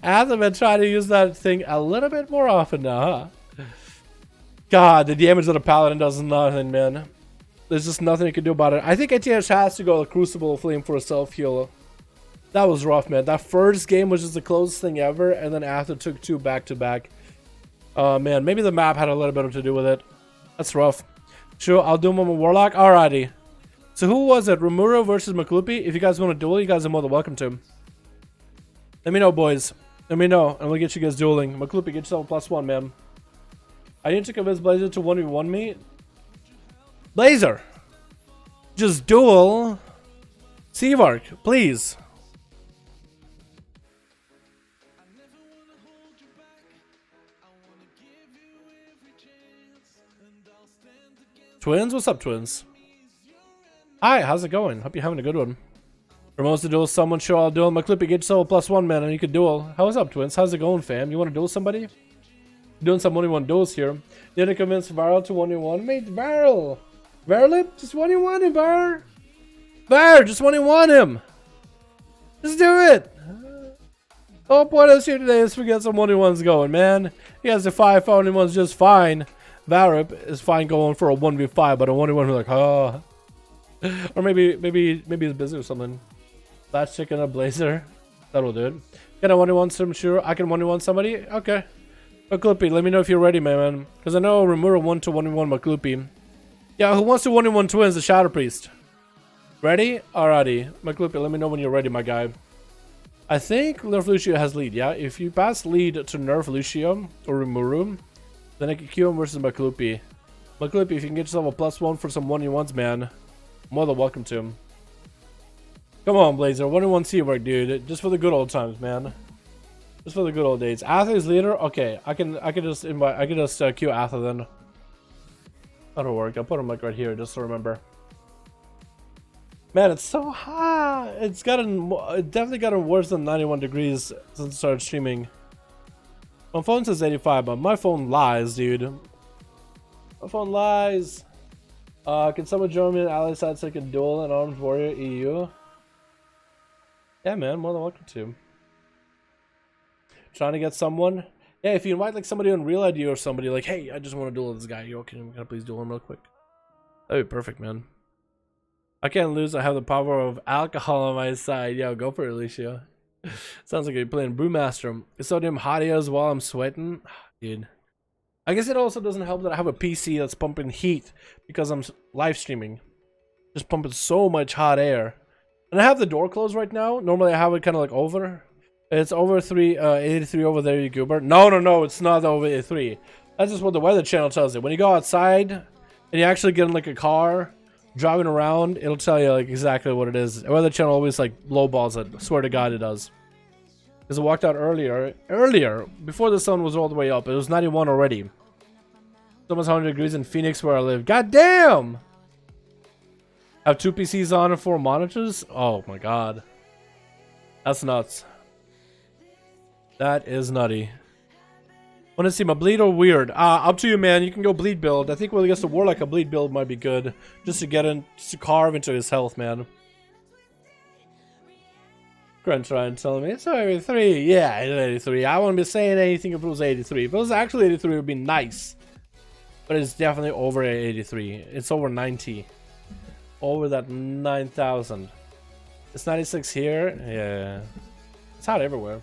Atho been trying to use that thing a little bit more often now, huh? God, the damage that a Paladin does is nothing, man. There's just nothing you can do about it. I think ATS has to go with Crucible Flame for a self-heal. That was rough, man. That first game was just the closest thing ever, and then Atho took 2 back-to-back. Man, maybe the map had a little bit to do with it. That's rough. Sure, I'll do him on a Warlock. Alrighty. So who was it? Rimuro versus Maklupi? If you guys want to duel, you guys are more than welcome to. Let me know, boys. Let me know, and we'll get you guys dueling. Maklupi, get yourself a +1, man. I need to convince Blazer to 1v1 me. Blazer! Just duel Seavark, please. Twins? What's up, twins? Hi, how's it going? Hope you're having a good one. Promotes to duel someone, sure I'll duel. Maklupi, get yourself a +1, man, and you can duel. How's up, twins? How's it going, fam? You want to duel somebody? Doing some 1v1 duels here. Didn't convince Viral to 1v1. Mate, Viral! Varlip, just 1v1 him, Var! Var, just 1v1 him! Just do it! The whole point of this here today is to get some 1v1s going, man. He has the 5 1v1s just fine. Varip is fine going for a 1v5, but a 1v1 we're like, oh. Or maybe he's busy or something. Last chicken a Blazer. That'll do it. Can I 1v1 some? Sure, I can 1v1 somebody? Okay. Maklupi, let me know if you're ready, man. Because I know Rimura 1 to 1v1 Maklupi. Yeah, who wants to 1v1 twins? The Shadow Priest. Ready? Alrighty. Maklupi, let me know when you're ready, my guy. I think Nerf Lucio has lead, yeah? If you pass lead to Nerf Lucio or Rimuru, then I can queue him versus Maklupi. Maklupi, if you can get yourself a +1 for some 1v1s, man, more than welcome to him. Come on, Blazer. 1v1 Seawork, dude. Just for the good old times, man. Just for the good old days. Atho's leader? Okay, I can just invite, I can just queue Atho then. That'll work. I'll put him like right here just to remember. Man, it's so hot. It definitely gotten worse than 91 degrees since I started streaming. My phone says 85, but my phone lies, dude. My phone lies. Can someone join me in ally side so I can duel an Armed Warrior EU? Yeah, man, more than welcome to. Trying to get someone. Yeah, if you invite like somebody on Real ID or somebody like, hey, I just want to duel this guy. Yo, can I please duel him real quick? That'd be perfect, man. I can't lose. I have the power of alcohol on my side. Yo, go for it, Alicia. Sounds like you're playing Brewmaster. It's so damn hot as while I'm sweating. Dude. I guess it also doesn't help that I have a PC that's pumping heat because I'm live streaming. Just pumping so much hot air. And I have the door closed right now. Normally I have it kind of like over. It's over 83 over there, you goober. No, it's not over 83. That's just what the weather channel tells you. When you go outside and you actually get in like a car, driving around, it'll tell you like exactly what it is. The weather channel always like lowballs it. I swear to God it does. Because I walked out earlier, before the sun was all the way up. It was 91 already. It's almost 100 degrees in Phoenix where I live. God damn! I have 2 PCs on and 4 monitors? Oh my God. That's nuts. That is nutty. Want to see my bleed or weird? Up to you, man. You can go bleed build. I think when it gets to Warlock, a bleed build might be good. Just to get in, just to carve into his health, man. Crunch Ryan telling me it's 83. Yeah, it's 83. I wouldn't be saying anything if it was 83. If it was actually 83, it would be nice. But it's definitely over 83. It's over 90. Over that 9,000. It's 96 here. Yeah. It's hot everywhere.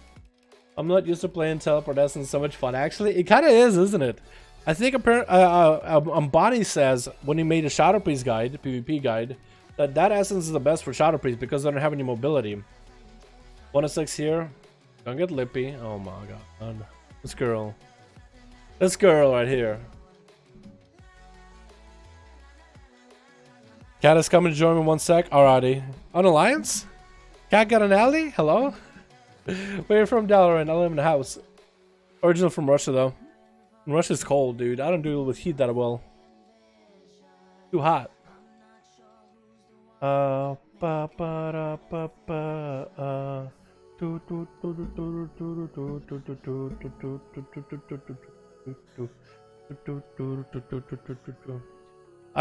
I'm not used to playing teleport essence. So much fun. Actually, it kind of is, isn't it? I think Bonnie says when he made a Shadow Priest guide, PvP guide, that essence is the best for Shadow Priest because they don't have any mobility. 106 here. Don't get lippy. Oh my god. This girl. This girl right here. Cat is coming to join me in 1 sec. Alrighty. On Alliance? Cat got an alley? Hello? Where you from, Dalaran? I live in a house. Original from Russia though. And Russia's cold, dude. I don't deal with heat that well. Too hot. I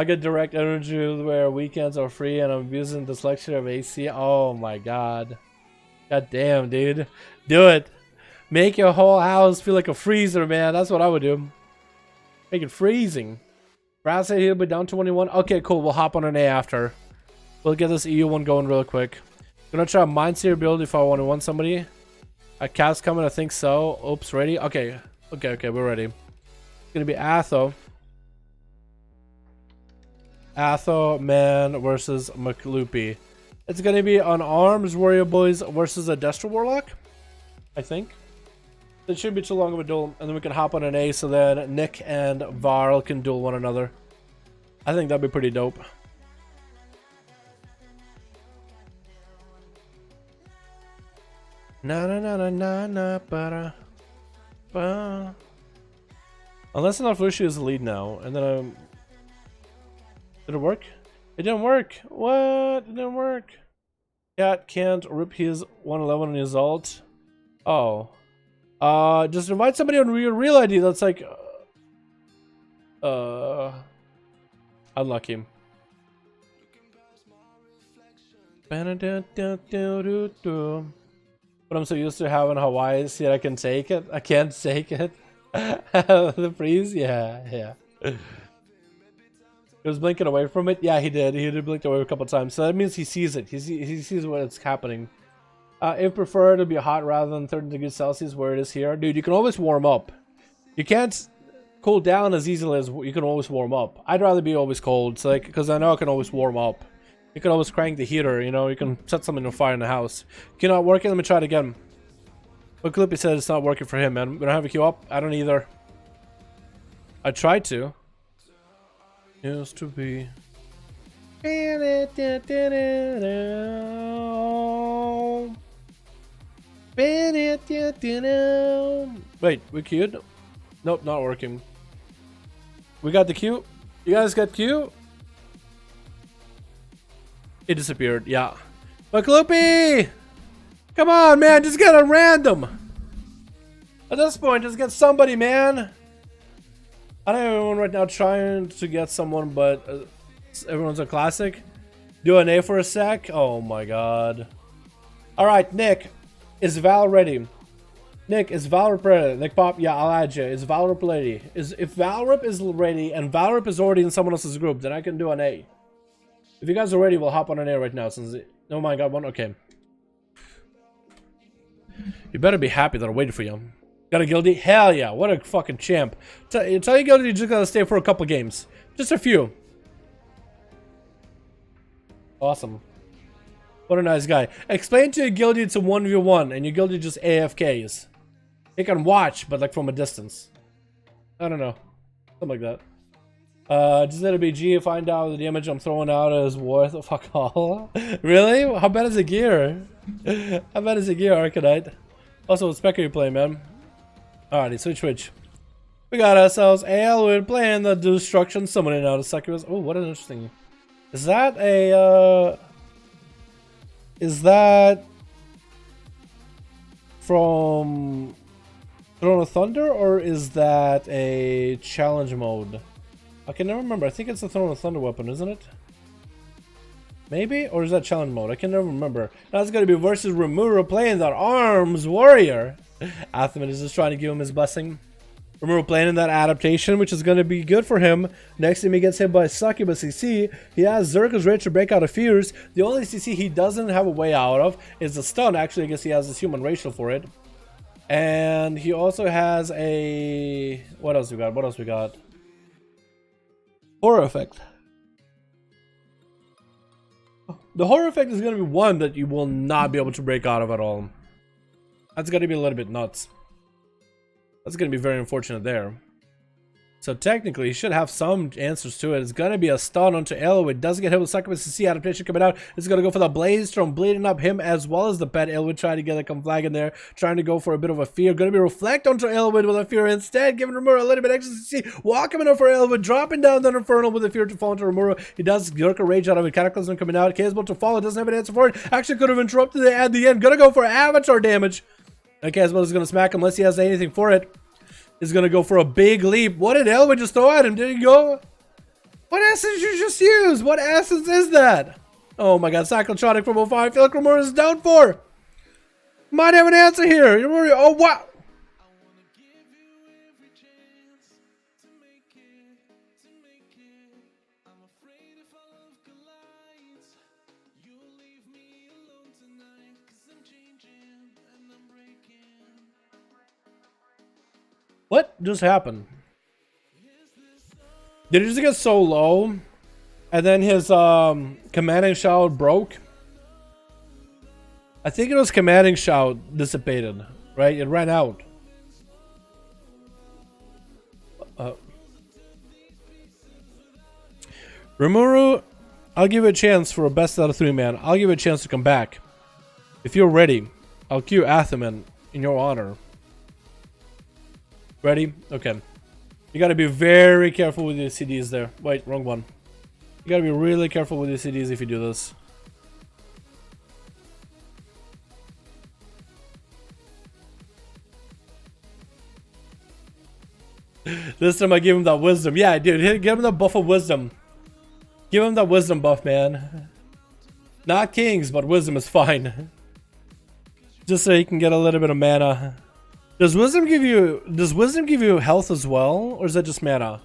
get direct energy where weekends are free and I'm using this lecture of AC. Oh my god. God damn, dude. Do it. Make your whole house feel like a freezer, man. That's what I would do. Make it freezing. Brad said he'll be down to 21. Okay, cool. We'll hop on an A after. We'll get this EU one going real quick. Gonna try a Mindseer build if I want somebody. A Cat's coming, I think so. Oops, ready? Okay. Okay, we're ready. It's gonna be Atho. Atho, man, versus McLoopy. It's gonna be on Arms Warrior Boys versus a Destro Warlock, I think. It shouldn't be too long of a duel, and then we can hop on an A so then Nick and Varl can duel one another. I think that'd be pretty dope. Na na na na na na ba ba. Unless enough Lucy is the lead now, and then did it work? It didn't work. What? It didn't work. Cat can't rip his 111 on his ult. Oh. Just invite somebody on real ID that's like unlucky. But I'm so used to having Hawaii, see I can take it. I can't take it. The freeze? Yeah. He was blinking away from it. Yeah, he did. He did blink away a couple times. So that means he sees it. He sees what's happening. If preferred, it'd be hot rather than 30 degrees Celsius where it is here. Dude, you can always warm up. You can't cool down as easily as you can always warm up. I'd rather be always cold, so like, because I know I can always warm up. You can always crank the heater, you know, you can set something on fire in the house. Cannot work it, let me try it again. But Clippy said it's not working for him, man. We don't have a queue up. I don't either. I tried to. Used to be. Wait, we queued? Nope, not working. We got the queue. You guys got queue? It disappeared, yeah. But Loopy! Come on, man, just get a random. At this point, just get somebody, man. I don't have anyone right now trying to get someone, but everyone's a classic. Do an A for a sec. Oh my god. Alright, Nick. Is Val ready? Nick, is Valrip ready? Nick Pop, yeah, I'll add you. Is Valrip ready? If Valrip is ready and Valrip is already in someone else's group, then I can do an A. If you guys are ready, we'll hop on an A right now since oh my god, one. Okay. You better be happy that I waited for you. Got a guildie? Hell yeah, what a fucking champ. Tell your guildie you just gotta stay for a couple games. Just a few. Awesome. What a nice guy. Explain to your guildie it's a 1v1 and your guildie just AFKs. They can watch, but like from a distance. I don't know. Something like that. Just let it be G, find out the damage I'm throwing out is worth fuck all. Really? How bad is the gear? How bad is the gear, Arcanite? Also, what spec are you playing, man? Alrighty, switch. We got ourselves AL, we're playing the Destruction Summoning out of Succubus. Oh, what an interesting. Is that a is that from Throne of Thunder or is that a challenge mode? I can never remember. I think it's the Throne of Thunder weapon, isn't it? Maybe? Or is that challenge mode? I can never remember. That's going to be versus Rimuru playing that Arms Warrior. Atheman is just trying to give him his blessing. Rimuru playing in that adaptation, which is going to be good for him. Next time he gets hit by Succubus CC, he has Zerka's Rage to break out of fears. The only CC he doesn't have a way out of is the stun. Actually, I guess he has this human racial for it. And he also has a... What else we got? What else we got? Horror effect. The horror effect is going to be one that you will not be able to break out of at all. That's going to be a little bit nuts. That's going to be very unfortunate there. So technically, he should have some answers to it. It's going to be a stun onto Elwood. Doesn't get hit with Succubus CC adaptation coming out. It's going to go for the Blaze Storm, bleeding up him as well as the pet. Elwood trying to get a flag in there, trying to go for a bit of a fear. Going to be reflect onto Elwood with a fear instead, giving Rimuru a little bit extra CC. Walking in for Elwood, dropping down the Infernal with a fear to fall into Rimuru. He does Zerka Rage out of it. Cataclysm coming out. Chaosbolt to follow. Doesn't have an answer for it. Actually could have interrupted it at the end. Going to go for Avatar damage. And Chaosbolt is going to smack him unless he has anything for it. Is going to go for a big leap. What did Elwood just throw at him? Did he go? What essence did you just use? What essence is that? Oh my god, Cyclotronic from 05. I feel like Rimuru is down for. Might have an answer here. Oh, wow. What just happened? Did he just get so low and then his commanding shout broke? I think it was commanding shout dissipated, right? It ran out. Rimuru, I'll give you a chance for a best out of 3 man. I'll give you a chance to come back. If you're ready, I'll cue Atheman in your honor. Ready? Okay. You gotta be very careful with your CDs there. Wait, wrong one. You gotta be really careful with your CDs if you do this. This time I give him that wisdom. Yeah, dude, give him the buff of wisdom. Give him that wisdom buff, man. Not kings, but wisdom is fine. Just so he can get a little bit of mana. Does wisdom give you health as well, or is that just mana?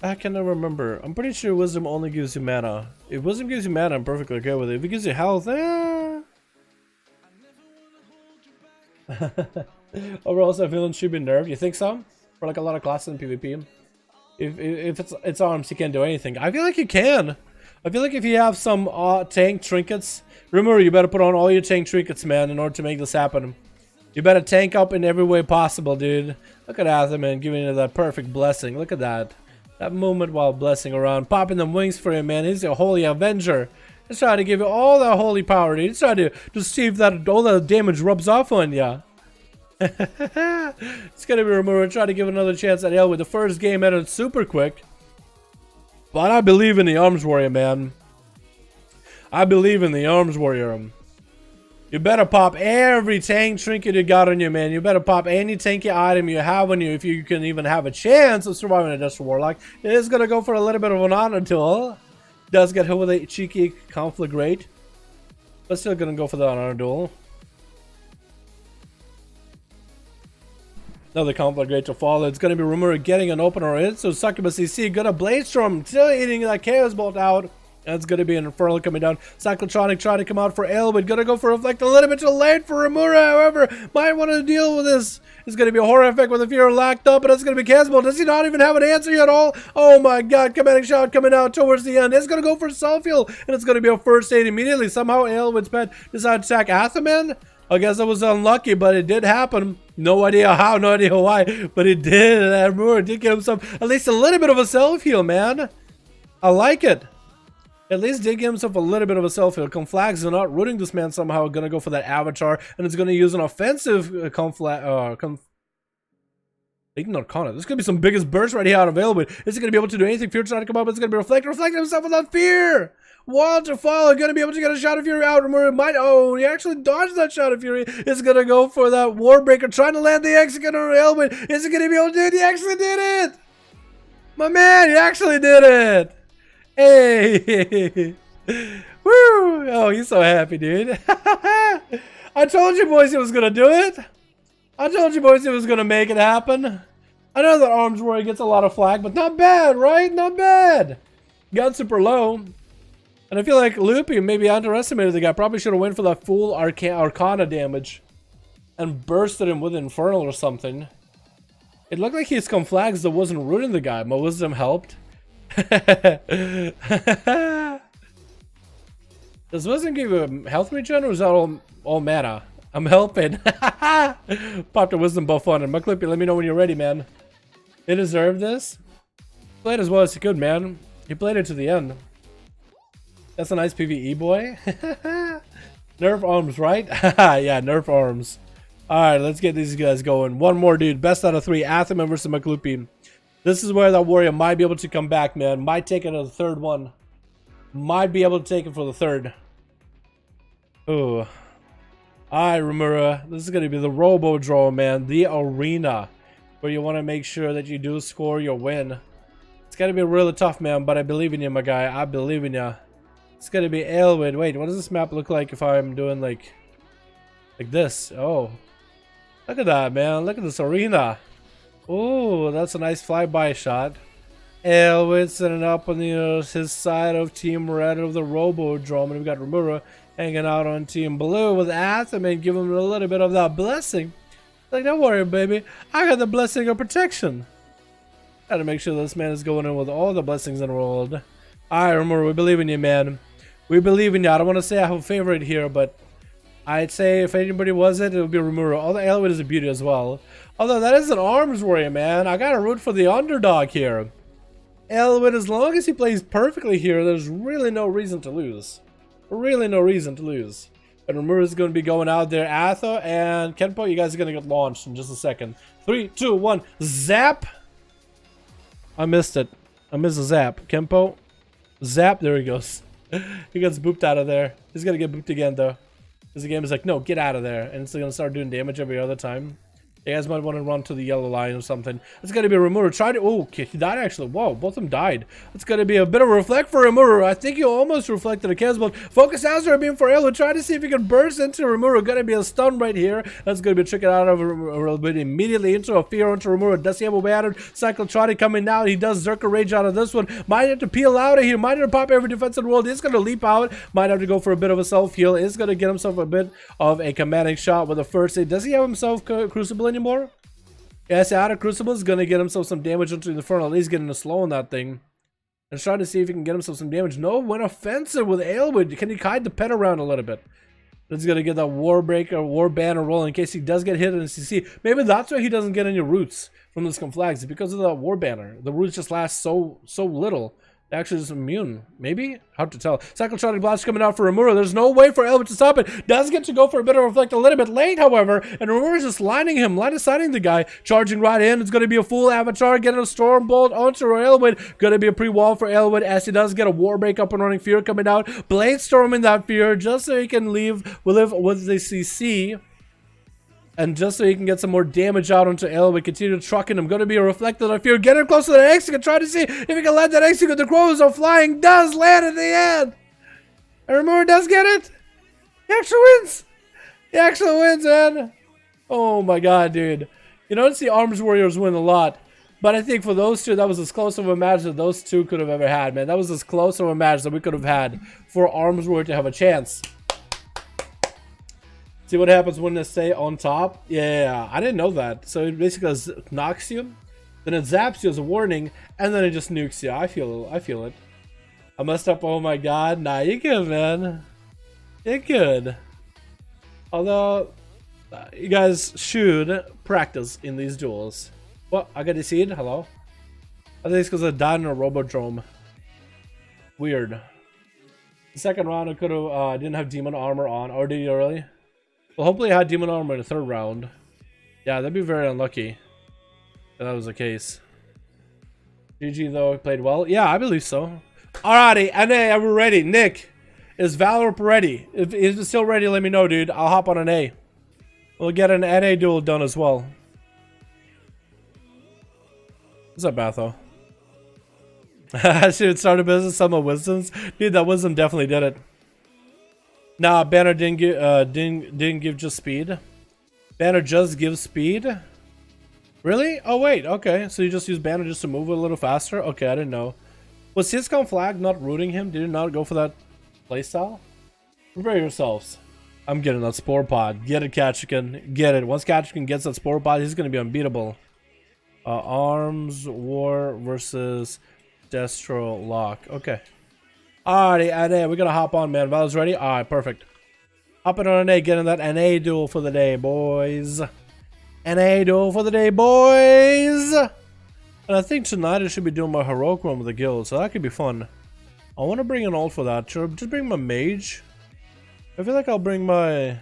I cannot remember. I'm pretty sure wisdom only gives you mana. If wisdom gives you mana, I'm perfectly okay with it. If it gives you health, Overall, so villain should be nerfed. You think so? For like a lot of classes in PvP. If it's arms, he can't do anything. I feel like he can. I feel like if you have some tank trinkets, remember you better put on all your tank trinkets, man, in order to make this happen. You better tank up in every way possible, dude. Look at Atheman giving you that perfect blessing. Look at that. That movement while blessing around. Popping them wings for him, man. He's a holy avenger. He's trying to give you all that holy power, dude. He's trying to see if that all the damage rubs off on ya. It's gonna be removed. Try to give another chance at L with the first game ended super quick. But I believe in the Arms Warrior, man. I believe in the Arms Warrior. You better pop every tank trinket you got on you, man. You better pop any tanky item you have on you if you can even have a chance of surviving a Destro Warlock. It is going to go for a little bit of an honor duel. Does get hit with a cheeky conflagrate. But still going to go for the honor duel. Another conflagrate to follow. It's going to be rumored getting an opener in. So Succubus CC going to Blaze Storm. Still eating that Chaos Bolt out. That's going to be an Infernal coming down. Cyclotronic trying to come out for Elwood. Going to go for Reflect a little bit too late for Rimuru. However, might want to deal with this. It's going to be a Horror Effect with a Fear locked up. And it's going to be Casbolt. Does he not even have an answer yet at all? Oh my god. Commanding Shout coming out towards the end. It's going to go for Self-Heal. And it's going to be a first aid immediately. Somehow Elwood's pet decided to attack Atheman. I guess it was unlucky, but it did happen. No idea how, no idea why. But it did. And Rimuru did get himself at least a little bit of a self-heal, man. I like it. At least did give himself a little bit of a self-heal. Conflags are not rooting this man somehow. Gonna go for that avatar, and it's gonna use an offensive Ignore Connor. This could be some biggest burst right here out available. Is it gonna be able to do anything? Fear trying to come up. It's gonna be reflecting himself without fear. Wild to follow. Gonna be able to get a shot of fury out. Remember, might. Oh, he actually dodged that shot of fury. It's gonna go for that Warbreaker, trying to land the executor on Elwood. Is it gonna be able to do it? He actually did it. My man, he actually did it. Hey! Woo! Oh, he's so happy, dude. I told you boys he was gonna do it. I told you boys he was gonna make it happen. I know that Arms Warrior gets a lot of flack, but not bad, right? Not bad. Got super low. And I feel like Loopy maybe underestimated the guy. Probably should have went for that full Arcana damage. And bursted him with Infernal or something. It looked like his flags that wasn't rooting the guy. My wisdom helped. Does wisdom give you a health regen or is that all mana? I'm helping. Popped a wisdom buff on him. McClippy, let me know when you're ready, man. He deserved this. Played as well as he could, man. He played it to the end. That's a nice PvE, boy. Nerf arms, right? Yeah, nerf arms. Alright, let's get these guys going. One more, dude. Best out of 3. Atheman versus McClippy. This is where that warrior might be able to come back, man. Might take it to the third one. Might be able to take it for the third. Ooh. Alright, Rumura. This is going to be the Robo Draw, man. The arena. Where you want to make sure that you do score your win. It's going to be really tough, man. But I believe in you, my guy. I believe in you. It's going to be Aelwyd. Wait, what does this map look like if I'm doing like this? Oh. Look at that, man. Look at this arena. Oh, that's a nice flyby shot. Aelwyd setting up on the his side of Team Red of the Robodrome. And we've got Rumura hanging out on Team Blue with Atheman, giving him a little bit of that blessing. Like, don't worry, baby. I got the blessing of protection. Gotta make sure this man is going in with all the blessings in the world. Alright, Rumura, we believe in you, man. We believe in you. I don't want to say I have a favorite here, but I'd say if anybody was it would be Rumura. Although Aelwyd is a beauty as well. Although that is an Arms Warrior, man. I gotta root for the underdog here. Aelwyd, as long as he plays perfectly here, there's really no reason to lose. Really no reason to lose. And Rumura is going to be going out there. Atho and Kenpo, you guys are going to get launched in just a second. 3, 2, 1. Zap! I missed it. I missed a zap. Kenpo. Zap. There he goes. He gets booped out of there. He's going to get booped again, though. Because the game is like, no, get out of there. And it's going to start doing damage every other time. You guys might want to run to the yellow line or something. It's going to be Rumura. Try to... Oh, okay, he died actually. Whoa, both of them died. It's going to be a bit of a reflect for Rumura. I think he almost reflected a Kesbot. Focus Azure beam for Aelwyd. Try to see if he can burst into Rumura. Going to be a stun right here. That's going to be tricking out of a little bit immediately into a fear onto Rumura. Does he have a way out of Cyclotronic coming out? He does Zerka Rage out of this one. Might have to peel out of here. Might have to pop every defense in the world. He's going to leap out. Might have to go for a bit of a self-heal. Is going to get himself a bit of a commanding shot with a first aid. Does he have himself Crucible anymore? Yes, out of Crucible is going to get himself some damage into the Infernal. At least getting a slow on that thing. And try to see if he can get himself some damage. No, went offensive with Aelwyd. Can he hide the pet around a little bit? He's going to get that War Banner roll in case he does get hit in CC. Maybe that's why he doesn't get any roots from the Scum Flags. It's because of the War Banner. The roots just last so little. Actually is immune. Maybe? Hard to tell. Cyclotronic Blast coming out for Rumura. There's no way for Aelwyd to stop it. Does get to go for a bit of reflect a little bit late, however. And Rumura's just line assigning the guy. Charging right in. It's going to be a full avatar. Getting a Storm Bolt onto Aelwyd. Going to be a pre-wall for Aelwyd as he does get a War Break up and running. Fear coming out. Blade Storming that Fear just so he can live with the CC. And just so he can get some more damage out onto Aelwyd, continue trucking him. Going to be a reflected on Fear. Get him close to the execute. Try to see if he can land that execute. The crows are flying. Does land at the end. And Rumura does get it. He actually wins. He actually wins, man. Oh my god, dude. You don't see Arms Warriors win a lot. But I think for those two, that was as close of a match that those two could have ever had, man. That was as close of a match that we could have had for Arms Warrior to have a chance. See what happens when they stay on top? Yeah, I didn't know that. So it basically knocks you, then it zaps you as a warning, and then it just nukes you. I feel it. I messed up. Oh my god. Nah, you're good, man. You're good. Although, you guys should practice in these duels. What? I got seed? Hello? I think it's because I died in a Robodrome. Weird. The second round I could have didn't have demon armor on. Or did you early? Well, hopefully I had demon armor in the third round. Yeah, that'd be very unlucky if that was the case. GG though, played well. Yeah, I believe so. Alrighty, NA, are we ready? Nick, is Valor ready? If it's still ready, let me know, dude. I'll hop on an A. We'll get an NA duel done as well. What's up, Batho? I should start a business. Some of wisdoms, dude. That wisdom definitely did it. Nah, banner didn't give just speed. Banner just gives speed. Really? Oh wait. Okay, so you just use banner just to move a little faster. Okay, I didn't know. Was Syscom flag not rooting him? Did he not go for that playstyle? Prepare yourselves. I'm getting that spore pod. Get it, Kachikan. Get it. Once Kachikan gets that spore pod, he's gonna be unbeatable. Arms war versus Destro lock. Okay. Alrighty, NA, we're gonna hop on, man. Val's ready? Alright, perfect. Hopping on NA, getting that NA duel for the day, boys. NA duel for the day, boys! And I think tonight I should be doing my heroic one with the guild, so that could be fun. I want to bring an ult for that. Sure, just bring my mage. I feel like I'll bring my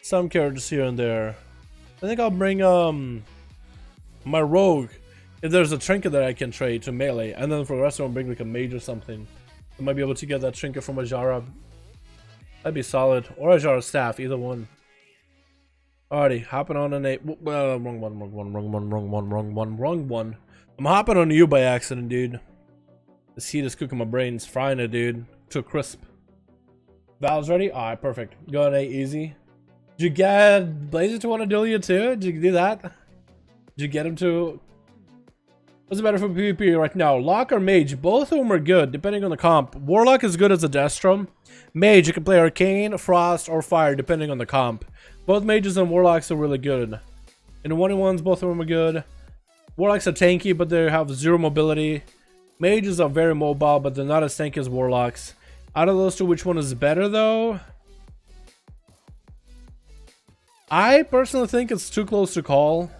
some characters here and there. I think I'll bring my rogue if there's a trinket that I can trade to melee, and then for the rest of them bring like a mage or something. I might be able to get that trinket from a Jara. That'd be solid, or a Jara staff, either one. Alrighty, hopping on an 8. Wrong one. I'm hopping on you by accident, dude. This heat is cooking my brains, frying it, dude, to a crisp. Val's ready? Alright, perfect. Go on 8 easy. Did you get Blazer to want to duel you too? Did you do that? Did you get him to... What's better for PvP right now? Lock or Mage? Both of them are good, depending on the comp. Warlock is good as a Destrom. Mage, you can play Arcane, Frost, or Fire, depending on the comp. Both Mages and Warlocks are really good. In the 1v1s, both of them are good. Warlocks are tanky, but they have 0 mobility. Mages are very mobile, but they're not as tanky as Warlocks. Out of those two, which one is better, though? I personally think it's too close to call.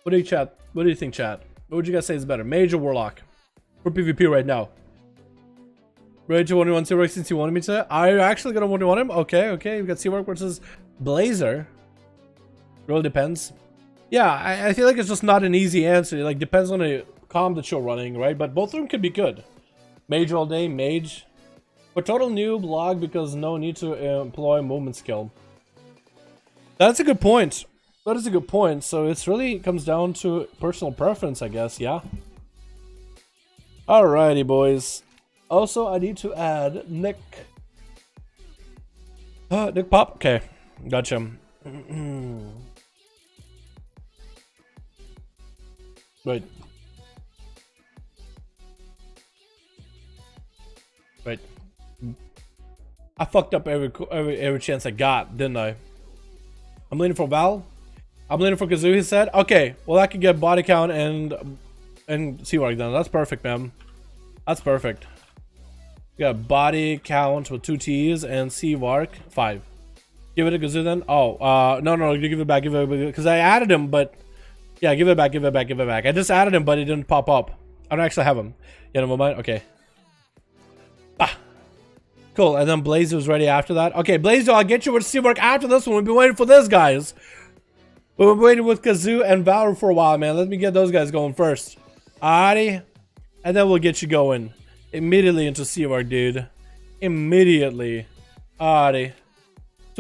What do you chat? What do you think, chat? What would you guys say is better, Mage or Warlock? For PvP right now. Ready to 1v1 Seawork since you wanted me to? Are you actually gonna 1v1 him? Okay, okay. We've got Seawork versus Blazer. Really depends. Yeah, I feel like it's just not an easy answer. Like, depends on the comp that you're running, right? But both of them could be good. Mage all day, Mage. But total noob, log because no need to employ movement skill. That's a good point. That is a good point. So it's really comes down to personal preference, I guess. Yeah. Alrighty, boys. Also, I need to add Nick. Nick Pop. Okay, gotcha. Wait. Wait. I fucked up every chance I got, didn't I? I'm leaning for Val. I'm leaning for Kazoo, he said. Okay, well I could get body count and Seawork done. That's perfect, man. That's perfect. We got body count with 2 T's and Seawork 5. Give it a Kazoo then. Oh, no, give it back, because I added him, but yeah, give it back. I just added him, but he didn't pop up. I don't actually have him. Yeah, never mind. Okay. Cool, and then Blazer was ready after that. Okay, Blazer, I'll get you with Seawork after this one. We've been waiting for this, guys. We've been waiting with Kazoo and Valor for a while, man. Let me get those guys going first. Alrighty. And then we'll get you going. Immediately into Seawork, dude. Immediately. Alrighty.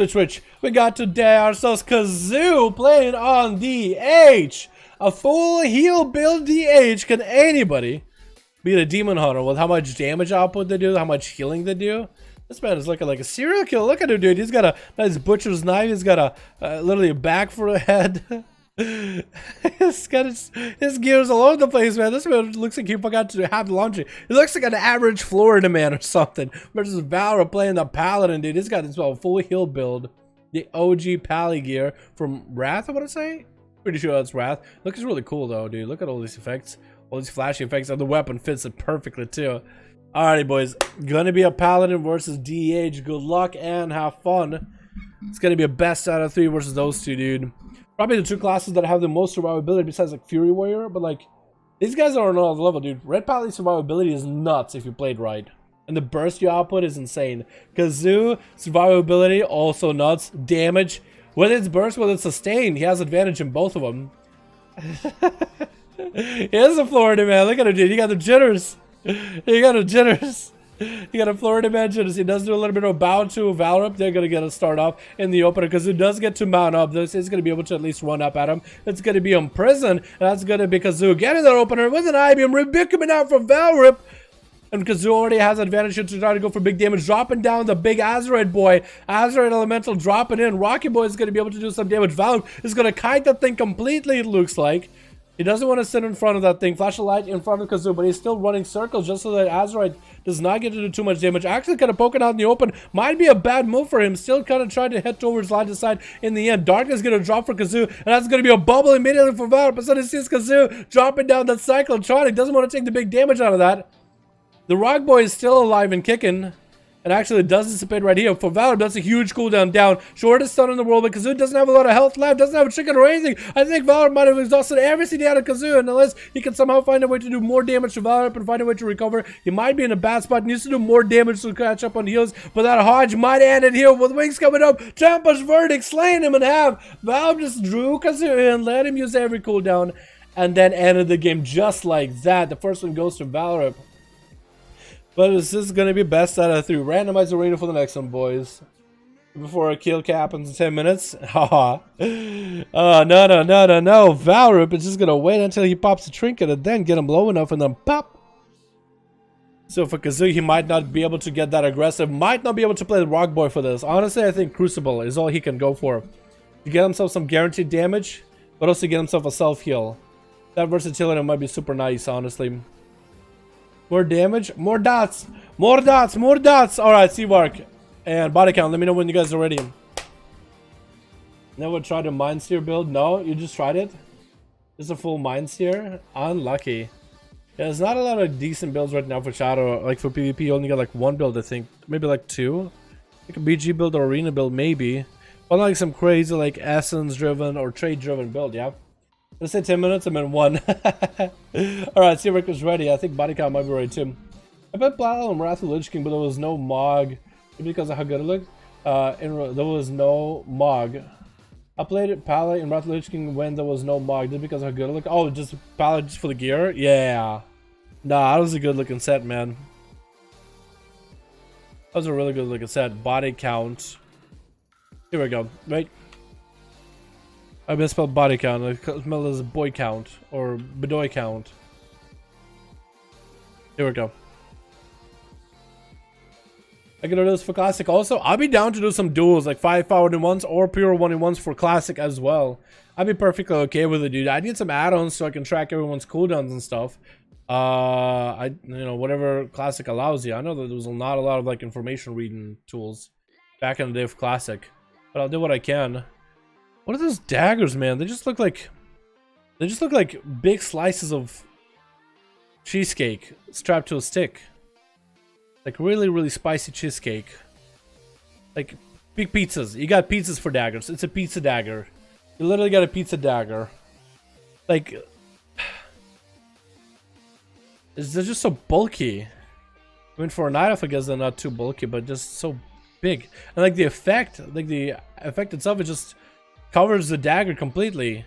Switch. We got today ourselves Kazoo playing on DH. A full heal build DH. Can anybody beat a Demon Hunter with how much damage output they do, how much healing they do? This man is looking like a serial killer. Look at him, dude. He's got a nice butcher's knife. He's got literally a back for a head. He's got his gears all over the place, man. This man looks like he forgot to have laundry. He looks like an average Florida man or something. Versus Valor playing the Paladin, dude. He's got this full heal build. The OG Pally gear from Wrath, I want to say? Pretty sure that's Wrath. Looks really cool, though, dude. Look at all these effects. All these flashy effects. And the weapon fits it perfectly, too. Alrighty, boys. Gonna be a Paladin versus DH. Good luck and have fun. It's gonna be a best out of 3 versus those two, dude. Probably the 2 classes that have the most survivability besides, like, Fury Warrior. But, like, these guys are on another level, dude. Red Pally survivability is nuts if you played right. And the burst you output is insane. Kazoo, survivability, also nuts. Damage. Whether it's burst, whether it's sustained, he has advantage in both of them. He is a Florida man. Look at him, dude. He got the jitters. He got the jitters. You got a Florida dimension. He does do a little bit of bow to Valorant. They're going to get a start off in the opener because it does get to mount up. This is going to be able to at least run up at him. It's going to be imprisoned. And that's going to be Kazoo getting their opener with an IBM. Rebuke coming out from Valorant. And Kazoo already has advantage to try to go for big damage, dropping down the big Azeroth boy. Azeroth Elemental dropping in. Rocky Boy is going to be able to do some damage. Valorant is going to kite that thing completely, it looks like. He doesn't want to sit in front of that thing. Flash a light in front of Kazoo, but he's still running circles just so that Azeroth does not get to do too much damage. Actually, kind of poking out in the open might be a bad move for him. Still kind of trying to head towards line to side in the end. Darkness is going to drop for Kazoo, and that's going to be a bubble immediately for Valorant. But suddenly sees Kazoo dropping down that Cyclotronic. Doesn't want to take the big damage out of that. The Rock Boy is still alive and kicking. And actually it does dissipate right here. For Valor, that's a huge cooldown down. Shortest stun in the world, but Kazoo doesn't have a lot of health left. Doesn't have a chicken or anything. I think Valor might have exhausted everything out of Kazoo. And unless he can somehow find a way to do more damage to Valor and find a way to recover, he might be in a bad spot. Needs to do more damage to catch up on heals. But that Hodge might end it here with wings coming up. Trampa's verdict, slaying him in half. Valor just drew Kazoo in, let him use every cooldown, and then ended the game just like that. The first one goes to Valor. But this is going to be best out of 3. Randomize the arena for the next one, boys. Before a kill cap happens in 10 minutes. Haha. No. Valorant is just going to wait until he pops a trinket and then get him low enough and then pop. So for Kazoo, he might not be able to get that aggressive. Might not be able to play the Rock Boy for this. Honestly, I think Crucible is all he can go for. To get himself some guaranteed damage, but also get himself a self-heal. That versatility might be super nice, honestly. More damage, more dots, more dots, more dots. Alright, Seawark and body count. Let me know when you guys are ready. Never tried a Mind Steer build? No, you just tried it? Just a full Mind Steer? Unlucky. Yeah, there's not a lot of decent builds right now for Shadow. Like for PvP, you only got like 1 build, I think. Maybe like 2. Like a BG build or arena build, maybe. But not like some crazy like essence driven or trade driven build, yeah? Let's say 10 minutes, I'm in 1. Alright, Seawark is ready. I think body count might be ready too. I bet Battle and Wrath of the Lich King, but there was no Mog. Maybe because of how good it looked. There was no Mog. I played it Palette in Wrath of the Lich King when there was no Mog. Just because of how good it looked. Oh, just Palette just for the gear? Yeah. Nah, that was a good looking set, man. That was a really good looking set. Body count. Here we go. Right. I misspelled body count. I smelled as boy count or bedoy count. Here we go. I can do this for classic also. I'll be down to do some duels like 5V5 1v1s or pure 1v1s for classic as well. I'd be perfectly okay with it, dude. I need some add-ons so I can track everyone's cooldowns and stuff. You know, whatever classic allows you. I know that there was not a lot of like information reading tools back in the day of classic, but I'll do what I can. What are those daggers, man? They just look like big slices of cheesecake strapped to a stick. Like really, really spicy cheesecake. Like big pizzas. You got pizzas for daggers. It's a pizza dagger. You literally got a pizza dagger. Like, they're just so bulky. I mean, for a night elf, I guess they're not too bulky, but just so big. And like the effect itself, it just covers the dagger completely.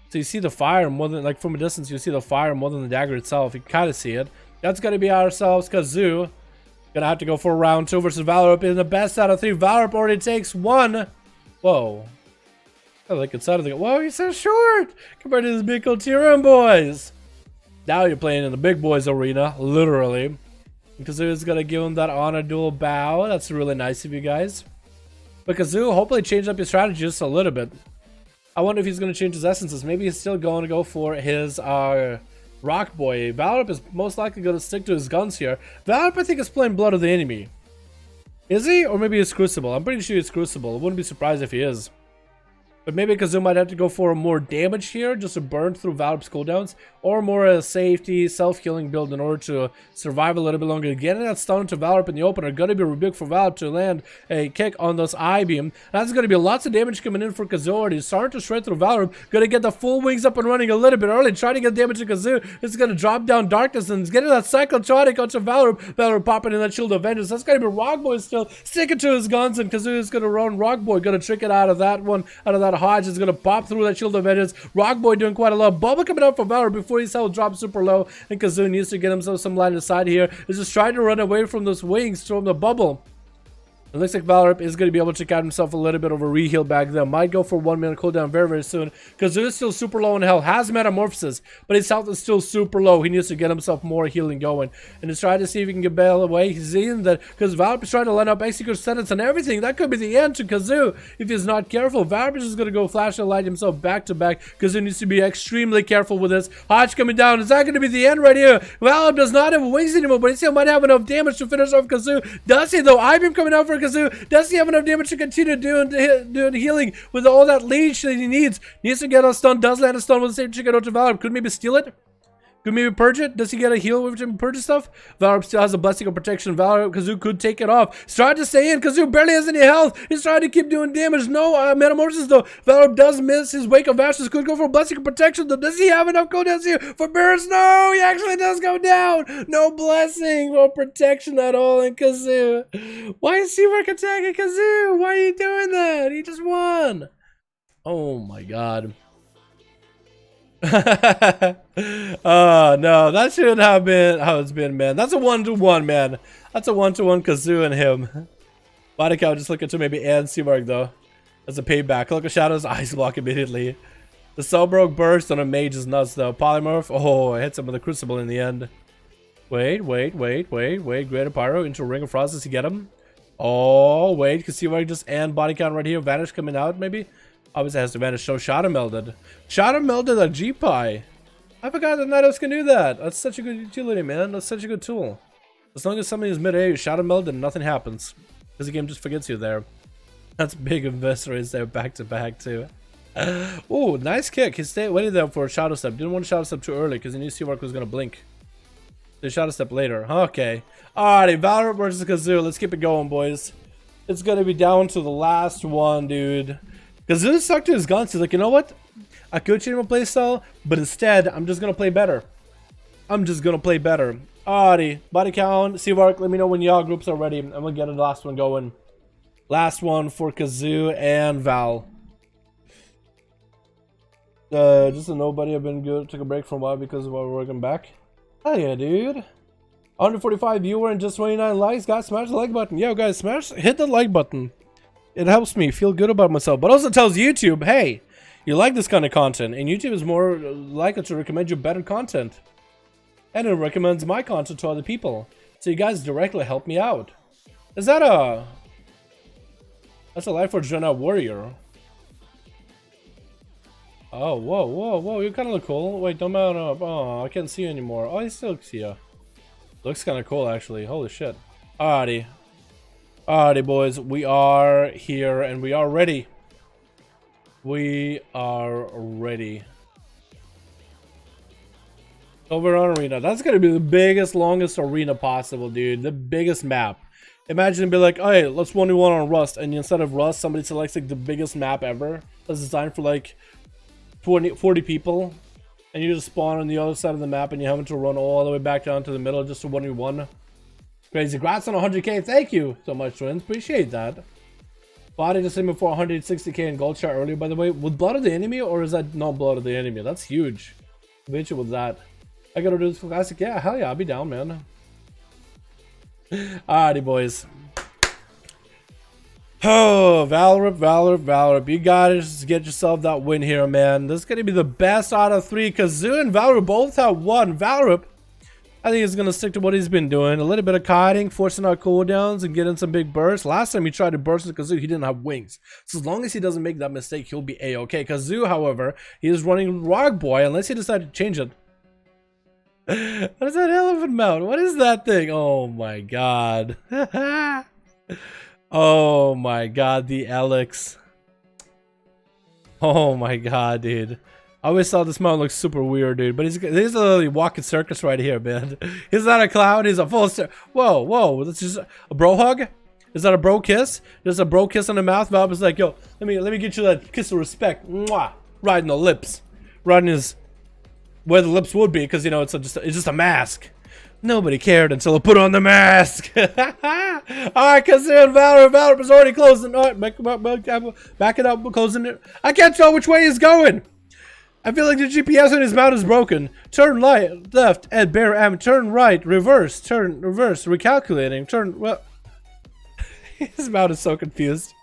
So you see the fire more than, like from a distance, you see the fire more than the dagger itself. You can kind of see it. That's gonna be ourselves, Kazoo. Gonna have to go for round 2 versus Valorant in the best out of 3. Valorant already takes 1. Whoa. I like inside of the. Whoa, he's so short compared to this big Tyrion boys. Now you're playing in the big boys arena, literally. Kazoo is gonna give him that honor duel bow. That's really nice of you guys. But Kazoo hopefully changed up his strategy just a little bit. I wonder if he's going to change his essences. Maybe he's still going to go for his Rock Boy. Valorant is most likely going to stick to his guns here. Valorant, I think, is playing Blood of the Enemy. Is he? Or maybe it's Crucible. I'm pretty sure it's Crucible. I wouldn't be surprised if he is. But maybe Kazoo might have to go for more damage here, just to burn through Valorant's cooldowns, or more a safety, self-healing build in order to survive a little bit longer. Getting that stun to Valorant in the opener, gonna be big for Valorant to land a kick on this I-beam. That's gonna be lots of damage coming in for Kazoo. He's starting to shred through Valorant, gonna get the full wings up and running a little bit early, trying to get damage to Kazoo. It's gonna drop down Darkness, and he's getting that Cyclotronic onto Valorant. Valorant popping in that Shield of Vengeance. That's gonna be Rock Boy still sticking to his guns, and Kazoo is gonna run Rock Boy, gonna trick it out of that one, out of that that Hodge is going to pop through that Shield of Vengeance. Rockboy doing quite a lot. Bubble coming up for Valor before his health drops super low. And Kazoo needs to get himself some line of sight here. He's just trying to run away from those wings from the bubble. It looks like Valorant is going to be able to check out himself a little bit of a re-heal back there. Might go for 1 minute cooldown very, very soon. Because is still super low in health. Has Metamorphosis, but his health is still super low. He needs to get himself more healing going. And he's trying to see if he can get Bale away. He's seeing that because Valorant is trying to line up execute sentence and everything. That could be the end to Kazoo if he's not careful. Valorant is going to go flash and light himself back to back. Kazoo needs to be extremely careful with this. Hodge coming down. Is that going to be the end right here? Valorant does not have wings anymore, but he still might have enough damage to finish off Kazoo. Does he though? IBM coming out for Kazoo. Does he have enough damage to continue doing healing with all that leech that he needs? Needs to get a stun. Does land a stun with the same chicken out to Valor. Could maybe steal it? Could maybe purge it? Does he get a heal with him purge stuff? Valor still has a blessing of protection. Valor, Kazoo could take it off. He's trying to stay in. Kazoo barely has any health. He's trying to keep doing damage. No Metamorphosis though. Valor does miss his Wake of Ashes. Could go for a blessing of protection though. Does he have enough cooldowns here for burst? No, he actually does go down. No blessing or protection at all in Kazoo. Why is Seawork attacking Kazoo? Why are you doing that? He just won. Oh my god. No, that shouldn't have been how it's been, man. That's a 1-to-1, man. That's a 1-to-1 Kazoo and him. Body count just looking to maybe and Seamark though. That's a payback. Look at Shadow's ice block immediately. The Cellbroke burst on a mage is nuts though. Polymorph, oh, it hits him with a Crucible in the end. Wait. Greater Pyro into Ring of Frost. Does he get him? Oh, wait, because Seamark just and body count right here. Vanish coming out maybe. Obviously has to vanish. So Shadow Melded. Shadow Melded a G-Pie. I forgot that Nidos can do that. That's such a good utility, man. That's such a good tool. As long as somebody is mid-A, you Shadow Melded, nothing happens. Because the game just forgets you there. That's big investor is there back to back too. Oh, nice kick. He stayed waiting there for a Shadow Step. Didn't want to Shadow Step too early because he knew Seamark was going to blink. So Shadow Step later. Okay. Alrighty, Valorant versus Kazoo. Let's keep it going, boys. It's going to be down to the last one, dude. Kazoo stuck to his guns. He's like, you know what? I could change my playstyle, but instead, I'm just going to play better. Alrighty. Body count. Seamark, let me know when y'all groups are ready. And we'll get the last one going. Last one for Kazoo and Val. Just a nobody. I've been good. Took a break for a while because while we're working back. Hell yeah, dude. 145 viewer and just 29 likes. Guys, smash the like button. Yo, guys, hit the like button. It helps me feel good about myself, but also tells YouTube, hey, you like this kind of content, and YouTube is more likely to recommend you better content. And it recommends my content to other people. So you guys directly help me out. Is that a... That's a Life for Jena Warrior. Oh, whoa, you kind of look cool. Wait, don't mount up. Oh, I can't see you anymore. Oh, he still looks here. Looks kind of cool, actually. Holy shit. Alrighty. Alrighty, boys, we are here and we are ready. Overrun Arena. That's gonna be the biggest, longest arena possible, dude. The biggest map. Imagine be like, hey, let's 1v1 on Rust, and instead of Rust, somebody selects like the biggest map ever. That's designed for like 40 people, and you just spawn on the other side of the map, and you have to run all the way back down to the middle just to 1v1. Crazy. Congrats on 100k. Thank you so much, twins. Appreciate that. Body just hit me for 160k in gold shot earlier, by the way. With Blood of the Enemy, or is that not Blood of the Enemy? That's huge. Beat you with that. I gotta do this for classic. Yeah, hell yeah, I'll be down, man. Alrighty, boys. Oh, Valorant. You gotta get yourself that win here, man. This is gonna be the best out of 3. Kazoo and Valorant both have won. Valorant, I think he's going to stick to what he's been doing. A little bit of kiting, forcing out cooldowns, and getting some big bursts. Last time he tried to burst with Kazoo, he didn't have wings. So as long as he doesn't make that mistake, he'll be A-okay. Kazoo, however, he is running Rock Boy unless he decides to change it. What is that elephant mount? What is that thing? Oh my god. Oh my god, the Alex. Oh my god, dude. I always thought this mount looks super weird, dude. But he's literally walking circus right here, man. He's not a clown. He's a full... Whoa. That's just a bro hug? Is that a bro kiss? Just a bro kiss on the mouth? Valve is like, yo, let me get you that kiss of respect. Mwah! Right in the lips. Right in his... Where the lips would be, because, you know, it's just a mask. Nobody cared until I put on the mask. Alright, Kazoo and Valorant is already closing. Alright, back it up, closing it. I can't tell which way he's going. I feel like the GPS on his mount is broken. Turn left, and bear M. Turn right, reverse, turn, reverse, recalculating, turn, well. His mount is so confused.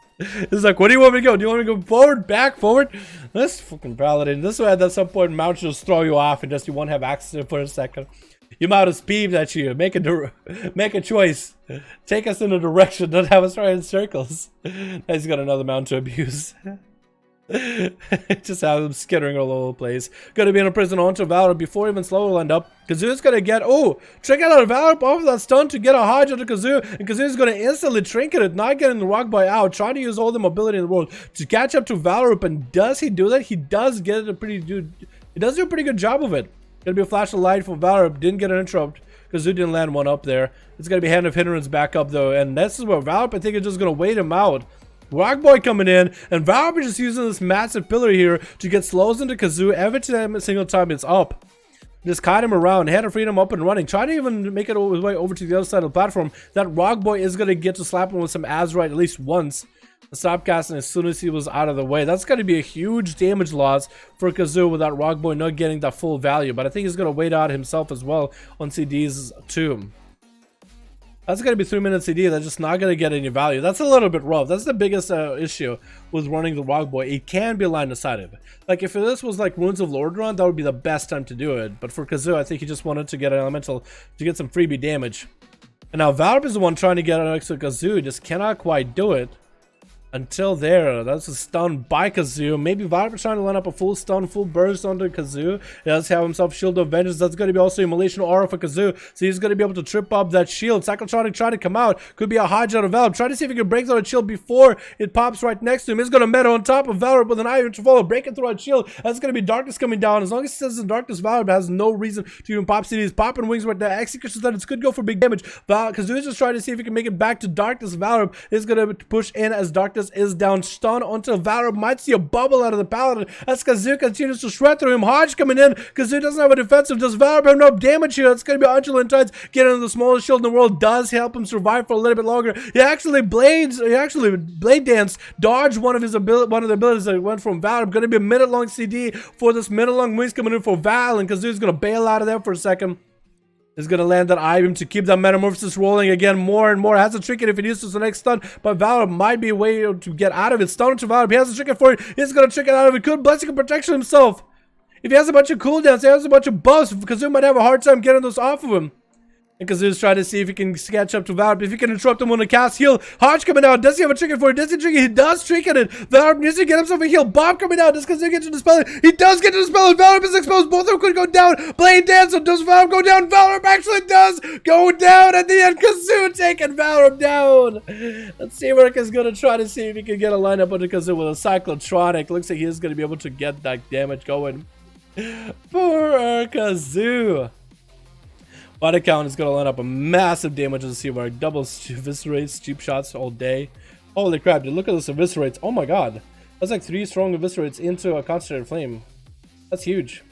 He's like, what do you want me to go? Do you want me to go forward, back, forward? This fucking validating. This way at some point mount should just throw you off and just you won't have access to it for a second. Your mount is peeved at you. Make a choice. Take us in a direction. Don't have us right in circles. Now he's got another mount to abuse. Just have him skittering all over the place. Gonna be in a prison onto Valor before even slow land up. Kazoo's gonna get trinket out of Valor off that stun to get a Hodge onto Kazoo, and Kazoo's gonna instantly trinket it, not getting the rock boy out, trying to use all the mobility in the world to catch up to Valor. And does he do that? He does get a pretty good. He does do a pretty good job of it. Gonna be a flash of light for Valor. Didn't get an interrupt. Kazoo didn't land one up there. It's gonna be Hand of Hindrance back up though, and this is where Valor I think is just gonna wait him out. Rockboy coming in, and Valor just using this massive pillar here to get slows into Kazoo every single time it's up. Just kite him around, Hand of Freedom up and running, trying to even make it his way over to the other side of the platform. That Rockboy is going to get to slap him with some Azeroth at least once. Stop casting as soon as he was out of the way. That's going to be a huge damage loss for Kazoo with that Rockboy not getting that full value. But I think he's going to wait out himself as well on CDs too. That's going to be 3 minute CD. That's just not going to get any value. That's a little bit rough. That's the biggest issue with running the Rockboy. It can be line of sight. Like if this was like Runes of Lordran, that would be the best time to do it. But for Kazoo, I think he just wanted to get an elemental to get some freebie damage. And now Valorant is the one trying to get an extra Kazoo. Just cannot quite do it. Until there, that's a stun by Kazoo. Maybe Viper's trying to line up a full stun, full burst onto Kazoo. He does have himself Shield of Vengeance. That's going to be also Immolation Aura for Kazoo. So he's going to be able to trip up that shield. Cyclotronic trying to come out. Could be a Hodge out of Valor. Trying to see if he can break through that shield before it pops right next to him. He's going to meta on top of Valor with an Iron Trafalgar, breaking through that shield. That's going to be Darkness coming down. As long as he says in Darkness, Valor has no reason to even pop CDs. Popping wings right now. Execution that could go for big damage. Kazoo is just trying to see if he can make it back to Darkness. Valor is going to push in as Darkness is down. Stun onto Valor, might see a bubble out of the Paladin as Kazoo continues to shred through him. Hodge coming in. Kazoo doesn't have a defensive. Does Valor have enough damage here? It's going to be Undulate Tides getting the smallest shield in the world. Does help him survive for a little bit longer. He actually blade dance, dodged one of the abilities that went from Valor. Going to be a minute-long CD for this minute-long wings coming in for Val, and Kazoo's going to bail out of there for a second. Is going to land that item to keep that metamorphosis rolling again more and more. Has a trinket if it uses the next stun, but Valor might be a way to get out of it. Stun to Valor. He has a trinket for it. He's going to trinket out of it. Could Blessing of Protection himself. If he has a bunch of cooldowns, he has a bunch of buffs. Kazoo might have a hard time getting those off of him. And Kazoo's trying to see if he can catch up to Valor. If he can interrupt him on the cast heal. Hodge coming out. Does he have a trinket for it? Does he trinket? He does trinket it. Valor needs to get himself a heal. Bob coming out. Does Kazoo get to dispel it? He does get to dispel it. Valor is exposed. Both of them could go down. Blade dance. So does Valor go down? Valor actually does go down at the end. Kazoo taking Valor down. Let's see where is going to try to see if he can get a lineup under Kazoo with a Cyclotronic. Looks like he is going to be able to get that damage going for Kazoo. Body count is going to line up a massive damage as a Seamark. Double eviscerates, cheap shots all day. Holy crap, dude. Look at this eviscerates. Oh my god. That's like 3 strong eviscerates into a concentrated flame. That's huge.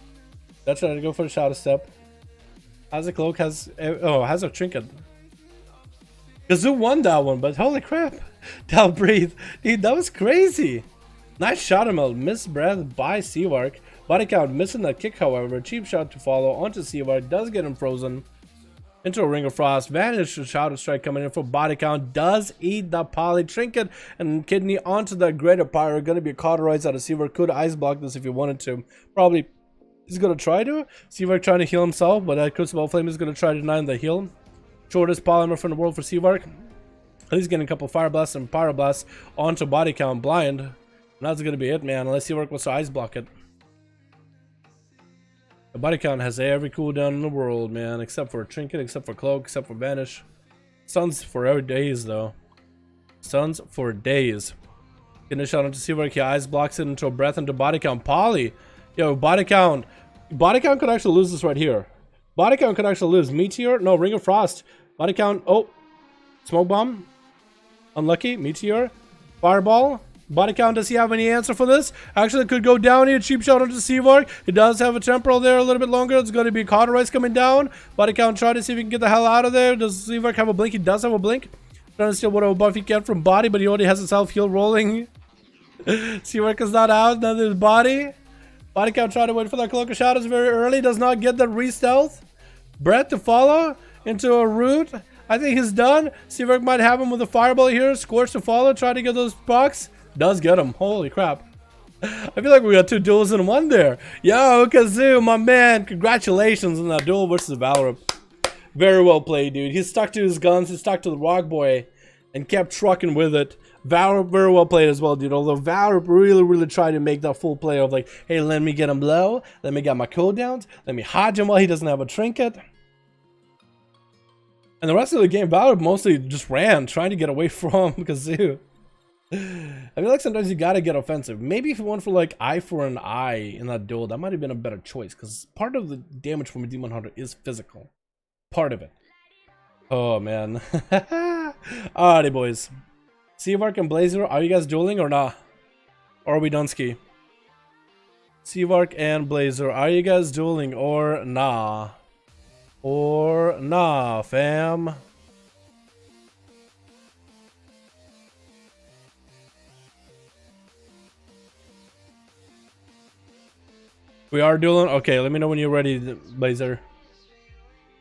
That's trying to go for a shadow step. Has a cloak, has a trinket. Kazoo won that one, but holy crap. Down breathe. Dude, that was crazy. Nice shot melt. Missed breath by Seawark. Body count missing that kick, however. Cheap shot to follow onto Seawark. Does get him frozen. Into a Ring of Frost. Vanish Shadow Strike coming in for body count. Does eat the poly trinket and kidney onto the Greater Pyro. Gonna be cauterized out of Seawark. Could ice block this if he wanted to. Probably he's gonna try to. Seawark trying to heal himself, but that Crucible Flame is gonna try to deny the heal. Shortest polymer from the world for Seawark. He's getting a couple Fire Blasts and Pyro Blasts onto body count blind. And that's gonna be it, man, unless Seawark wants to ice block it. The body count has every cooldown in the world, man, except for Trinket, except for Cloak, except for Vanish. Stuns for every days, though. Stuns for days. Getting a shot onto Seawark, he ice blocks it into a breath into body count. Poly! Yo, body count. Body count could actually lose this right here. Body count could actually lose. Meteor? No, Ring of Frost. Body count. Oh. Smoke Bomb. Unlucky. Meteor. Fireball. Body count, does he have any answer for this? Actually, it could go down here. Cheap shot onto Seavark. He does have a temporal there a little bit longer. It's going to be Cauterize coming down. Body count, try to see if he can get the hell out of there. Does Seavark have a blink? He does have a blink. Trying to steal whatever buff he can from body, but he already has a self-heal rolling. Seavark is not out. Then there's body. Body count, trying to wait for that Cloak of Shadows very early. Does not get the re-stealth. Breath to follow into a root. I think he's done. Seavark might have him with a fireball here. Scorch to follow. Try to get those bucks. Does get him. Holy crap. I feel like we got 2 duels in one there. Yo, Kazoo, my man. Congratulations on that duel versus Valor. Very well played, dude. He stuck to his guns. He stuck to the Rock Boy and kept trucking with it. Valor, very well played as well, dude. Although Valor really tried to make that full play of like, hey, let me get him low. Let me get my cooldowns. Let me hodge him while he doesn't have a trinket. And the rest of the game, Valor mostly just ran, trying to get away from Kazoo. I feel like sometimes you gotta get offensive. Maybe if you went for like eye for an eye in that duel, that might have been a better choice. Because part of the damage from a Demon Hunter is physical. Part of it. Oh, man. Alrighty, boys. Seavark and Blazer, are you guys dueling or not? Or are we done ski? Seavark and Blazer, are you guys dueling or nah? Or nah, fam? We are dueling? Okay, let me know when you're ready, Blazer.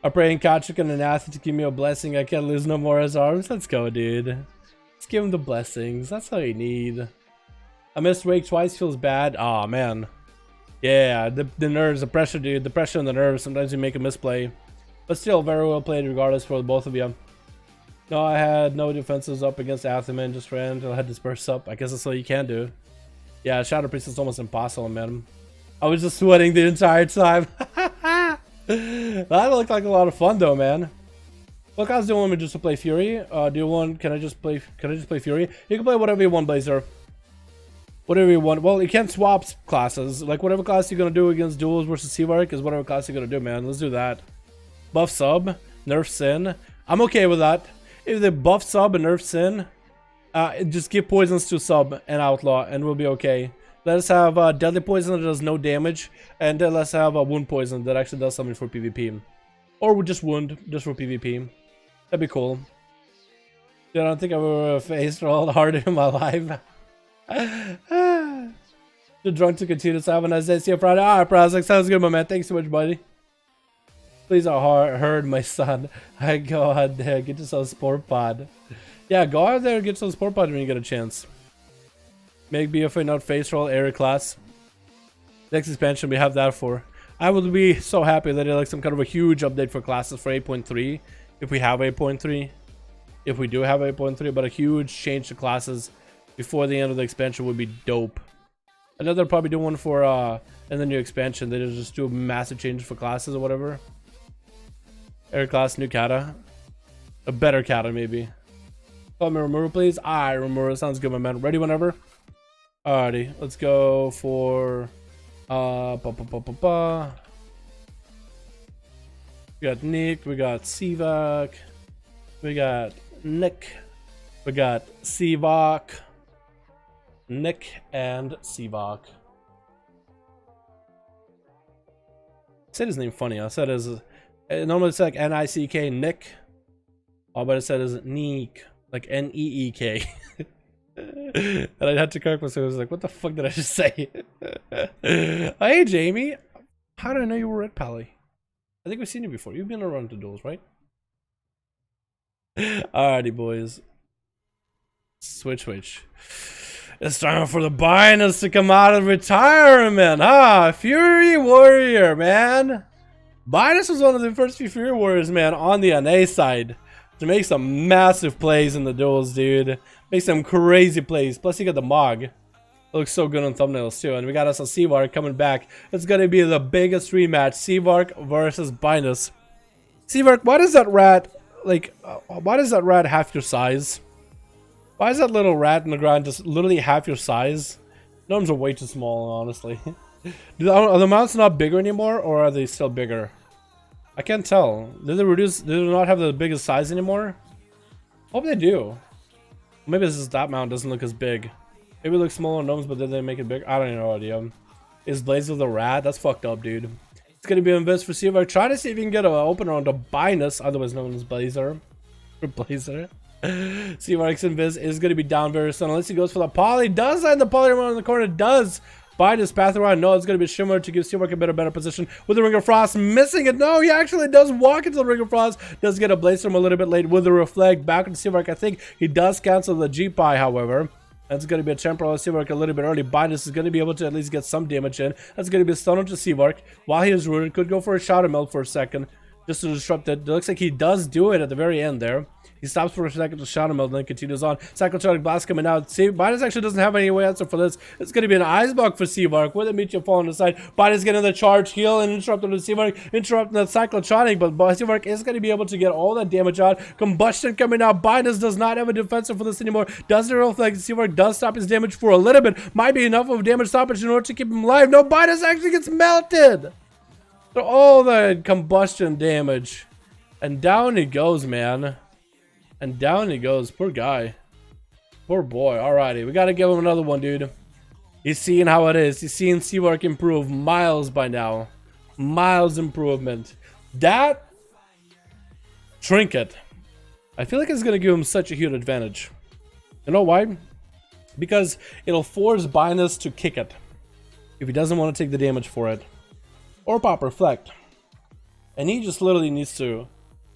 I'm praying Kachuk and Anathi to give me a blessing. I can't lose no more as arms. Let's go, dude. Let's give him the blessings. That's all you need. I missed Wake twice. Feels bad. Aw, man. Yeah, the nerves, the pressure, dude. The pressure and the nerves. Sometimes you make a misplay. But still, very well played regardless for both of you. No, I had no defenses up against Athaman. Just ran until I had disperse up. I guess that's all you can do. Yeah, Shadow Priest is almost impossible, man. I was just sweating the entire time. That looked like a lot of fun though, man. What guys do you want me just to play Fury? Can I just play Fury? You can play whatever you want, Blazer. Whatever you want. Well, you can't swap classes. Like whatever class you're gonna do against Duels versus Seavark is whatever class you're gonna do, man. Let's do that. Buff sub, nerf sin. I'm okay with that. If they buff sub and nerf sin, just give poisons to sub and outlaw and we'll be okay. Let's have deadly poison that does no damage, and then let's have a wound poison that actually does something for PvP. Or just wound, just for PvP. That'd be cool. Dude, I don't think I've ever faced rolled harder in my life. Too drunk to continue, so have a nice day. See you Friday. Alright, Prozac, sounds good, my man. Thanks so much, buddy. Please heard my son. I go out there, get yourself a sport pod. Yeah, go out there and get yourself a sport pod when you get a chance. Make BFA not face roll area class. Next expansion we have that for. I would be so happy that they like some kind of a huge update for classes for 8.3. If we have 8.3. If we do have 8.3, but a huge change to classes before the end of the expansion would be dope. I know they'll probably do one for in the new expansion. They just do a massive change for classes or whatever. Area class, new kata. A better kata maybe. Call me Romuru, please. Romuru, sounds good, my man. Ready whenever. Alrighty, let's go for we got Nick, we got Sivak, we got Nick, we got Sivak, Nick and Sivak. I said his name funny. I said as normally it's like N-I-C-K, Nick. Oh, but it said as Neek, like N-E-E-K. And I had to correct myself. I was like, what the fuck did I just say? Hey, Jamie. How did I know you were Red Pally? I think we've seen you before. You've been around to duels, right? Alrighty, boys. Switch. It's time for the Binance to come out of retirement. Fury Warrior, man. Binance was one of the first few Fury Warriors, man, on the NA side to make some massive plays in the duels, dude. Make some crazy plays. Plus, you got the Mog. It looks so good on thumbnails, too. And we got us a Seavark coming back. It's going to be the biggest rematch. Seavark versus Binus. Seavark, why does that rat, like, why does that rat half your size? Why is that little rat in the ground just literally half your size? Gnomes are way too small, honestly. Are the mounts not bigger anymore, or are they still bigger? I can't tell. Did they not have the biggest size anymore? Hope they do. Maybe it's just that mount doesn't look as big. Maybe it looks small on gnomes, but then they make it big. I don't know idea. Is Blazer the rat? That's fucked up, dude. It's gonna be invest for Seavar. Try to see if you can get an opener on the Binus, otherwise known as Blazer. Blazer. Seavar's Invis is gonna be down very soon. Unless he goes for the poly. Does land the poly around the corner. Does bind his path around. No, it's gonna be Shimmer to give Seavark a better position. With the Ring of Frost missing it. No, he actually does walk into the Ring of Frost. Does get a Blaze Storm a little bit late with the Reflect. Back into Seavark. I think he does cancel the G-Pie, however. That's going to be a temporal Seavark a little bit early. Bindus is going to be able to at least get some damage in. That's going to be a stun onto Seavark while he is rooted. Could go for a Shadow Melt for a second just to disrupt it. It looks like he does do it at the very end there. He stops for a second to Shadow Melt and then continues on. Cyclotronic Blast coming out. See, Bindus actually doesn't have any way answer for this. It's going to be an Ice Block for Seavark with a Meteor fall on the side. Bindus getting the charge, heal, and interrupting the Seavark, interrupting the Cyclotronic, but Seavark is going to be able to get all that damage out. Combustion coming out. Bindus does not have a defensive for this anymore. Does the reflect. Seavark does stop his damage for a little bit. Might be enough of a damage stoppage in order to keep him alive. No, Bindus actually gets melted. So all the combustion damage. And down he goes, man. And down he goes. Poor guy. Poor boy. Alrighty. We got to give him another one, dude. He's seeing how it is. He's seeing Seavark improve miles by now. Miles improvement. That trinket, I feel like it's going to give him such a huge advantage. You know why? Because it'll force Binus to kick it if he doesn't want to take the damage for it. Or pop Reflect. And he just literally needs to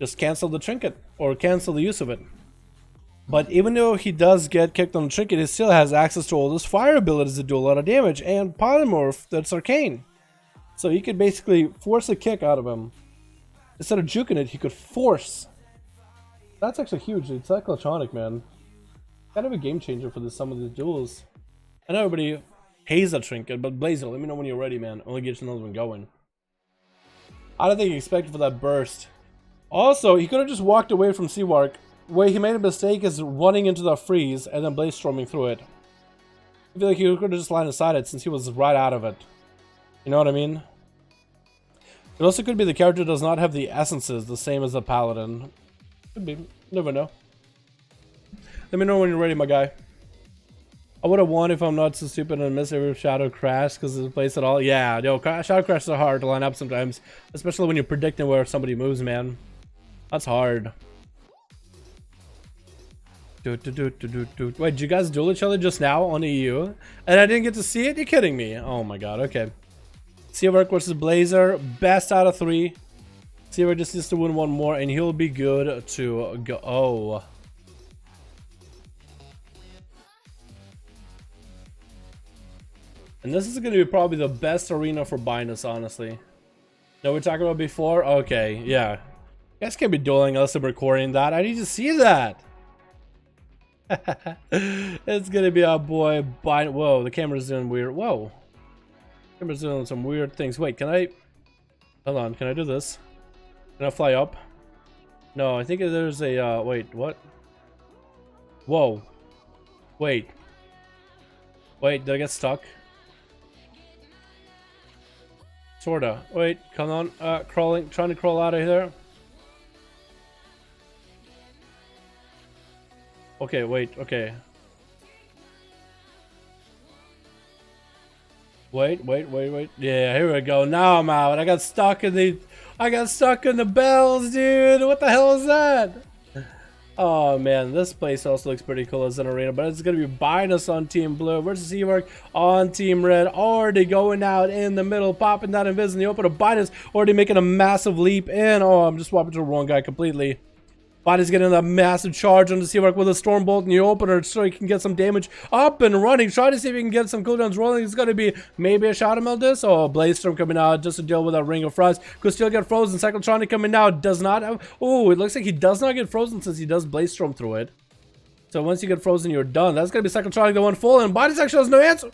just cancel the trinket or cancel the use of it. But even though he does get kicked on the trinket, he still has access to all those fire abilities that do a lot of damage and polymorph that's arcane. So he could basically force a kick out of him. Instead of juking it, he could force. That's actually huge. It's Cyclotronic, man. Kind of a game changer for some of these duels. I know everybody hates a trinket, but Blazer, let me know when you're ready, man. Only get another one going. I don't think he expected for that burst. Also, he could have just walked away from Seavark. Where he made a mistake is running into the freeze and then blaze storming through it. I feel like he could have just lined aside it since he was right out of it. You know what I mean? It also could be the character does not have the essences the same as the paladin. Could be. Never know. Let me know when you're ready, my guy. I would have won if I'm not so stupid and miss every Shadow Crash because of the place at all. Yeah, yo, Shadow Crashes are hard to line up sometimes. Especially when you're predicting where somebody moves, man. That's hard. Wait, did you guys duel each other just now on EU? And I didn't get to see it? You're kidding me. Oh my god, okay. Seavark versus Blazer. Best out of 3. Seavark just needs to win one more and he'll be good to go. Oh. And this is going to be probably the best arena for Binus, honestly. No, we're talking about before? Okay, yeah. You guys can't be dueling us and recording that. I need to see that. It's gonna be our boy Binus. Whoa, the camera's doing weird. Whoa. Camera's doing some weird things. Wait, can I... Hold on, can I do this? Can I fly up? No, I think there's a... wait, what? Whoa. Wait. Wait, did I get stuck? Sorta. Wait, come on. Crawling, trying to crawl out of here. Okay, wait, okay. Wait. Yeah, here we go. Now I'm out. I got stuck in the bells, dude. What the hell is that? Oh man, this place also looks pretty cool as an arena, but it's gonna be Binus on Team Blue versus Seavark on Team Red. Already going out in the middle, popping that invis in the open of Binus, already making a massive leap in. Oh, I'm just swapping to the wrong guy completely. Body's getting a massive charge on the Seavark with a Storm Bolt in the opener so he can get some damage up and running. Try to see if he can get some cooldowns rolling. It's going to be maybe a Shadow Melt this. Oh, Blaze Storm coming out just to deal with that Ring of Frost. Could still get frozen. Cyclotronic coming out. Does not have... Oh, it looks like he does not get frozen since he does Blaze Storm through it. So once you get frozen, you're done. That's going to be Cyclotronic the one full, and Body's actually has no answer.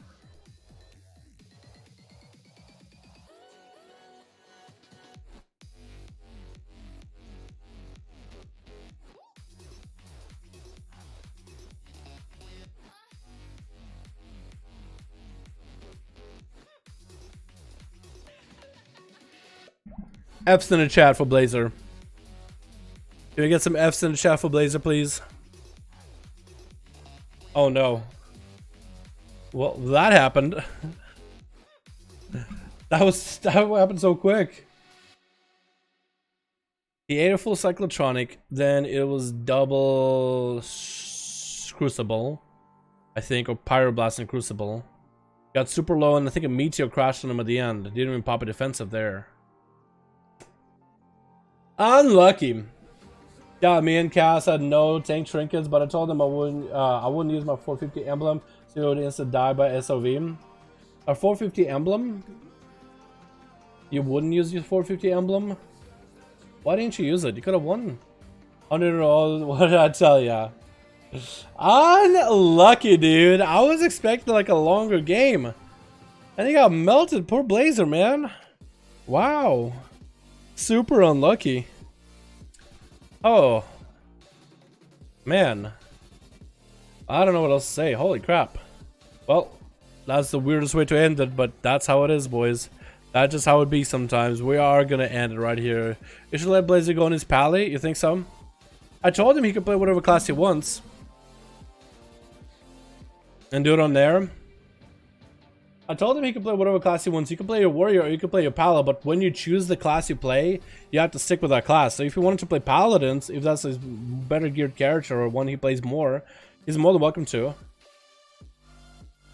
F's in the chat for Blazer. Can we get some F's in the chat for Blazer, please? Oh no. Well, that happened. that happened so quick. He ate a full cyclotronic, then it was double crucible, I think, or pyroblast and crucible. Got super low, and I think a meteor crashed on him at the end. Didn't even pop a defensive there. Unlucky. Yeah, me and Cass had no tank trinkets, but I told them I wouldn't use my 450 emblem, so it would instant die by SOV. A 450 emblem? You wouldn't use your 450 emblem? Why didn't you use it? You could have won. What did I tell ya? Unlucky, dude. I was expecting like a longer game. And he got melted. Poor Blazer, man. Wow. Super unlucky. Oh. Man. I don't know what else to say. Holy crap. Well, that's the weirdest way to end it, but that's how it is, boys. That's just how it be sometimes. We are gonna end it right here. You should let Blazer go on his pally. You think so? I told him he could play whatever class he wants. And do it on there. I told him he could play whatever class he wants. You can play your warrior or you can play your pala, but when you choose the class you play, you have to stick with that class. So if you wanted to play paladins, if that's his better geared character or one he plays more, he's more than welcome to.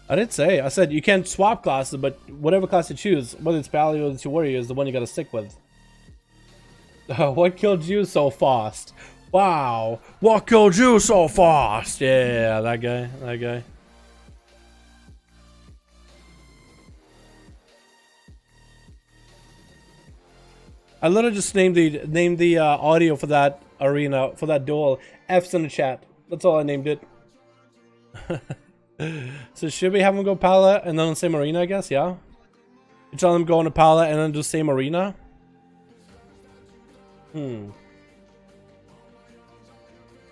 I did say, I said you can't swap classes, but whatever class you choose, whether it's pally or it's your warrior, is the one you gotta stick with. What killed you so fast? Wow, what killed you so fast? Yeah, that guy, that guy. I literally just named the audio for that arena, for that duel, F's in the chat. That's all I named it. So should we have him go Pala and then on the same arena, I guess? Yeah? You tell him go on to Pala and then do same arena?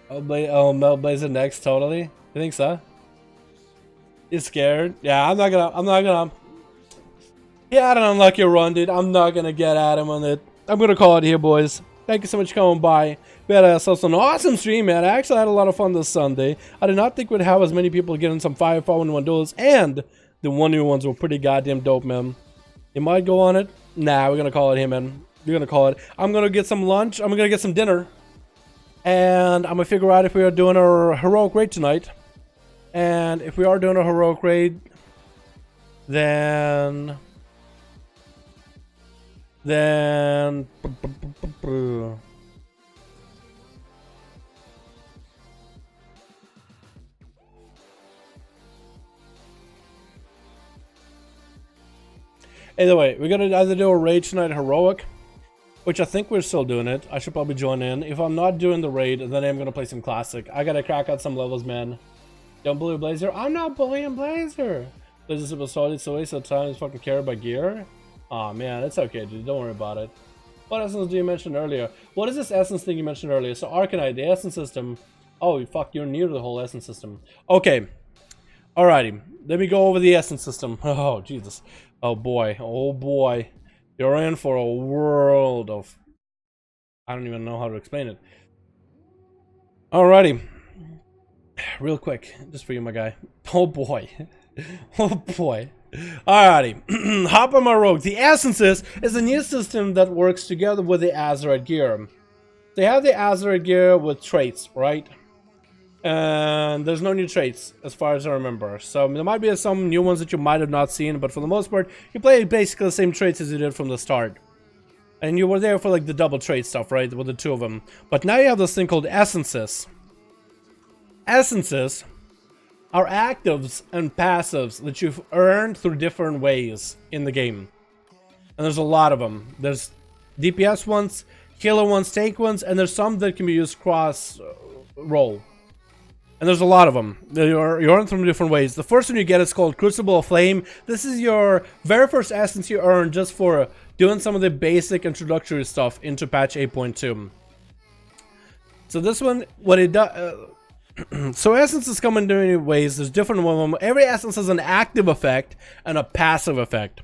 Oh, Mel Blazer next, totally? You think so? You're scared? Yeah, I'm not gonna. He had an unlucky run, dude. I'm not gonna get at him on it. I'm gonna call it here, boys. Thank you so much for coming by. We had ourselves an awesome stream, man. I actually had a lot of fun this Sunday. I did not think we'd have as many people getting some 5V5 1v1 duels, and the 1v1 ones were pretty goddamn dope, man. You might go on it. Nah, we're gonna call it here, man. We're gonna call it. I'm gonna get some lunch. I'm gonna get some dinner. And I'm gonna figure out if we are doing our heroic raid tonight. And if we are doing a heroic raid, then either way, we're gonna either do a raid tonight heroic, which I think we're still doing it. I should probably join in. If I'm not doing the raid, then I'm gonna play some classic. I gotta crack out some levels, man. Don't bully Blazer. I'm not bullying Blazer. Blazer super solid, so waste of time is fucking carried by gear. Aw, man, it's okay, dude. Don't worry about it. What essence did you mention earlier? What is this essence thing you mentioned earlier? So Arcanite, the essence system. Oh, fuck, you're new to the whole essence system. Okay. Alrighty. Let me go over the essence system. Oh, Jesus. Oh, boy. Oh, boy. You're in for a world of... I don't even know how to explain it. Alrighty. Real quick. Just for you, my guy. Oh, boy. Oh, boy. Alrighty, hop on my rogue. The Essences is a new system that works together with the Azeroth gear. They have the Azeroth gear with traits, right? And there's no new traits, as far as I remember. So there might be some new ones that you might have not seen, but for the most part, you play basically the same traits as you did from the start. And you were there for like the double trait stuff, right? With the two of them. But now you have this thing called Essences. Essences are actives and passives that you've earned through different ways in the game. And there's a lot of them. There's DPS ones, healer ones, tank ones, and there's some that can be used cross roll. And there's a lot of them. You earn them different ways. The first one you get is called Crucible of Flame. This is your very first essence you earn just for doing some of the basic introductory stuff into patch 8.2. So this one, what it does... So essences come in different ways. There's different ones. Every essence has an active effect and a passive effect.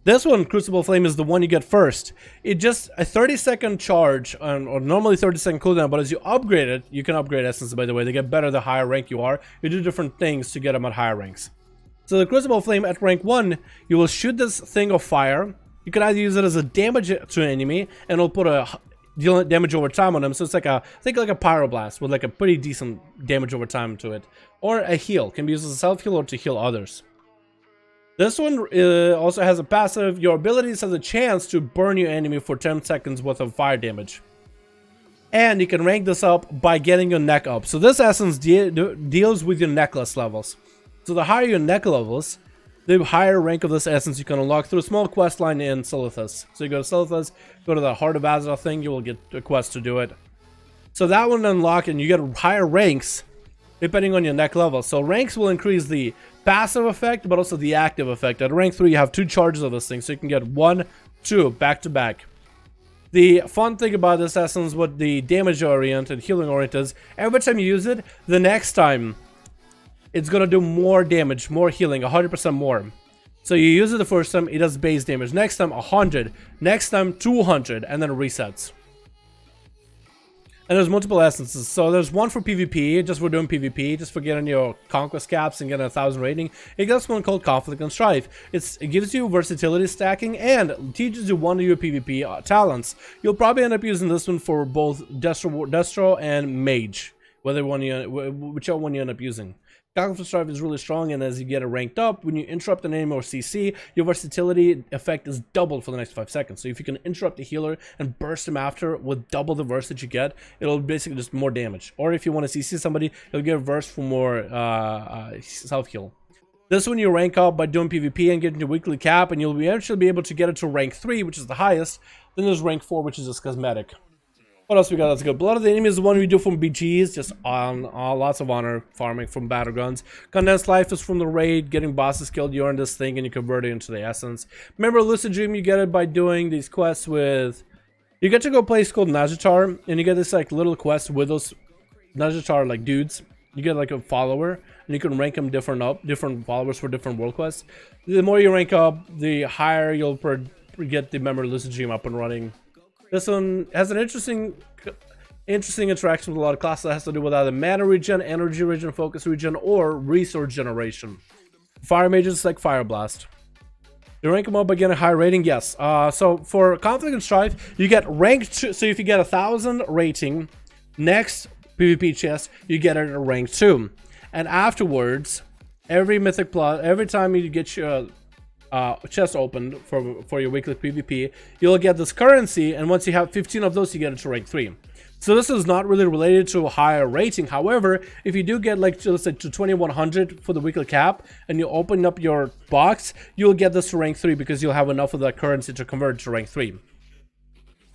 This one, Crucible Flame, is the one you get first. It just a 30-second charge, or normally 30-second cooldown, but as you upgrade it, you can upgrade essences, by the way. They get better the higher rank you are. You do different things to get them at higher ranks. So the Crucible Flame at rank 1, you will shoot this thing of fire. You can either use it as a damage to an enemy, and it'll put a deal damage over time on them. So it's like a, think like a Pyroblast with like a pretty decent damage over time to it. Or a heal, can be used as a self-heal or to heal others. This one also has a passive. Your abilities has a chance to burn your enemy for 10 seconds worth of fire damage. And you can rank this up by getting your neck up. So this essence deals with your necklace levels. So the higher your neck levels, the higher rank of this essence you can unlock through a small quest line in Silithus. So you go to Silithus, go to the Heart of Azeroth thing, you will get a quest to do it. So that one unlock, and you get higher ranks depending on your neck level. So ranks will increase the passive effect, but also the active effect. At rank 3, you have 2 charges of this thing, so you can get 1, 2 back to back. The fun thing about this essence, what the damage oriented, healing oriented is, every time you use it, the next time it's gonna do more damage, more healing, 100% more. So you use it the first time, it does base damage. Next time 100, next time 200, and then it resets. And there's multiple essences. So there's one for PvP, just for doing PvP, just for getting your conquest caps and getting 1000 rating. It got one called Conflict and Strife. It gives you versatility stacking and teaches you one of your PvP talents. You'll probably end up using this one for both Destro and Mage, whichever one you end up using. Conflict and Strife is really strong, and as you get it ranked up, when you interrupt an enemy or CC, your versatility effect is doubled for the next 5 seconds. So if you can interrupt a healer and burst him after with double the verse that you get, it'll basically just more damage. Or if you want to CC somebody, you'll get a verse for more self-heal. This one you rank up by doing PvP and getting your weekly cap, and you'll eventually be able to get it to rank 3, which is the highest. Then there's rank 4, which is just cosmetic. What else we got? Let's go. Blood of the Enemy is the one we do from BGs, just on lots of honor farming from battlegrounds. Condensed Life is from the raid, getting bosses killed. You earn this thing and you convert it into the essence. Remember Lucid Dream, you get it by doing these quests with... You get to go a place called Najatar, and you get this like little quest with those Najatar like dudes. You get like a follower, and you can rank them different followers for different world quests. The more you rank up, the higher you'll get the member Lucid Dream up and running. This one has an interesting interaction with a lot of classes that has to do with either mana regen, energy regen, focus regen, or resource generation. Fire mages like Fire Blast. You rank them up by getting a high rating, yes. So for Conflict and Strife, you get rank 2. So if you get 1000 rating, next PvP chest, you get it at rank 2. And afterwards, every mythic plus, every time you get your chest opened for your weekly PvP, you'll get this currency, and once you have 15 of those, you get it to rank 3. So this is not really related to a higher rating. However, if you do get like, let's say, to 2100 for the weekly cap, and you open up your box, you'll get this to rank 3 because you'll have enough of that currency to convert to rank 3.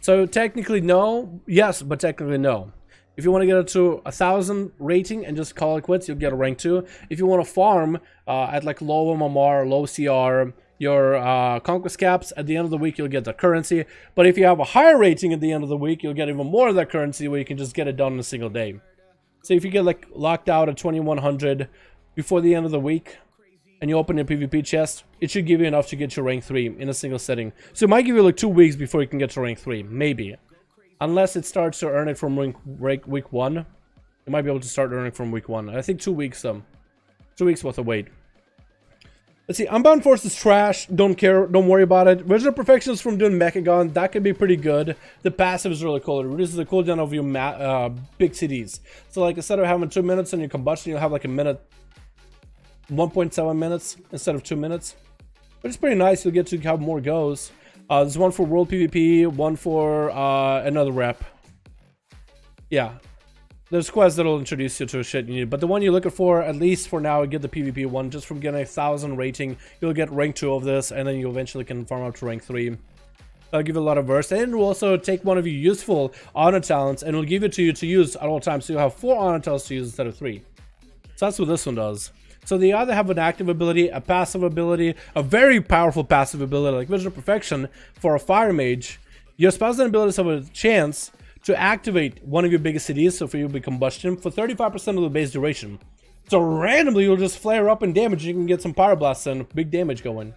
So technically no, yes, but technically no. If you want to get it to 1000 rating and just call it quits, you'll get a rank 2. If you want to farm at like low MMR, low CR, your conquest caps, at the end of the week you'll get the currency. But if you have a higher rating at the end of the week, you'll get even more of that currency, where you can just get it done in a single day. So if you get like locked out at 2100 before the end of the week, and you open your PvP chest, it should give you enough to get your rank 3 in a single setting. So it might give you like 2 weeks before you can get to rank 3, maybe. Unless it starts to earn it from week 1. You might be able to start earning from week 1. I think 2 weeks, 2 weeks worth of wait. Let's see, Unbound Force is trash, don't care, don't worry about it. Vision of Perfection is from doing Mechagon, that could be pretty good. The passive is really cool, it reduces the cooldown of your big CDs. So like, instead of having 2 minutes on your combustion, you'll have like a minute, 1.7 minutes instead of 2 minutes. But it's pretty nice, you'll get to have more goes. There's one for World PvP, one for another rep. Yeah. There's quests that'll introduce you to shit you need, but the one you're looking for, at least for now, get the PvP one. Just from getting 1000 rating, you'll get rank 2 of this, and then you eventually can farm up to rank 3. That'll give you a lot of verse, and it will also take one of your useful honor talents, and it'll give it to you to use at all times, so you'll have 4 honor talents to use instead of 3. So that's what this one does. So they either have an active ability, a passive ability, a very powerful passive ability like Vision of Perfection for a Fire Mage. Your spells and abilities have a chance to activate one of your biggest CDs, so for you, it'll be Combustion, for 35% of the base duration. So randomly, you'll just flare up and damage, you can get some Pyroblasts and big damage going.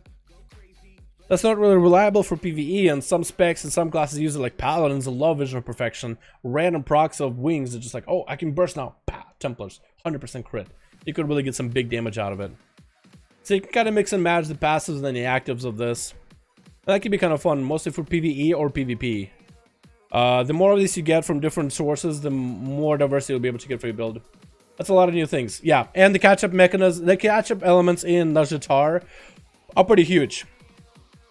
That's not really reliable for PvE, and some specs and some classes use it, like Paladins love Vision of Perfection. Random procs of wings are just like, oh, I can burst now. Pow, Templars, 100% crit. You could really get some big damage out of it. So you can kind of mix and match the passives and then the actives of this. That can be kind of fun, mostly for PvE or PvP. The more of these you get from different sources, the more diversity you'll be able to get for your build. That's a lot of new things. Yeah, and the catch-up mechanism, the catch-up elements in Najatar are pretty huge.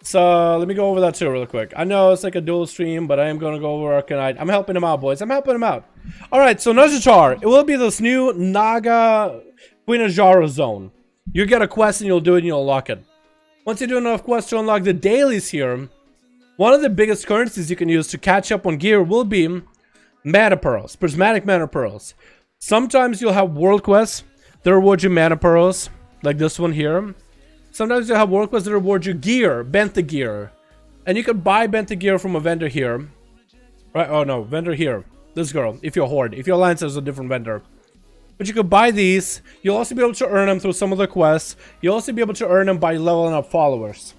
So let me go over that too real quick. I know it's like a dual stream, but I am going to go over Arcanite. I'm helping him out, boys. I'm helping him out. Alright, so Najatar, it will be this new Naga Queen Ajara zone. You get a quest and you'll do it and you'll unlock it. Once you do enough quests to unlock the dailies here, one of the biggest currencies you can use to catch up on gear will be mana pearls, prismatic mana pearls. Sometimes you'll have world quests that reward you mana pearls, like this one here. Sometimes you'll have world quests that reward you gear, benta gear. And you can buy benta gear from a vendor here. Right? Oh no, vendor here. This girl, if you're Horde. If your alliance is a different vendor. But you could buy these. You'll also be able to earn them through some of the quests. You'll also be able to earn them by leveling up followers.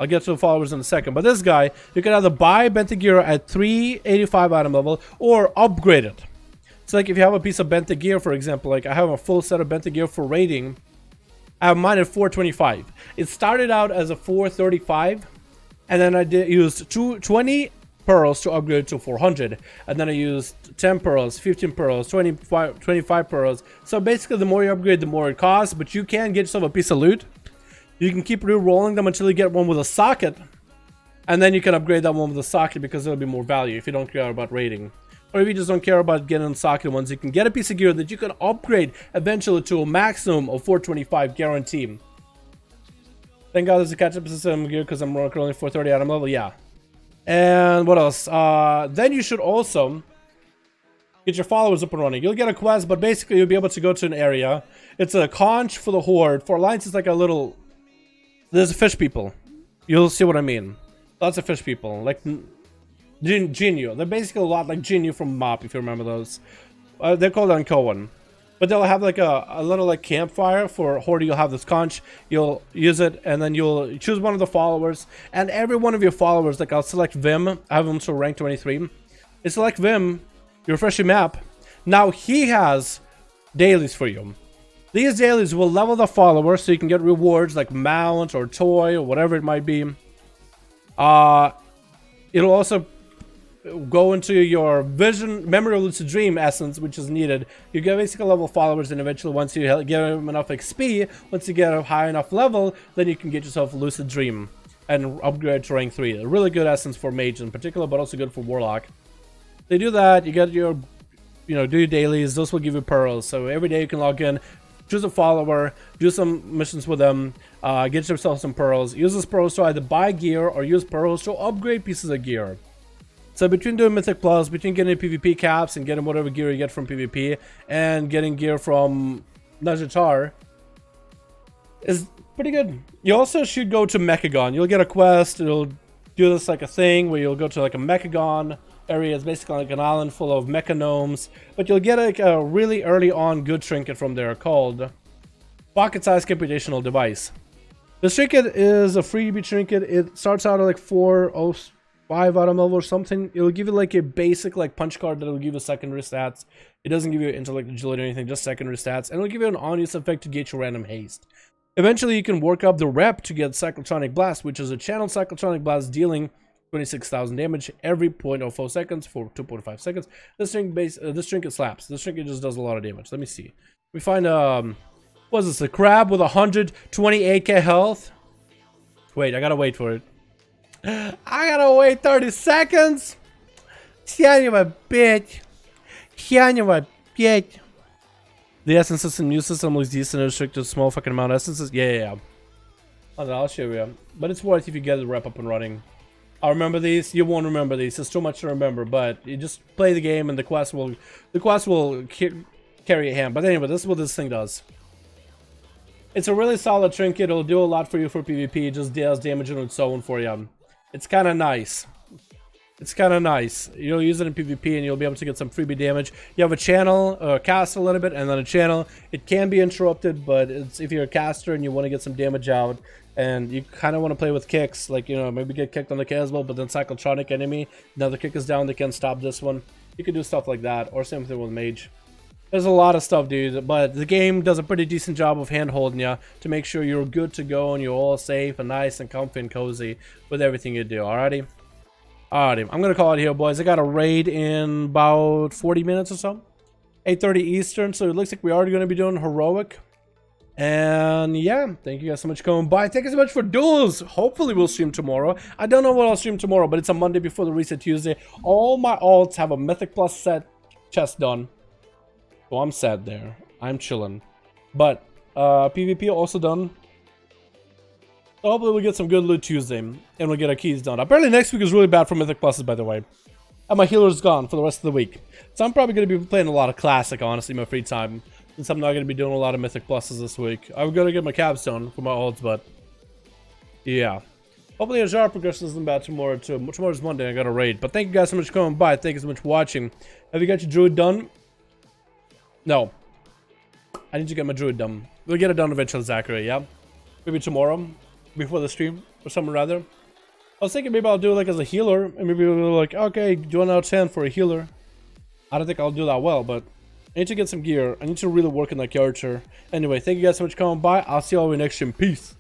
I'll get to the followers in a second. But this guy, you can either buy benta gear at 385 item level or upgrade it. So like if you have a piece of benta gear, for example, like I have a full set of benta gear for raiding. I have mine at 425. It started out as a 435. And then I used 20 pearls to upgrade to 400, and then I used 10 pearls, 15 pearls, 25 pearls. So basically the more you upgrade, the more it costs, but you can get yourself a piece of loot. You can keep re-rolling them until you get one with a socket, and then you can upgrade that one with a socket because there'll be more value if you don't care about raiding. Or if you just don't care about getting socket ones, you can get a piece of gear that you can upgrade eventually to a maximum of 425 guarantee. Thank God there's a catch-up system gear because I'm currently 430 item level, yeah. And what else? Then you should also get your followers up and running. You'll get a quest, but basically you'll be able to go to an area. It's a conch for the Horde. For Alliance, it's like a little... There's fish people. You'll see what I mean. Lots of fish people. Like Jinyu. They're basically a lot like Jinyu from MOP, if you remember those. They're called Uncohen. But they'll have like a little like campfire for Horde. You'll have this conch, you'll use it, and then you'll choose one of the followers. And every one of your followers, like I'll select Vim, I have him to rank 23. I select Vim, you refresh your map. Now he has dailies for you. These dailies will level the follower so you can get rewards like mount or toy or whatever it might be. It'll also go into your vision, memory, lucid dream essence, which is needed. You get basically level followers, and eventually once you get them enough XP, once you get a high enough level, then you can get yourself lucid dream and upgrade to rank 3. A really good essence for mage in particular, but also good for warlock. They do that, you get your, do your dailies. Those will give you pearls. So every day you can log in, choose a follower, do some missions with them, get yourself some pearls. Use those pearls to either buy gear or use pearls to upgrade pieces of gear. So between doing Mythic Plus, between getting PvP caps and getting whatever gear you get from PvP, and getting gear from Najatar, is pretty good. You also should go to Mechagon. You'll get a quest. It'll do this like a thing where you'll go to like a Mechagon area. It's basically like an island full of mecha gnomes. But you'll get like a really early on good trinket from there called Pocket Size Computational Device. This trinket is a freebie trinket. It starts out at like 405 item level or something. It'll give you like a basic like punch card that will give you secondary stats. It doesn't give you intellect, agility, or anything, just secondary stats. And it'll give you an on-use effect to get your random haste. Eventually you can work up the rep to get Cyclotronic Blast, which is a channeled Cyclotronic Blast dealing 26,000 damage every 0.04 seconds for 2.5 seconds. This trinket slaps. This trinket just does a lot of damage. Let me see. We find what is this, a crab with 128k health? Wait, I gotta wait for it. I gotta wait 30 seconds. Son of a bitch. Son of a bitch. The essence system, new system looks decent and restricted to small fucking amount of essences. Yeah. I'll show you. But it's worth if you get the rep up and running. I'll remember these. You won't remember these. It's too much to remember. But you just play the game and the quest will carry a hand. But anyway, this is what this thing does. It's a really solid trinket. It'll do a lot for you for PvP. It just deals damage on its own for you. It's kind of nice. It's kind of nice. You'll use it in PvP and you'll be able to get some freebie damage. You have a channel, cast a little bit, and then a channel. It can be interrupted, but it's if you're a caster and you want to get some damage out, and you kind of want to play with kicks, like, maybe get kicked on the kick as well, but then Cyclotronic enemy, now the kick is down, they can't stop this one. You can do stuff like that, or same thing with Mage. There's a lot of stuff, dude, but the game does a pretty decent job of hand-holding you to make sure you're good to go and you're all safe and nice and comfy and cozy with everything you do, alrighty? Alrighty, I'm gonna call it here, boys. I got a raid in about 40 minutes or so. 8:30 Eastern, so it looks like we're already gonna be doing Heroic. And yeah, thank you guys so much for coming by. Thank you so much for Duels. Hopefully we'll stream tomorrow. I don't know what I'll stream tomorrow, but it's a Monday before the reset Tuesday. All my alts have a Mythic Plus set chest done. So I'm sad there. I'm chilling. But PvP also done. So hopefully we'll get some good loot Tuesday. And we'll get our keys done. Apparently next week is really bad for Mythic Pluses, by the way. And my healer's gone for the rest of the week. So I'm probably going to be playing a lot of Classic, honestly, in my free time. Since I'm not going to be doing a lot of Mythic Pluses this week. I'm going to get my capstone for my ults, but yeah. Hopefully a jar progression isn't bad tomorrow too. Tomorrow's Monday, I got a raid. But thank you guys so much for coming by. Thank you so much for watching. Have you got your druid done? No. I need to get my druid done. We'll get it done eventually, Zachary, yeah? Maybe tomorrow, before the stream, or something rather. I was thinking maybe I'll do it like as a healer, and maybe we'll be like, okay, do 1 out of 10 for a healer. I don't think I'll do that well, but I need to get some gear. I need to really work on that character. Anyway, thank you guys so much for coming by. I'll see you all in the next stream. Peace.